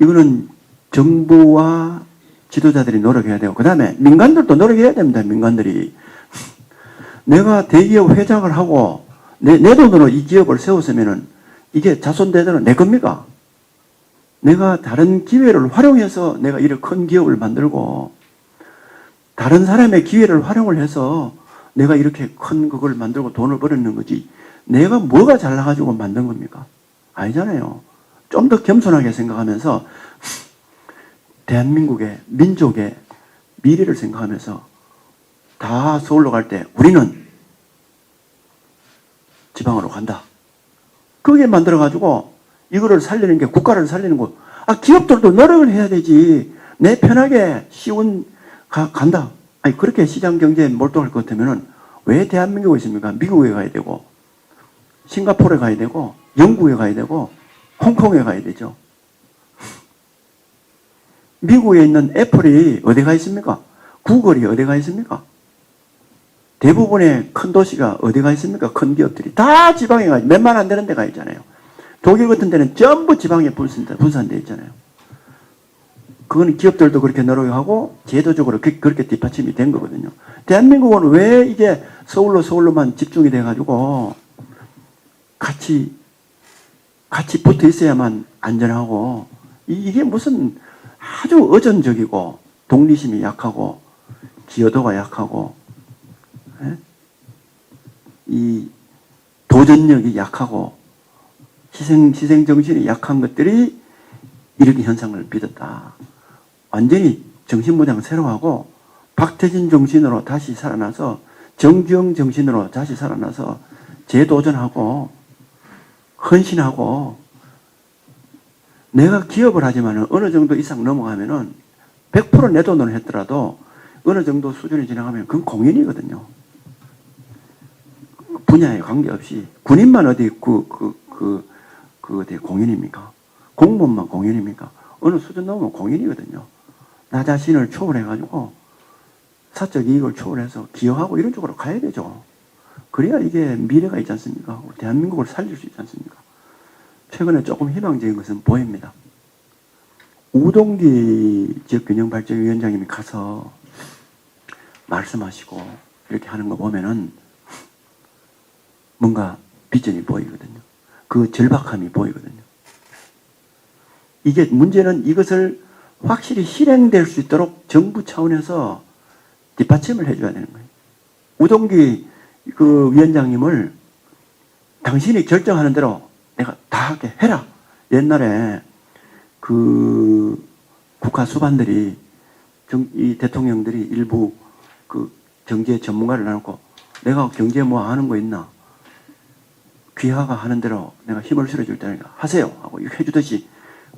이거는 정부와 지도자들이 노력해야 되고, 그 다음에 민간들도 노력해야 됩니다, 민간들이. 내가 대기업 회장을 하고, 내 돈으로 이 기업을 세웠으면은, 이게 자손대대로 내 겁니까? 내가 다른 기회를 활용해서 내가 이런 큰 기업을 만들고, 다른 사람의 기회를 활용을 해서 내가 이렇게 큰 그걸 만들고 돈을 벌었는 거지. 내가 뭐가 잘나가지고 만든 겁니까? 아니잖아요. 좀 더 겸손하게 생각하면서 대한민국의 민족의 미래를 생각하면서 다 서울로 갈 때 우리는 지방으로 간다. 그게 만들어가지고 이거를 살리는 게 국가를 살리는 거. 아, 기업들도 노력을 해야 되지. 내 편하게 쉬운 간다. 아니, 그렇게 시장 경제에 몰두할 것 같으면은 왜 대한민국에 있습니까? 미국에 가야 되고, 싱가포르에 가야 되고, 영국에 가야 되고, 홍콩에 가야 되죠. 미국에 있는 애플이 어디 가 있습니까? 구글이 어디 가 있습니까? 대부분의 큰 도시가 어디 가 있습니까? 큰 기업들이. 다 지방에 가, 몇만 안 되는 데 가 있잖아요. 독일 같은 데는 전부 지방에 분산되어 있잖아요. 그거는 기업들도 그렇게 노력하고 제도적으로 그렇게 뒷받침이 된 거거든요. 대한민국은 왜 이게 서울로만 집중이 돼가지고 같이 붙어 있어야만 안전하고, 이게 무슨 아주 의존적이고 독립심이 약하고 기여도가 약하고, 예? 이 도전력이 약하고 희생 정신이 약한 것들이 이렇게 현상을 빚었다. 완전히 정신모양 새로 하고 박태진 정신으로 다시 살아나서, 정주영 정신으로 다시 살아나서 재도전하고 헌신하고, 내가 기업을 하지만 어느 정도 이상 넘어가면은 100% 내 돈으로 했더라도 어느 정도 수준이 지나가면 그건 공연이거든요. 분야에 관계없이. 군인만 어디 어디 공연입니까? 공무원만 공연입니까? 어느 수준 넘으면 공연이거든요. 나 자신을 초월해가지고 사적 이익을 초월해서 기여하고 이런 쪽으로 가야 되죠. 그래야 이게 미래가 있지 않습니까? 대한민국을 살릴 수 있지 않습니까? 최근에 조금 희망적인 것은 보입니다. 우동기 지역균형발전위원장님이 가서 말씀하시고 이렇게 하는 거 보면은 뭔가 비전이 보이거든요. 그 절박함이 보이거든요. 이게 문제는 이것을 확실히 실행될 수 있도록 정부 차원에서 뒷받침을 해줘야 되는 거예요. 우동기 그 위원장님을 당신이 결정하는 대로 내가 다 하게 해라. 옛날에 그 국가 수반들이 이 대통령들이 일부 그 경제 전문가를 나놓고 내가 경제 뭐 하는 거 있나? 귀하가 하는 대로 내가 힘을 실어줄 테니까 하세요 하고 이렇게 해주듯이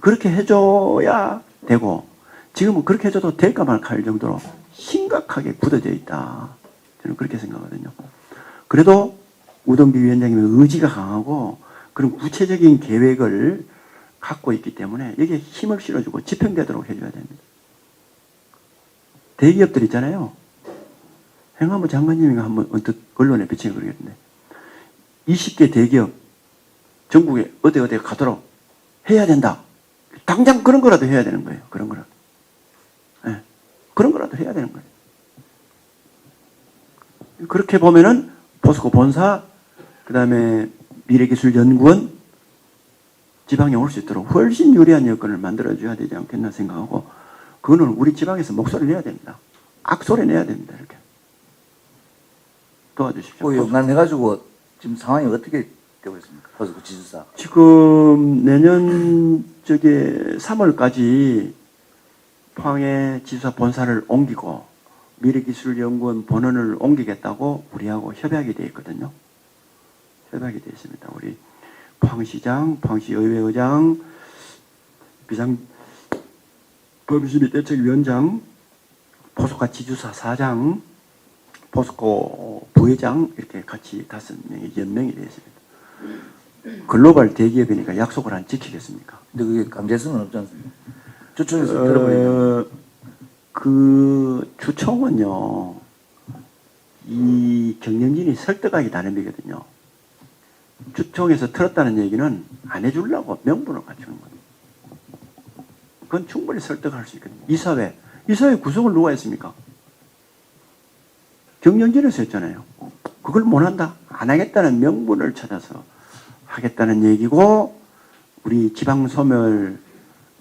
그렇게 해줘야 되고, 지금은 그렇게 해줘도 될까 말까 할 정도로 심각하게 굳어져 있다. 저는 그렇게 생각하거든요. 그래도 우동기 위원장님의 의지가 강하고 그런 구체적인 계획을 갖고 있기 때문에 여기에 힘을 실어주고 집행되도록 해줘야 됩니다. 대기업들 있잖아요. 행안부 장관님이 한번 언뜻 언론에 비치는 그러겠는데 20개 대기업 전국에 어디 가도록 해야 된다. 당장 그런 거라도 해야 되는 거예요. 그런 거라도. 네. 그런 거라도 해야 되는 거예요. 그렇게 보면은 포스코 본사, 그 다음에 미래기술연구원 지방에 올 수 있도록 훨씬 유리한 여건을 만들어줘야 되지 않겠나 생각하고, 그거는 우리 지방에서 목소리를 내야 됩니다. 악소리 내야 됩니다. 이렇게. 도와주십시오. 그 연관해가지고 지금 상황이 어떻게 되고 있습니까? 포스코 지주사. 지금 내년 3월까지 포항에 지주사 본사를 옮기고 미래기술연구원 본원을 옮기겠다고 우리하고 협약이 되어 있거든요. 협약이 되어 있습니다. 우리 포항시장, 포항시의회의장, 비상범위시민대책위원장, 포스코 지주사 사장, 포스코 부회장 이렇게 같이 5명이 연명이 되어 있습니다. 글로벌 대기업이니까 약속을 안 지키겠습니까? 근데 그게 강제성은 없지 않습니까? 주총에서 들어버리면. 그 주총은요, 이 경영진이 설득하기 나름이거든요. 주총에서 틀었다는 얘기는 안 해주려고 명분을 갖추는 거예요. 그건 충분히 설득할 수 있거든요. 이사회 구성을 누가 했습니까? 경영진에서 했잖아요. 그걸 못한다? 안 하겠다는 명분을 찾아서 하겠다는 얘기고, 우리 지방소멸의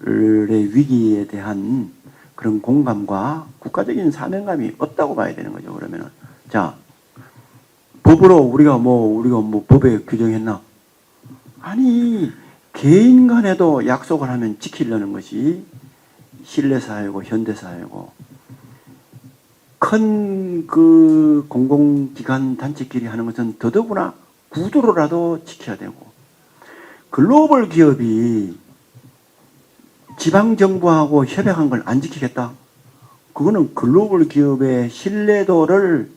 위기에 대한 그런 공감과 국가적인 사명감이 없다고 봐야 되는 거죠. 그러면은. 자, 법으로 우리가 뭐 법에 규정했나? 아니, 개인 간에도 약속을 하면 지키려는 것이 신뢰사회고 현대사회고, 큰 그 공공기관 단체끼리 하는 것은 더더구나 구두로라도 지켜야 되고, 글로벌 기업이 지방 정부하고 협약한 걸 안 지키겠다. 그거는 글로벌 기업의 신뢰도를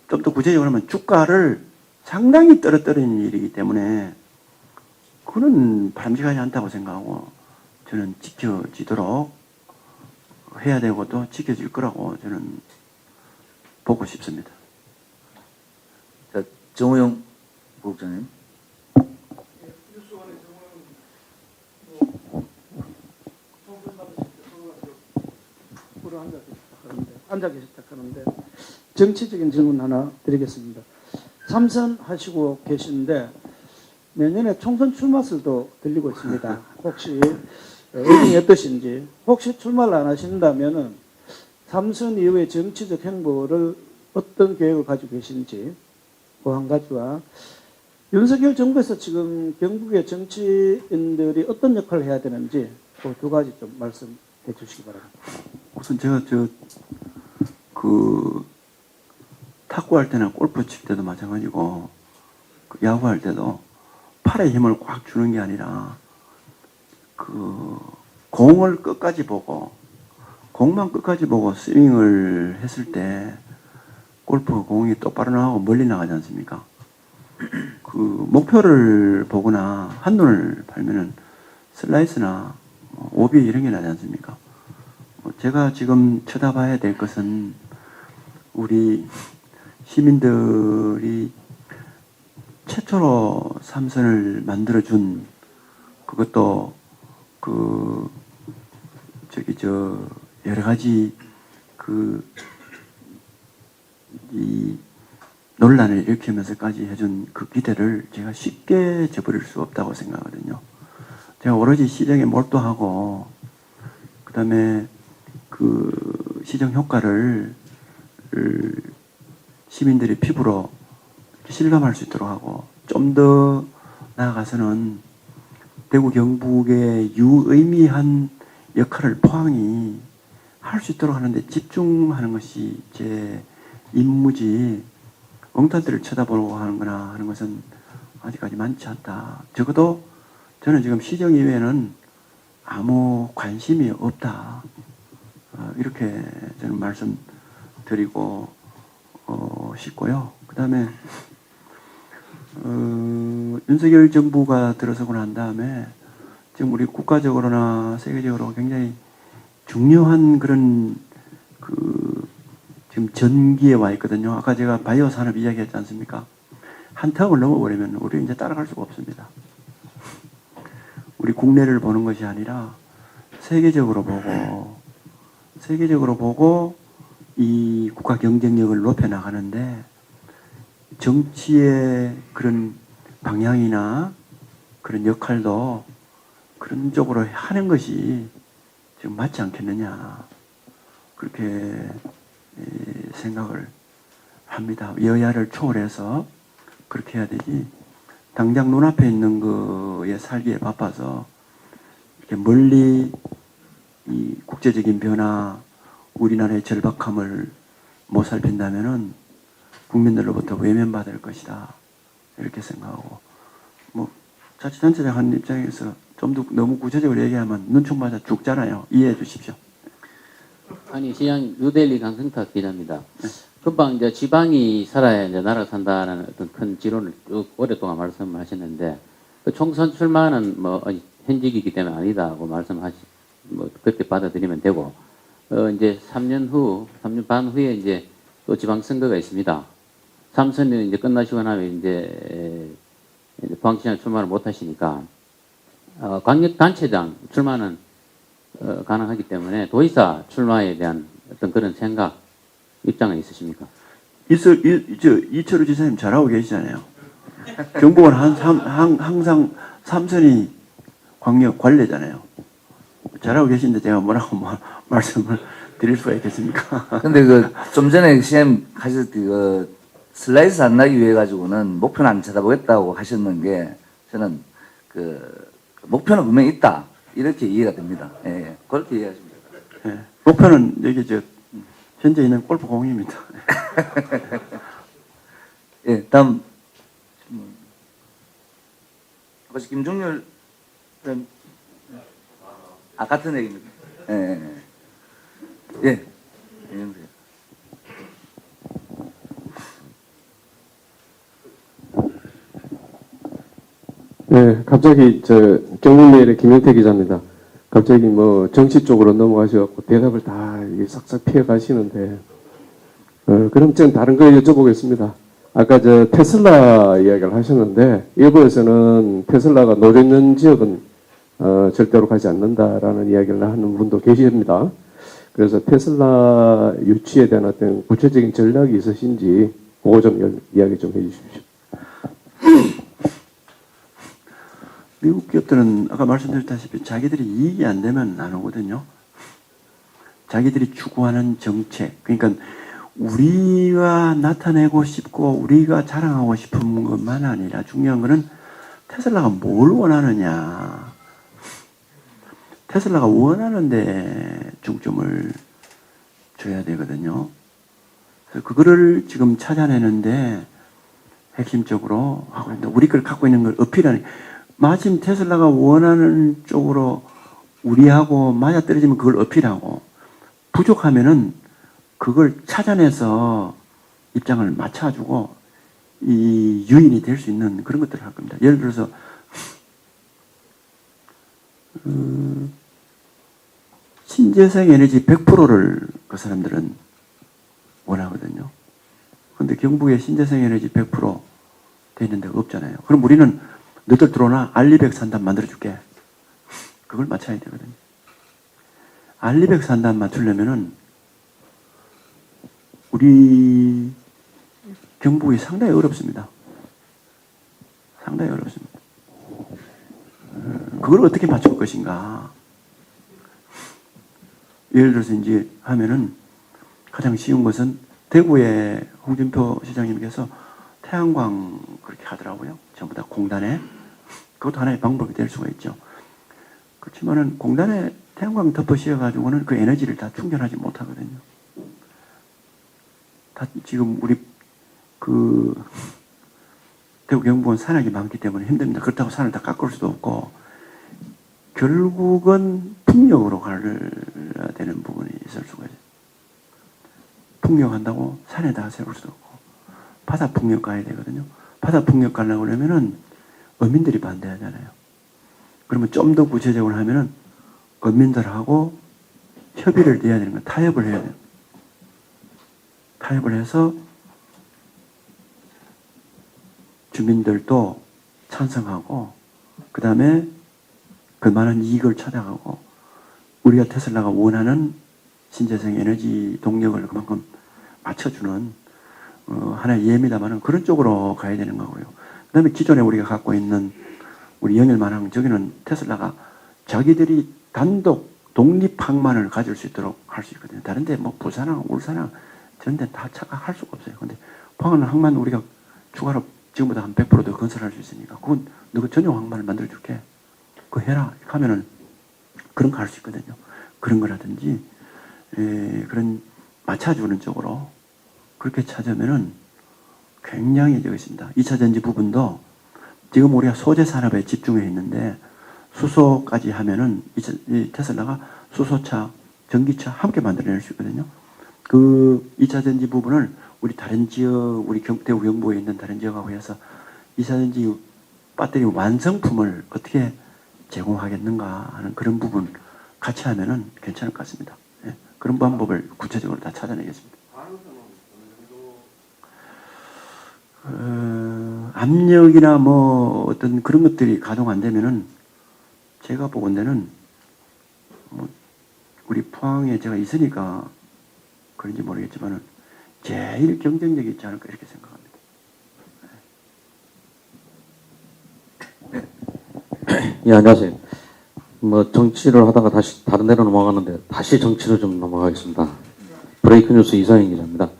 좀 더 구체적으로 하면 주가를 상당히 떨어뜨리는 일이기 때문에 그거는 바람직하지 않다고 생각하고 저는 지켜지도록 해야 되고 또 지켜질 거라고 저는 보고 싶습니다. 자, 정우영 부국장님. 앉아 계셨다 하는데 정치적인 질문 하나 드리겠습니다. 삼선하시고 계시는데 내년에 총선 출마설도 들리고 있습니다. 혹시 의견이 어떠신지, 혹시 출마를 안 하신다면은 삼선 이후의 정치적 행보를 어떤 계획을 가지고 계신지 그 한 가지와 윤석열 정부에서 지금 경북의 정치인들이 어떤 역할을 해야 되는지 그 두 가지 좀 말씀해 주시기 바랍니다. 우선 제가 탁구할 때나 골프 칠 때도 마찬가지고 야구할 때도 팔에 힘을 꽉 주는 게 아니라 공을 끝까지 보고 공만 끝까지 보고 스윙을 했을 때 골프 공이 똑바로 나가고 멀리 나가지 않습니까? 목표를 보거나 한눈을 팔면은 슬라이스나 오비 이런 게 나지 않습니까? 제가 지금 쳐다봐야 될 것은 우리 시민들이 최초로 삼선을 만들어준 그것도 여러 가지 이 논란을 일으키면서까지 해준 그 기대를 제가 쉽게 저버릴 수 없다고 생각하거든요. 제가 오로지 시정에 몰두하고 그다음에 시정 효과를 시민들이 피부로 실감할 수 있도록 하고 좀 더 나아가서는 대구 경북의 유의미한 역할을 포항이 할 수 있도록 하는데 집중하는 것이 제 임무지 엉터리를 쳐다보려고 하는 거나 하는 것은 아직까지 많지 않다. 적어도 저는 지금 시정 이외에는 아무 관심이 없다. 이렇게 저는 말씀드리고 싶고요. 그 다음에 윤석열 정부가 들어서고 난 다음에 지금 우리 국가적으로나 세계적으로 굉장히 중요한 그런 지금 전기에 와 있거든요. 아까 제가 바이오 산업 이야기했지 않습니까? 한 텀을 넘어버리면 우리 이제 따라갈 수가 없습니다. 우리 국내를 보는 것이 아니라 세계적으로 보고 이 국가 경쟁력을 높여 나가는데 정치의 그런 방향이나 그런 역할도 그런 쪽으로 하는 것이 지금 맞지 않겠느냐 그렇게 생각을 합니다. 여야를 초월해서 그렇게 해야 되지 당장 눈앞에 있는 거에 살기에 바빠서 이렇게 멀리 이 국제적인 변화 우리나라의 절박함을 못 살핀다면은 국민들로부터 외면받을 것이다 이렇게 생각하고 자치단체장 한 입장에서 좀 더 너무 구체적으로 얘기하면 눈총 맞아 죽잖아요. 이해해 주십시오. 아니, 시장 뉴델리 강승탁 기자입니다. 금방 이제 지방이 살아야 이제 나라가 산다는 어떤 큰 지론을 쭉 오랫동안 말씀하셨는데, 총선 출마는 현직이기 때문에 아니다고 그렇게 받아들이면 되고, 이제 3년 반 후에 이제 또 지방선거가 있습니다. 3선이 이제 끝나시고 나면 이제 포항시장 출마를 못 하시니까, 광역단체장 출마는 가능하기 때문에 도의사 출마에 대한 어떤 그런 생각, 입장은 있으십니까? 이철우 지사님 잘하고 계시잖아요. 경북은 항상 삼선이 광역 관례잖아요. 잘하고 계신데 제가 뭐라고 말씀을 드릴 수가 있겠습니까? 근데 좀 전에 CM 하셨던 슬라이스 안 나기 위해 가지고는 목표는 안 쳐다보겠다고 하셨는 게 저는 목표는 분명히 있다. 이렇게 이해가 됩니다. 예, 그렇게 이해하시면 됩니다. 예, 목표는 여기 현재 있는 골프공입니다. 예, 다음 혹시 김종률 의원, 같은 얘기입니다. 예. 예. 안녕하세요. 네, 갑자기 경북메일의 김영태 기자입니다. 갑자기 뭐 정치 쪽으로 넘어가셔갖고 대답을 다 이게 싹싹 피해 가시는데, 그럼 전 다른 거 여쭤보겠습니다. 아까 테슬라 이야기를 하셨는데, 일부에서는 테슬라가 노조 있는 지역은 절대로 가지 않는다라는 이야기를 하는 분도 계십니다. 그래서 테슬라 유치에 대한 어떤 구체적인 전략이 있으신지 그거 좀 이야기 좀 해주십시오. 미국 기업들은 아까 말씀드렸다시피 자기들이 이익이 안 되면 안 오거든요. 자기들이 추구하는 정책, 그러니까 우리가 나타내고 싶고 우리가 자랑하고 싶은 것만 아니라 중요한 거는 테슬라가 뭘 원하느냐. 테슬라가 원하는데 중점을 줘야 되거든요. 그래서 그거를 지금 찾아내는데 핵심적으로 하고 있는데 우리 걸 갖고 있는 걸 어필하는, 마침 테슬라가 원하는 쪽으로 우리하고 맞아떨어지면 그걸 어필하고, 부족하면은 그걸 찾아내서 입장을 맞춰주고 이 유인이 될 수 있는 그런 것들을 할 겁니다. 예를 들어서 신재생 에너지 100%를 그 사람들은 원하거든요. 그런데 경북에 신재생 에너지 100%돼 있는 데가 없잖아요. 그럼 우리는 너들 들어오나 알리백 산단 만들어줄게. 그걸 맞춰야 되거든요. 알리백 산단 맞추려면은 우리 경북이 상당히 어렵습니다. 상당히 어렵습니다. 그걸 어떻게 맞출 것인가. 예를 들어서 이제 하면은 가장 쉬운 것은 대구의 홍준표 시장님께서 태양광 그렇게 하더라고요. 전부 다 공단에. 그것도 하나의 방법이 될 수가 있죠. 그렇지만은 공단에 태양광 덮어 씌워가지고는 그 에너지를 다 충전하지 못하거든요. 다 지금 우리 대구 경북은 산악이 많기 때문에 힘듭니다. 그렇다고 산을 다 깎을 수도 없고 결국은 풍력으로 가야 되는 부분이 있을 수가 있어요. 풍력한다고 산에다 세울 수도 없고 바다 풍력 가야 되거든요. 바다 풍력 가려고 그러면은 어민들이 반대하잖아요. 그러면 좀 더 구체적으로 하면은 어민들하고 협의를 해야 되는 건 타협을 해야 돼요. 타협을 해서 주민들도 찬성하고 그 다음에 그만한 이익을 찾아가고 우리가 테슬라가 원하는 신재생 에너지 동력을 그만큼 맞춰주는 하나의 예입니다만은 그런 쪽으로 가야 되는 거고요. 그 다음에 기존에 우리가 갖고 있는 우리 영일만항 저기는 테슬라가 자기들이 단독 독립항만을 가질 수 있도록 할 수 있거든요. 다른데 뭐 부산항, 울산항 저런 데는 다 착각할 수가 없어요. 근데 포항은 항만 우리가 추가로 지금보다 한 100%더 건설할 수 있으니까 그건 너가 전용 항만을 만들어줄게. 그거 해라. 이렇게 하면은 그런 거 할 수 있거든요. 그런 거라든지 그런 맞춰주는 쪽으로 그렇게 찾으면은 굉장히 저기 있습니다. 2차 전지 부분도 지금 우리가 소재 산업에 집중해 있는데 수소까지 하면은 이 테슬라가 수소차, 전기차 함께 만들어낼 수 있거든요. 그 2차 전지 부분을 우리 다른 지역, 우리 대구 경북에 있는 다른 지역하고 해서 2차 전지 배터리 완성품을 어떻게 제공하겠는가 하는 그런 부분 같이 하면은 괜찮을 것 같습니다. 예, 그런 방법을 구체적으로 다 찾아내겠습니다. 압력이나 뭐 어떤 그런 것들이 가동 안 되면은 제가 보건대는 뭐 우리 포항에 제가 있으니까 그런지 모르겠지만은 제일 경쟁력이 있지 않을까 이렇게 생각합니다. 예, 안녕하세요. 뭐 정치를 하다가 다시 다른 데로 넘어가는데 다시 정치로 좀 넘어가겠습니다. 브레이크 뉴스 이상인 기자입니다.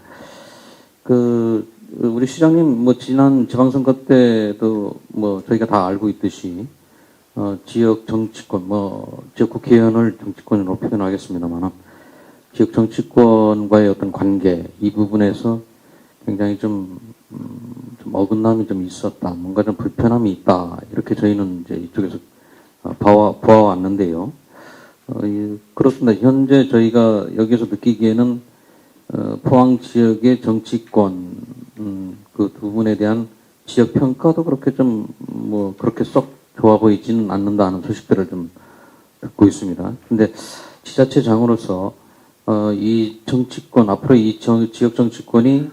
우리 시장님 뭐 지난 지방선거 때도 뭐 저희가 다 알고 있듯이 지역 정치권 지역 국회의원을 정치권으로 표현하겠습니다만은 지역 정치권과의 어떤 관계 이 부분에서 굉장히 좀 좀 어긋남이 좀 있었다, 뭔가 좀 불편함이 있다, 이렇게 저희는 이제 이쪽에서 보아왔는데요. 그렇습니다. 현재 저희가 여기서 느끼기에는 포항 지역의 정치권 그 두 분에 대한 지역 평가도 그렇게 좀 뭐 그렇게 썩 좋아 보이지는 않는다는 소식들을 좀 듣고 있습니다. 근데 지자체장으로서 이 정치권 앞으로 이 지역 정치권이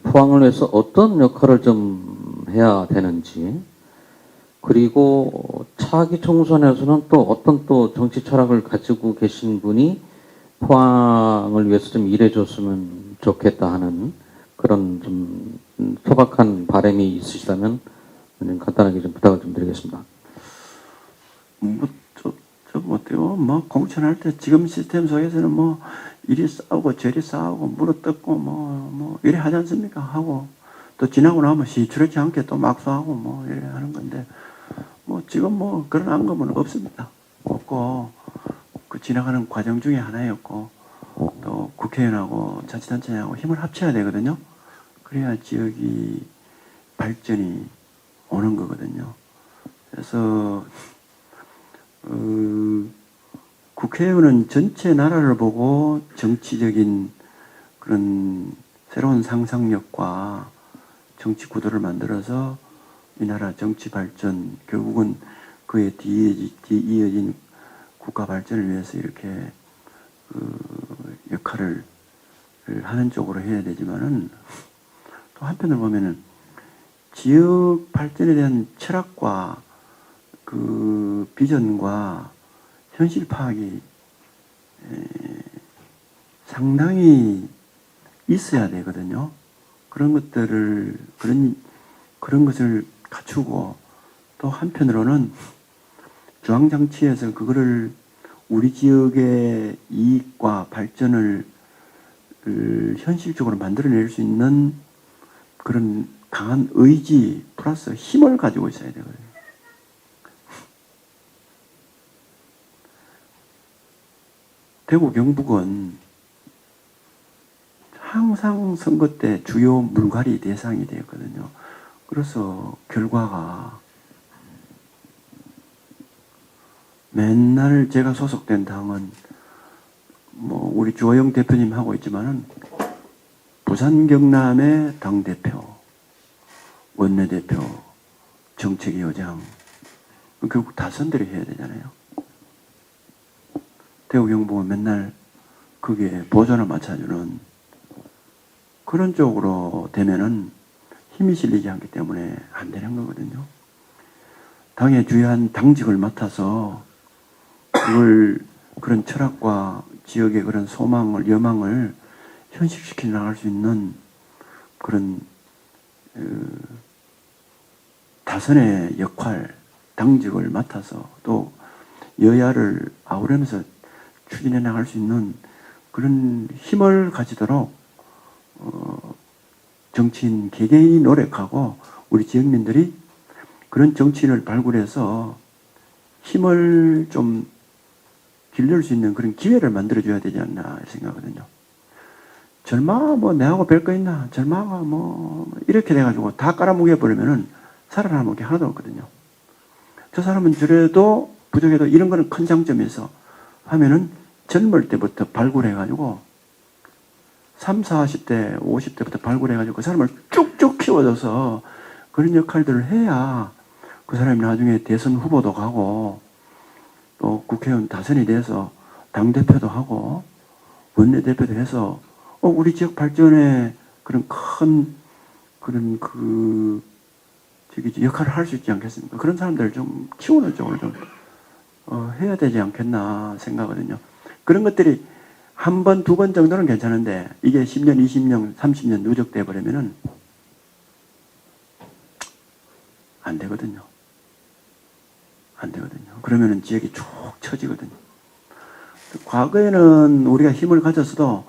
포항을 위해서 어떤 역할을 좀 해야 되는지, 그리고 차기 총선에서는 또 어떤 또 정치 철학을 가지고 계신 분이 포항을 위해서 좀 일해줬으면 좋겠다 하는 그런 좀 소박한 바람이 있으시다면 좀 간단하게 좀 부탁을 좀 드리겠습니다. 어때요? 뭐 공천할 때 지금 시스템 속에서는 뭐 이리 싸우고 저리 싸우고 물어뜯고 뭐 이래 하지 않습니까? 하고 또 지나고 나면 시추렇지 않게 또 막수하고 뭐 이래 하는 건데, 뭐 지금 뭐 그런 앙금은 없습니다. 없고 그 지나가는 과정 중에 하나였고, 또 국회의원하고 자치단체하고 힘을 합쳐야 되거든요. 그래야 지역이 발전이 오는 거거든요. 그래서 국회의원은 전체 나라를 보고 정치적인 그런 새로운 상상력과 정치 구도를 만들어서 이 나라 정치 발전, 결국은 그에 이어진 국가 발전을 위해서 이렇게 역할을 하는 쪽으로 해야 되지만은, 또 한편으로 보면은 지역 발전에 대한 철학과 그 비전과 현실 파악이 상당히 있어야 되거든요. 그런 것들을 그런 것을 갖추고, 또 한편으로는 중앙정치에서 그거를 우리 지역의 이익과 발전을 현실적으로 만들어낼 수 있는 그런 강한 의지 플러스 힘을 가지고 있어야 되거든요. 대구 경북은 항상 선거 때 주요 물갈이 대상이 되었거든요. 그래서 결과가 맨날 제가 소속된 당은 뭐 우리 주호영 대표님 하고 있지만은 부산 경남의 당대표, 원내대표, 정책위원장, 결국 다선들이 해야 되잖아요. 대구 경북은 맨날 그게 보조를 맞춰주는 그런 쪽으로 되면은 힘이 실리지 않기 때문에 안 되는 거거든요. 당의 주요한 당직을 맡아서 그걸 그런 철학과 지역의 그런 소망을, 여망을 현실시켜 나갈 수 있는 그런 다선의 역할, 당직을 맡아서 또 여야를 아우르면서 추진해 나갈 수 있는 그런 힘을 가지도록 정치인 개개인이 노력하고 우리 지역민들이 그런 정치인을 발굴해서 힘을 좀 길러줄 수 있는 그런 기회를 만들어줘야 되지 않나 생각하거든요. 절마가 뭐 내하고 별 거 있나, 절마가 뭐 이렇게 돼가지고 다 깔아뭉개버리면은 살아남을 게 하나도 없거든요. 저 사람은 저래도 부족해도 이런 거는 큰 장점에서 하면은 젊을 때부터 발굴해가지고 30, 40대, 50대부터 발굴해가지고 그 사람을 쭉쭉 키워줘서 그런 역할들을 해야 그 사람이 나중에 대선 후보도 가고 또 국회의원 다선이 돼서 당대표도 하고 원내대표도 해서 우리 지역 발전에 그런 큰 그런 역할을 할 수 있지 않겠습니까? 그런 사람들을 좀 키우는 쪽으로 좀 해야 되지 않겠나 생각하거든요. 그런 것들이 한 번, 두 번 정도는 괜찮은데 이게 10년, 20년, 30년 누적돼 버리면은 안 되거든요. 안 되거든요. 그러면은 지역이 쭉 처지거든요. 과거에는 우리가 힘을 가졌어도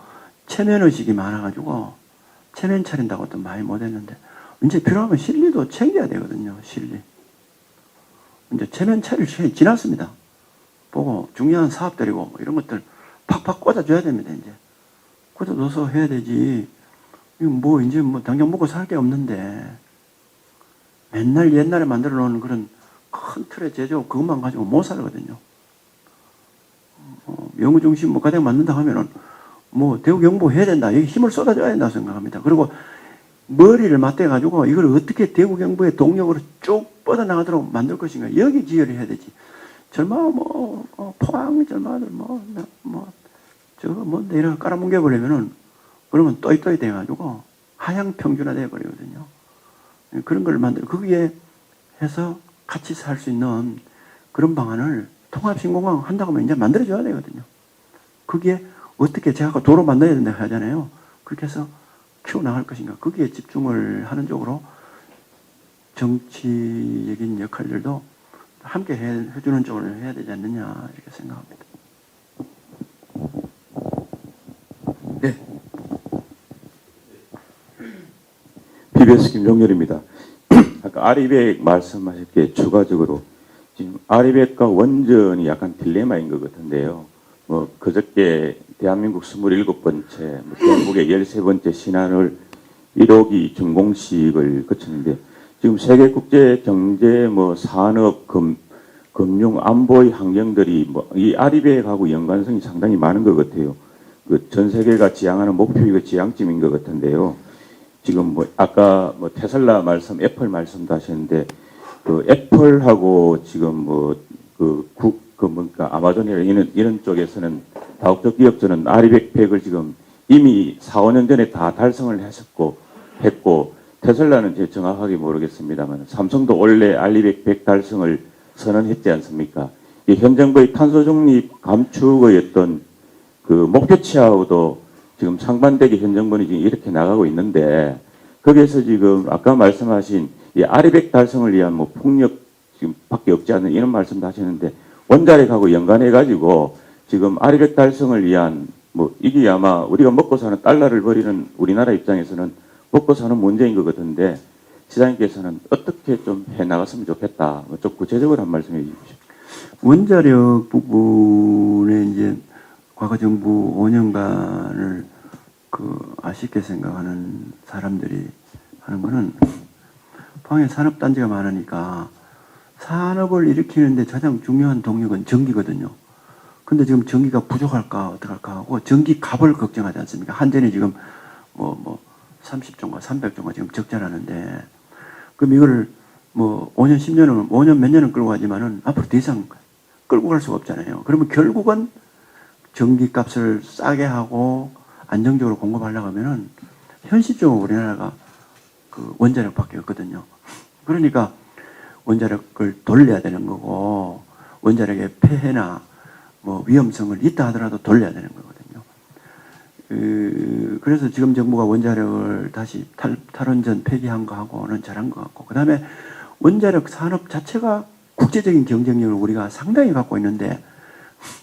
체면의식이 많아가지고 체면 차린다고 또 많이 못했는데 이제 필요하면 실리도 챙겨야 되거든요. 실리. 이제 체면 차릴 시간이 지났습니다. 보고 중요한 사업들이고 뭐 이런 것들 팍팍 꽂아줘야 됩니다. 이제 꽂아줘서 해야 되지. 이거 뭐 이제 뭐 당장 먹고 살 게 없는데 맨날 옛날에 만들어 놓은 그런 큰 틀의 제조 그것만 가지고 못 살거든요. 연구 중심 뭐 가장 만든다 하면은 뭐 대우 경북 해야 된다. 여기 힘을 쏟아줘야 된다 생각합니다. 그리고 머리를 맞대 가지고 이걸 어떻게 대구 경북의 동력으로 쭉 뻗어나가도록 만들 것인가 여기 기여를 해야 되지. 절마 포항 절마들 저거 뭔데 이런 깔아뭉개 버리면은 그러면 또이또이 돼 가지고 하향 평준화 돼 버리거든요. 그런 걸 만들어 거기에 해서 같이 살 수 있는 그런 방안을 통합신공항 한다고 하면 이제 만들어줘야 되거든요. 거기에 어떻게 제가 아까 도로 만들어야 된다 하잖아요. 그렇게 해서 키워나갈 것인가. 거기에 집중을 하는 쪽으로 정치적인 역할들도 함께 해주는 쪽으로 해야 되지 않느냐 이렇게 생각합니다. 네. BBS 김종렬입니다. 아까 아리백 말씀하실 게 추가적으로 지금 아리백과 원전이 약간 딜레마인 것 같은데요. 뭐 그저께 대한민국 27번째, 경북의 13번째 신한울 1호기 준공식을 거쳤는데 지금 세계 국제 경제 산업 금융 안보의 환경들이 이 아리백하고 연관성이 상당히 많은 것 같아요. 그 전 세계가 지향하는 목표이고 지향점인 것 같은데요. 지금 아까 테슬라 말씀, 애플 말씀도 하셨는데 그 애플하고 지금 아마존이나 이런 쪽에서는 다국적 기업들은 아리백 100을 지금 이미 4, 5년 전에 다 달성을 했고 테슬라는 제가 정확하게 모르겠습니다만 삼성도 원래 아리백 100 달성을 선언했지 않습니까? 이 현 정부의 탄소 중립 감축의 어떤 그 목표치하고도 지금 상반되게 현 정부는 지금 이렇게 나가고 있는데 거기에서 지금 아까 말씀하신 이 아리백 달성을 위한 폭력 지금 밖에 없지 않는 이런 말씀도 하셨는데 원자력하고 연관해 가지고 지금 아리백 달성을 위한 이게 아마 우리가 먹고 사는 달러를 벌이는 우리나라 입장에서는 먹고 사는 문제인 것 같은데 시장님께서는 어떻게 좀 해 나갔으면 좋겠다. 좀 구체적으로 한 말씀해 주십시오. 원자력 부분에 이제 과거 정부 5년간을 아쉽게 생각하는 사람들이 하는 거는 포항에 산업단지가 많으니까 산업을 일으키는데 가장 중요한 동력은 전기거든요. 근데 지금 전기가 부족할까 어떡할까 하고 전기 값을 걱정하지 않습니까? 한전이 지금 30조인가 300조인가 지금 적자라는데 그럼 이거를 5년 10년은 5년 몇 년은 끌고 가지만은 앞으로 더 이상 끌고 갈 수가 없잖아요. 그러면 결국은 전기값을 싸게 하고 안정적으로 공급하려고 하면은 현실적으로 우리나라가 그 원자력밖에 없거든요. 그러니까 원자력을 돌려야 되는 거고 원자력의 폐해나 위험성을 있다 하더라도 돌려야 되는 거거든요. 그래서 지금 정부가 원자력을 다시 탈원전 폐기한 거하고는 잘한 것 같고 그 다음에 원자력 산업 자체가 국제적인 경쟁력을 우리가 상당히 갖고 있는데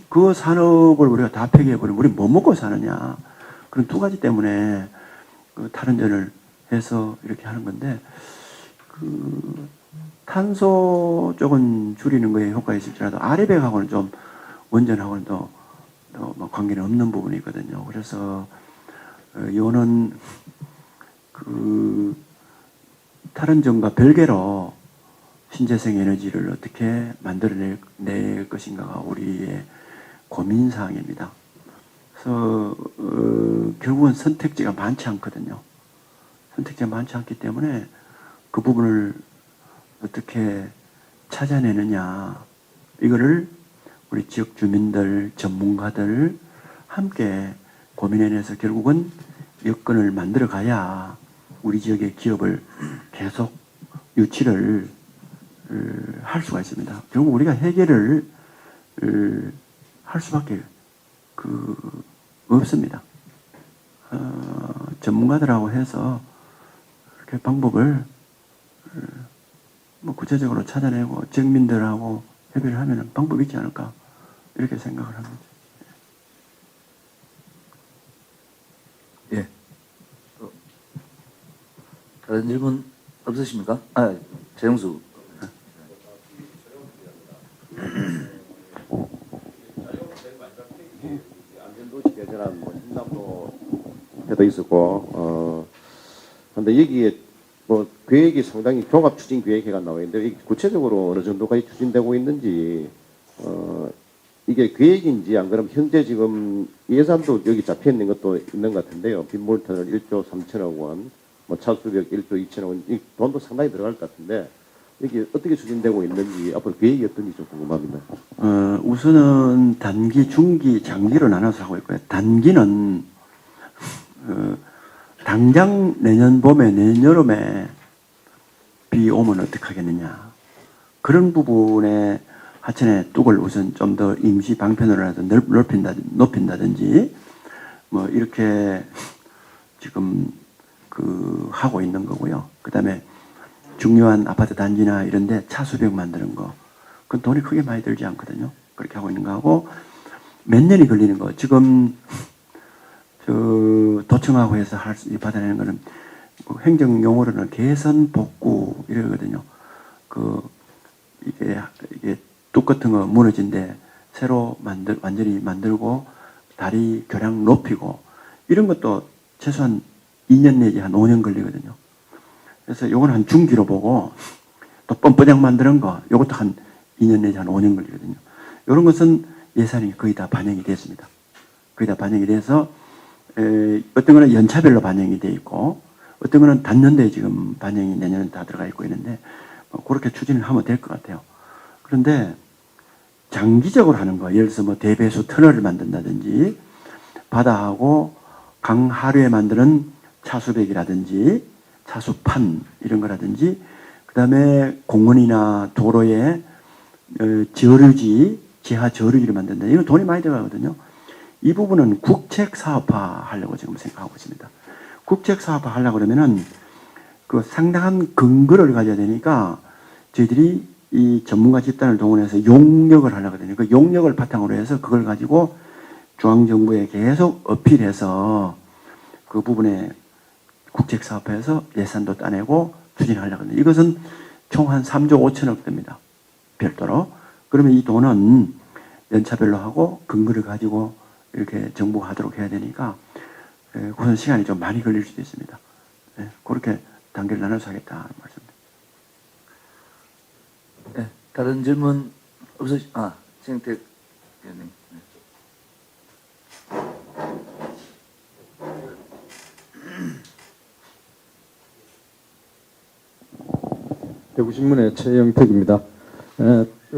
그 산업을 우리가 다 폐기해버리면 우리 뭐 먹고 사느냐. 그런 두 가지 때문에 그 탈원전을 해서 이렇게 하는 건데 그 탄소 쪽은 줄이는 거에 효과가 있을지라도 아리백하고는 좀 원전하고는 더 관계는 없는 부분이 있거든요. 그래서 이거는 그 탈원전과 별개로 신재생 에너지를 어떻게 만들어낼 것인가가 우리의 고민사항입니다. 그래서 결국은 선택지가 많지 않거든요. 선택지가 많지 않기 때문에 그 부분을 어떻게 찾아내느냐 이거를 우리 지역 주민들, 전문가들 함께 고민해내서 결국은 여건을 만들어 가야 우리 지역의 기업을 계속 유치를 할 수가 있습니다. 결국 우리가 해결을 할 수밖에 없습니다. 전문가들하고 해서 이렇게 방법을 구체적으로 찾아내고 지역민들하고 협의를 하면 방법이 있지 않을까 이렇게 생각을 합니다. 예. 다른 질문 없으십니까? 재영수. 안전도시 개설한 횡단도 때도 있었고 근데 여기에 뭐 계획이 상당히 종합 추진 계획회가 나와 있는데 이게 구체적으로 어느 정도까지 추진되고 있는지 이게 계획인지 안 그러면 현재 지금 예산도 여기 잡혀 있는 것도 있는 것 같은데요. 빗물터널 1조 3천억 원, 뭐 차수벽 1조 2천억 원, 이 돈도 상당히 들어갈 것 같은데 이게 어떻게 추진되고 있는지 앞으로 계획이 어떤지 좀 궁금합니다. 우선은 단기, 중기, 장기로 나눠서 하고 있고요. 단기는 당장 내년 봄에 내년 여름에 비 오면 어떻게 하겠느냐. 그런 부분에 하천의 뚝을 우선 좀 더 임시 방편으로라도 높인다든지 뭐 이렇게 지금 하고 있는 거고요. 그 다음에 중요한 아파트 단지나 이런 데 차수벽 만드는 거. 그건 돈이 크게 많이 들지 않거든요. 그렇게 하고 있는 거하고 몇 년이 걸리는 거. 지금 도청하고 해서 받아내는 거는 행정 용어로는 개선 복구 이러거든요. 이게 뚝 같은 거 무너진데 새로 완전히 만들고 다리 교량 높이고 이런 것도 최소한 2년 내지 한 5년 걸리거든요. 그래서 요건 한 중기로 보고 또 뻔뻔하게 만드는 거 요것도 한 2년 내지 한 5년 걸리거든요. 이런 것은 예산이 거의 다 반영이 됐습니다. 거의 다 반영이 돼서 어떤 거는 연차별로 반영이 돼 있고 어떤 거는 단년도에 지금 반영이 내년에 다 들어가 있고 있는데 그렇게 추진을 하면 될 것 같아요. 그런데 장기적으로 하는 거, 예를 들어서 뭐 대배수 터널을 만든다든지 바다하고 강 하류에 만드는 차수백이라든지 차수판 이런 거라든지 그 다음에 공원이나 도로에 저류지, 지하 저류지를 만든다. 이건 돈이 많이 들어가거든요. 이 부분은 국책 사업화 하려고 지금 생각하고 있습니다. 국책 사업화 하려고 그러면은 그 상당한 근거를 가져야 되니까 저희들이 이 전문가 집단을 동원해서 용역을 하려고 하거든요. 그 용역을 바탕으로 해서 그걸 가지고 중앙정부에 계속 어필해서 그 부분에 국책 사업화해서 예산도 따내고 추진하려고 하거든요. 이것은 총 한 3조 5천억 됩니다. 별도로. 그러면 이 돈은 연차별로 하고 근거를 가지고 이렇게 정부가 하도록 해야 되니까 그런 시간이 좀 많이 걸릴 수도 있습니다. 그렇게 단계를 나눠서 하겠다 말씀입니다. 네, 다른 질문 신영택 의원님. 네. 대구신문의 최영택입니다.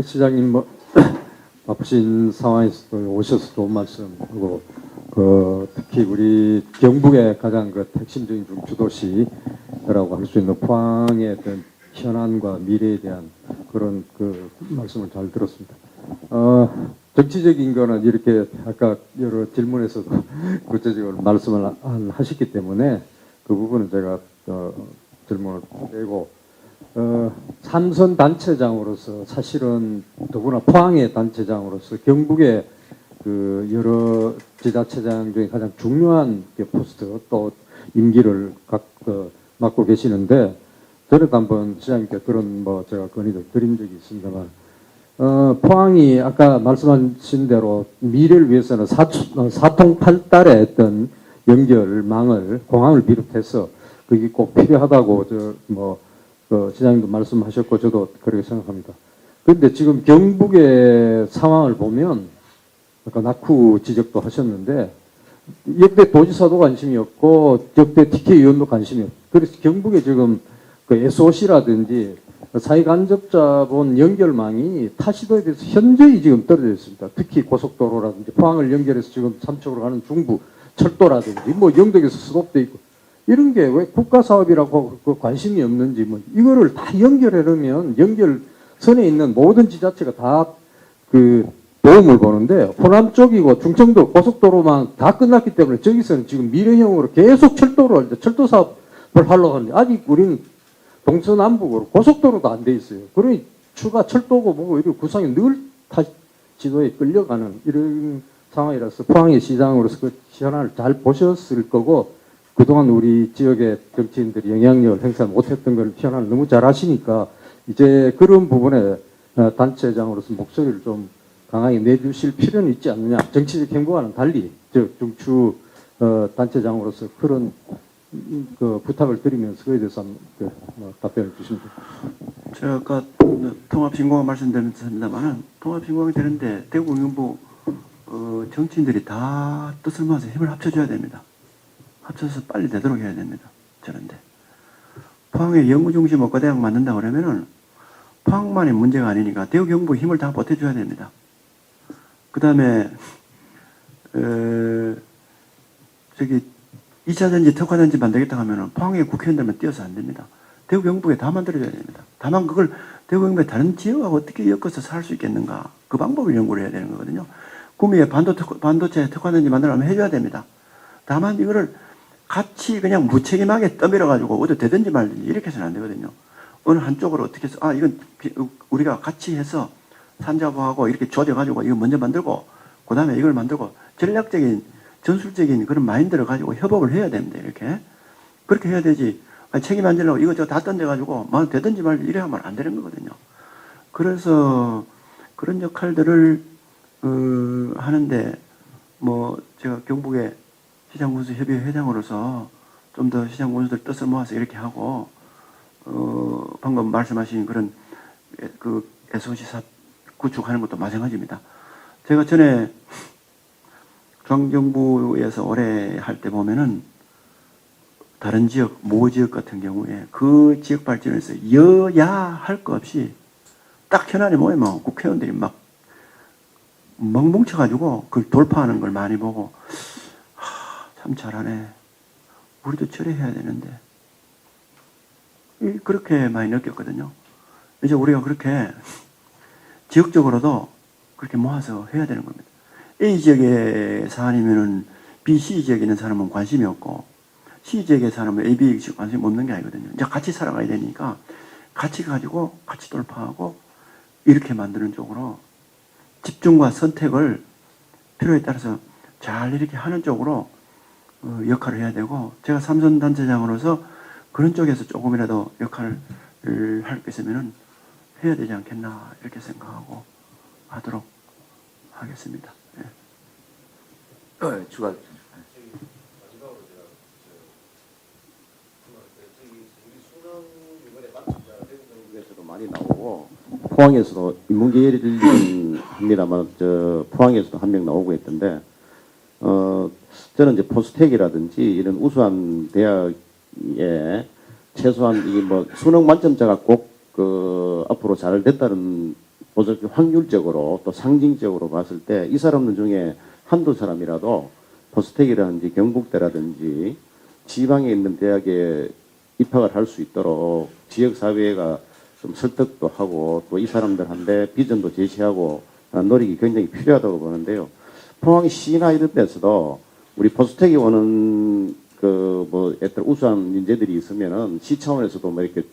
시장님 바쁘신 상황에서도 오셔서 좋은 말씀하고 특히 우리 경북의 가장 핵심적인 주도시라고 할 수 있는 포항의 어떤 현안과 미래에 대한 그런 말씀을 잘 들었습니다. 정치적인 거는 이렇게 아까 여러 질문에서도 구체적으로 말씀을 하셨기 때문에 그 부분은 제가 질문을 빼고 삼선 단체장으로서 사실은 더구나 포항의 단체장으로서 경북의 여러 지자체장 중에 가장 중요한 포스트 또 임기를 맡고 계시는데 저도 한번 시장님께 그런 제가 건의를 드린 적이 있습니다만 포항이 아까 말씀하신 대로 미래를 위해서는 사통팔달의 어떤 연결망을 공항을 비롯해서 그게 꼭 필요하다고 시장님도 말씀하셨고 저도 그렇게 생각합니다. 그런데 지금 경북의 상황을 보면 아까 낙후 지적도 하셨는데 역대 도지사도 관심이 없고 역대 TK 의원도 관심이 없고 그래서 경북에 지금 SOC라든지 사회간접자본 연결망이 타시도에 대해서 현저히 지금 떨어져 있습니다. 특히 고속도로라든지 포항을 연결해서 지금 삼척으로 가는 중부 철도라든지 영덕에서 수도도 있고 이런 게 왜 국가 사업이라고 관심이 없는지 이거를 다 연결하려면 연결선에 있는 모든 지자체가 다 도움을 보는데 호남 쪽이고 충청도 고속도로만 다 끝났기 때문에 저기서는 지금 미래형으로 계속 철도 사업을 하려고 하는데 아직 우리는 동서남북으로 고속도로도 안 돼 있어요. 그러니 추가 철도고 이런 구상이 늘 지도에 끌려가는 이런 상황이라서 포항의 시장으로서 그 현안을 잘 보셨을 거고 그동안 우리 지역의 정치인들이 영향력을 행사 못했던 걸 현안을 너무 잘 아시니까 이제 그런 부분에 단체장으로서 목소리를 좀 강하게 내주실 필요는 있지 않느냐. 정치적 행보와는 달리 중추 단체장으로서 그런 그 부탁을 드리면서 그에 대해서 한번 뭐 답변을 주시면 됩니다. 제가 아까 통합신공항 말씀드렸습니다만은 통합신공항이 되는데 대구 경북 정치인들이 다 뜻을 모아서 힘을 합쳐줘야 됩니다. 합쳐서 빨리 되도록 해야 됩니다. 저런데 포항에 연구중심 의과대학 만든다 그러면은 포항만의 문제가 아니니까 대구 경북 힘을 다 보태줘야 됩니다. 그 다음에 저기 2차 전지 특화전지 만들겠다 하면은 포항의 국회의원들만 뛰어서 안 됩니다. 대구 경북에 다 만들어줘야 됩니다. 다만 그걸 대구 경북의 다른 지역하고 어떻게 엮어서 살 수 있겠는가 그 방법을 연구를 해야 되는 거거든요. 구미에 반도체 특화전지 만들려면 해줘야 됩니다. 다만 이거를 같이 그냥 무책임하게 떠밀어가지고 어디 되든지 말든지 이렇게 해서는 안 되거든요. 어느 한쪽으로 어떻게 해서 이건 우리가 같이 해서 산자부하고 이렇게 조져가지고 이거 먼저 만들고 그 다음에 이걸 만들고 전략적인 전술적인 그런 마인드를 가지고 협업을 해야 됩니다. 이렇게 그렇게 해야 되지. 책임 안 지려고 이거 저 다 던져가지고 뭐 되든지 말든지 이래 하면 안 되는 거거든요. 그래서 그런 역할들을 하는데 뭐 제가 경북의 시장군수협의회 회장으로서 좀 더 시장군수들 뜻을 모아서 이렇게 하고 방금 말씀하신 그런 그 SOC 구축하는 것도 마찬가지입니다. 제가 전에 중앙정부에서 오래 할 때 보면은 다른 지역, 모 지역 같은 경우에 그 지역 발전에서 여야 할 거 없이 딱 현안이 모이면 국회의원들이 막 멍뭉쳐가지고 그걸 돌파하는 걸 많이 보고 참 잘하네. 우리도 저래 해야 되는데. 그렇게 많이 느꼈거든요. 이제 우리가 그렇게 지역적으로도 그렇게 모아서 해야 되는 겁니다. A 지역의 사안이면은 B, C 지역에 있는 사람은 관심이 없고 C 지역의 사람은 A, B 지역 관심이 없는 게 아니거든요. 이제 같이 살아가야 되니까 같이 가지고 같이 돌파하고 이렇게 만드는 쪽으로 집중과 선택을 필요에 따라서 잘 이렇게 하는 쪽으로 역할을 해야 되고 제가 삼선 단체장으로서 그런 쪽에서 조금이라도 역할을 할 게 있으면은 해야 되지 않겠나 이렇게 생각하고 하도록 하겠습니다. 예. 추가. 에서도 많이 나오고 포항에서도 인문계열이긴 합니다만 포항에서도 한 명 나오고 있던데 저는 이제 포스텍이라든지 이런 우수한 대학에 최소한 이 뭐 수능 만점자가 꼭 앞으로 잘 됐다는 확률적으로 또 상징적으로 봤을 때 이 사람들 중에 한두 사람이라도 포스텍이라든지 경북대라든지 지방에 있는 대학에 입학을 할 수 있도록 지역사회가 좀 설득도 하고 또 이 사람들한테 비전도 제시하고 노력이 굉장히 필요하다고 보는데요. 포항시나 이런 데서도 우리 포스텍이 오는 우수한 인재들이 있으면은 시 차원에서도 뭐 이렇게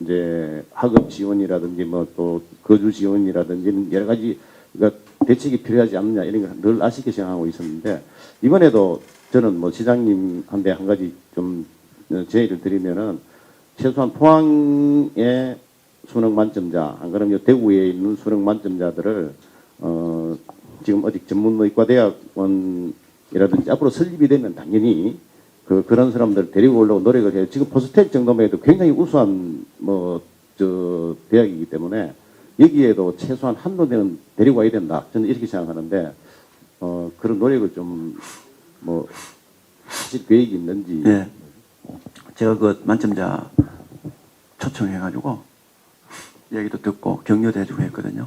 이제 학업 지원이라든지 뭐 또 거주 지원이라든지 여러 가지 대책이 필요하지 않느냐 이런 걸 늘 아쉽게 생각하고 있었는데 이번에도 저는 뭐 시장님한테 한 가지 좀 제의를 드리면은 최소한 포항의 수능 만점자 안 그러면 대구에 있는 수능 만점자들을 지금 어디 전문의과대학원이라든지 앞으로 설립이 되면 당연히 그런 사람들 데리고 오려고 노력을 해요. 지금 포스텍 정도만 해도 굉장히 우수한 대학이기 때문에 여기에도 최소한 한두 명은 데리고 와야 된다. 저는 이렇게 생각하는데 그런 노력을 좀 하실 계획이 있는지. 네. 제가 그 만점자 초청해가지고 얘기도 듣고 격려도 해주고 했거든요.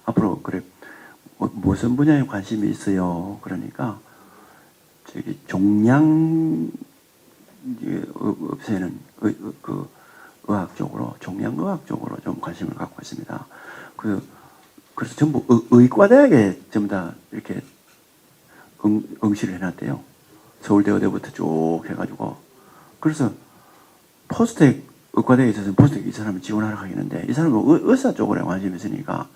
앞으로 그래 무슨 분야에 관심이 있어요. 그러니까 저기 종양 없애는 그 의학 쪽으로 종양의학 쪽으로 좀 관심을 갖고 있습니다. 그래서 전부 의과대학에 전부 다 이렇게 응시를 해놨대요. 서울대 의대부터 쭉 해가지고 그래서 포스텍 의과대에 있어서 포스텍 이 사람을 지원하러 가겠는데 이 사람은 의사 쪽으로 관심이 있으니까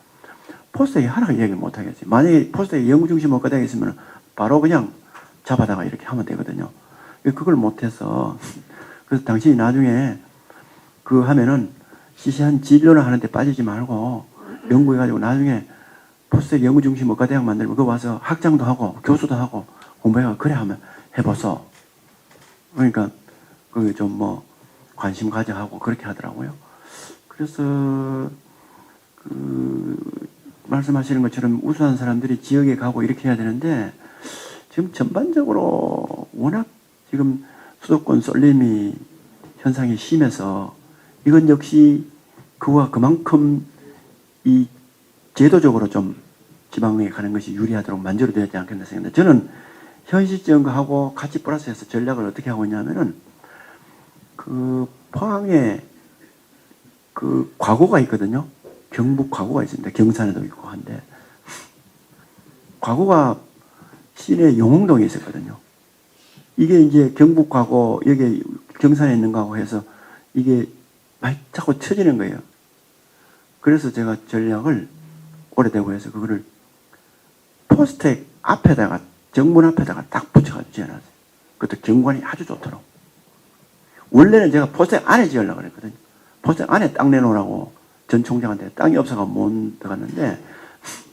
포스텍이 하라고 얘기를 못 하겠지. 만약에 포스텍이 연구중심 의과대에 있으면 바로 그냥 잡아다가 이렇게 하면 되거든요. 그걸 못해서 그래서 당신이 나중에 하면은 시시한 진료를 하는데 빠지지 말고 연구해가지고 나중에 포스텍 연구중심 의과대학 만들면 그거 와서 학장도 하고 교수도 하고 공부해가 그래 하면 해보소. 그러니까 거기 좀 뭐 관심 가져하고 그렇게 하더라고요. 그래서 말씀하시는 것처럼 우수한 사람들이 지역에 가고 이렇게 해야 되는데 지금 전반적으로 워낙 지금 수도권 쏠림이 현상이 심해서 이건 역시 그와 그만큼 이 제도적으로 좀 지방에 가는 것이 유리하도록 만들어야 되지 않겠나 생각합니다. 저는 현 시점하고 같이 플러스해서 전략을 어떻게 하고 있냐면은 그 포항에 그 과거가 있거든요. 경북 과거가 있습니다. 경산에도 있고 한데 과거가 시내 용흥동에 있었거든요. 이게 이제 경북 과거 여기 경산에 있는 거하고 해서 이게 많이 자꾸 쳐지는 거예요. 그래서 제가 전략을 오래되고 해서 그거를 포스텍 앞에다가 정문 앞에다가 딱 붙여가지고 지어놨어요. 그것도 경관이 아주 좋도록. 원래는 제가 포스텍 안에 지으려고 그랬거든요. 포스텍 안에 땅 내놓으라고 전 총장한테 땅이 없어가 못 들어갔는데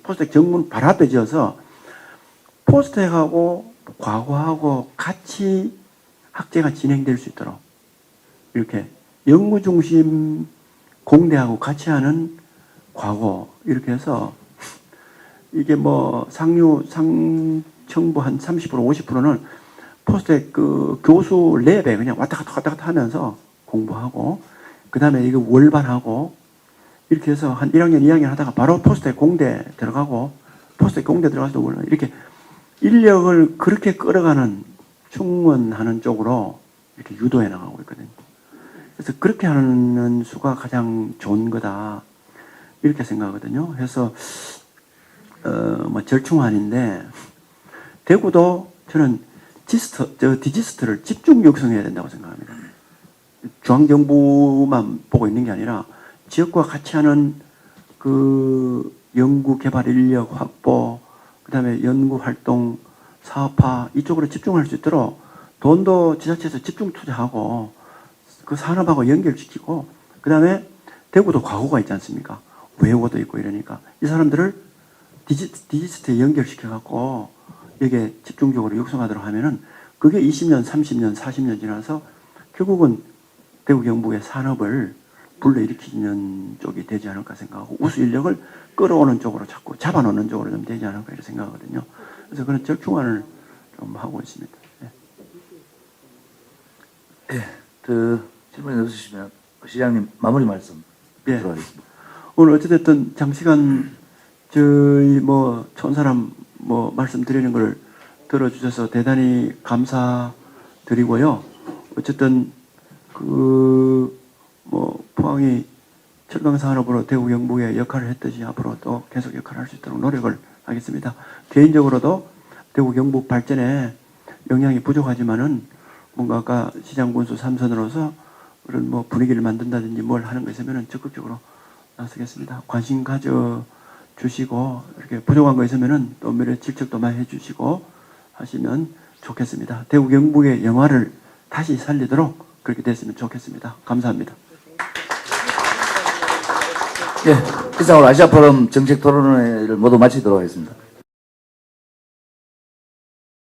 포스텍 정문 바로 앞에 지어서 포스텍하고 과거하고 같이 학제가 진행될 수 있도록 이렇게 연구 중심 공대하고 같이 하는 과거 이렇게 해서 이게 뭐 상청부 한 30% 50%는 포스텍 그 교수 랩에 그냥 왔다 갔다 하면서 공부하고 그 다음에 이거 월반하고 이렇게 해서 한 1학년 2학년 하다가 바로 포스텍 공대 들어가고 포스텍 공대 들어가서 월반 이렇게 인력을 그렇게 끌어가는 충원하는 쪽으로 이렇게 유도해 나가고 있거든요. 그래서 그렇게 하는 수가 가장 좋은 거다 이렇게 생각하거든요. 그래서 뭐 절충안인데 대구도 저는 디지스트를 집중 육성해야 된다고 생각합니다. 중앙정부만 보고 있는 게 아니라 지역과 같이 하는 그 연구 개발 인력 확보, 그 다음에 연구 활동, 사업화 이쪽으로 집중할 수 있도록 돈도 지자체에서 집중 투자하고 그 산업하고 연결시키고 그 다음에 대구도 과거가 있지 않습니까? 외고도 있고 이러니까 이 사람들을 디지스트에 연결시켜갖고 여기에 집중적으로 육성하도록 하면은 그게 20년, 30년, 40년 지나서 결국은 대구 경북의 산업을 불러일으키는 쪽이 되지 않을까 생각하고 우수 인력을 끌어오는 쪽으로 자꾸 잡아놓는 쪽으로 좀 되지 않을까 이렇게 생각하거든요. 그래서 그런 절충안을 좀 하고 있습니다. 네. 예, 그 질문이 없으시면 시장님 마무리 말씀 예. 들어가겠습니다. 오늘 어찌됐든 장시간 저희 뭐 촌사람 뭐 말씀드리는 걸 들어주셔서 대단히 감사드리고요. 어쨌든 그 뭐 포항이 철강산업으로 대구 경북에 역할을 했듯이 앞으로 또 계속 역할을 할 수 있도록 노력을 하겠습니다. 개인적으로도 대구 경북 발전에 영향이 부족하지만은 뭔가 아까 시장 군수 3선으로서 그런 뭐 분위기를 만든다든지 뭘 하는 거 있으면은 적극적으로 나서겠습니다. 관심 가져 주시고 이렇게 부족한 거 있으면은 또 미래 질책도 많이 해주시고 하시면 좋겠습니다. 대구 경북의 영화를 다시 살리도록 그렇게 됐으면 좋겠습니다. 감사합니다. 예, 이상으로 아시아 포럼 정책 토론회를 모두 마치도록 하겠습니다.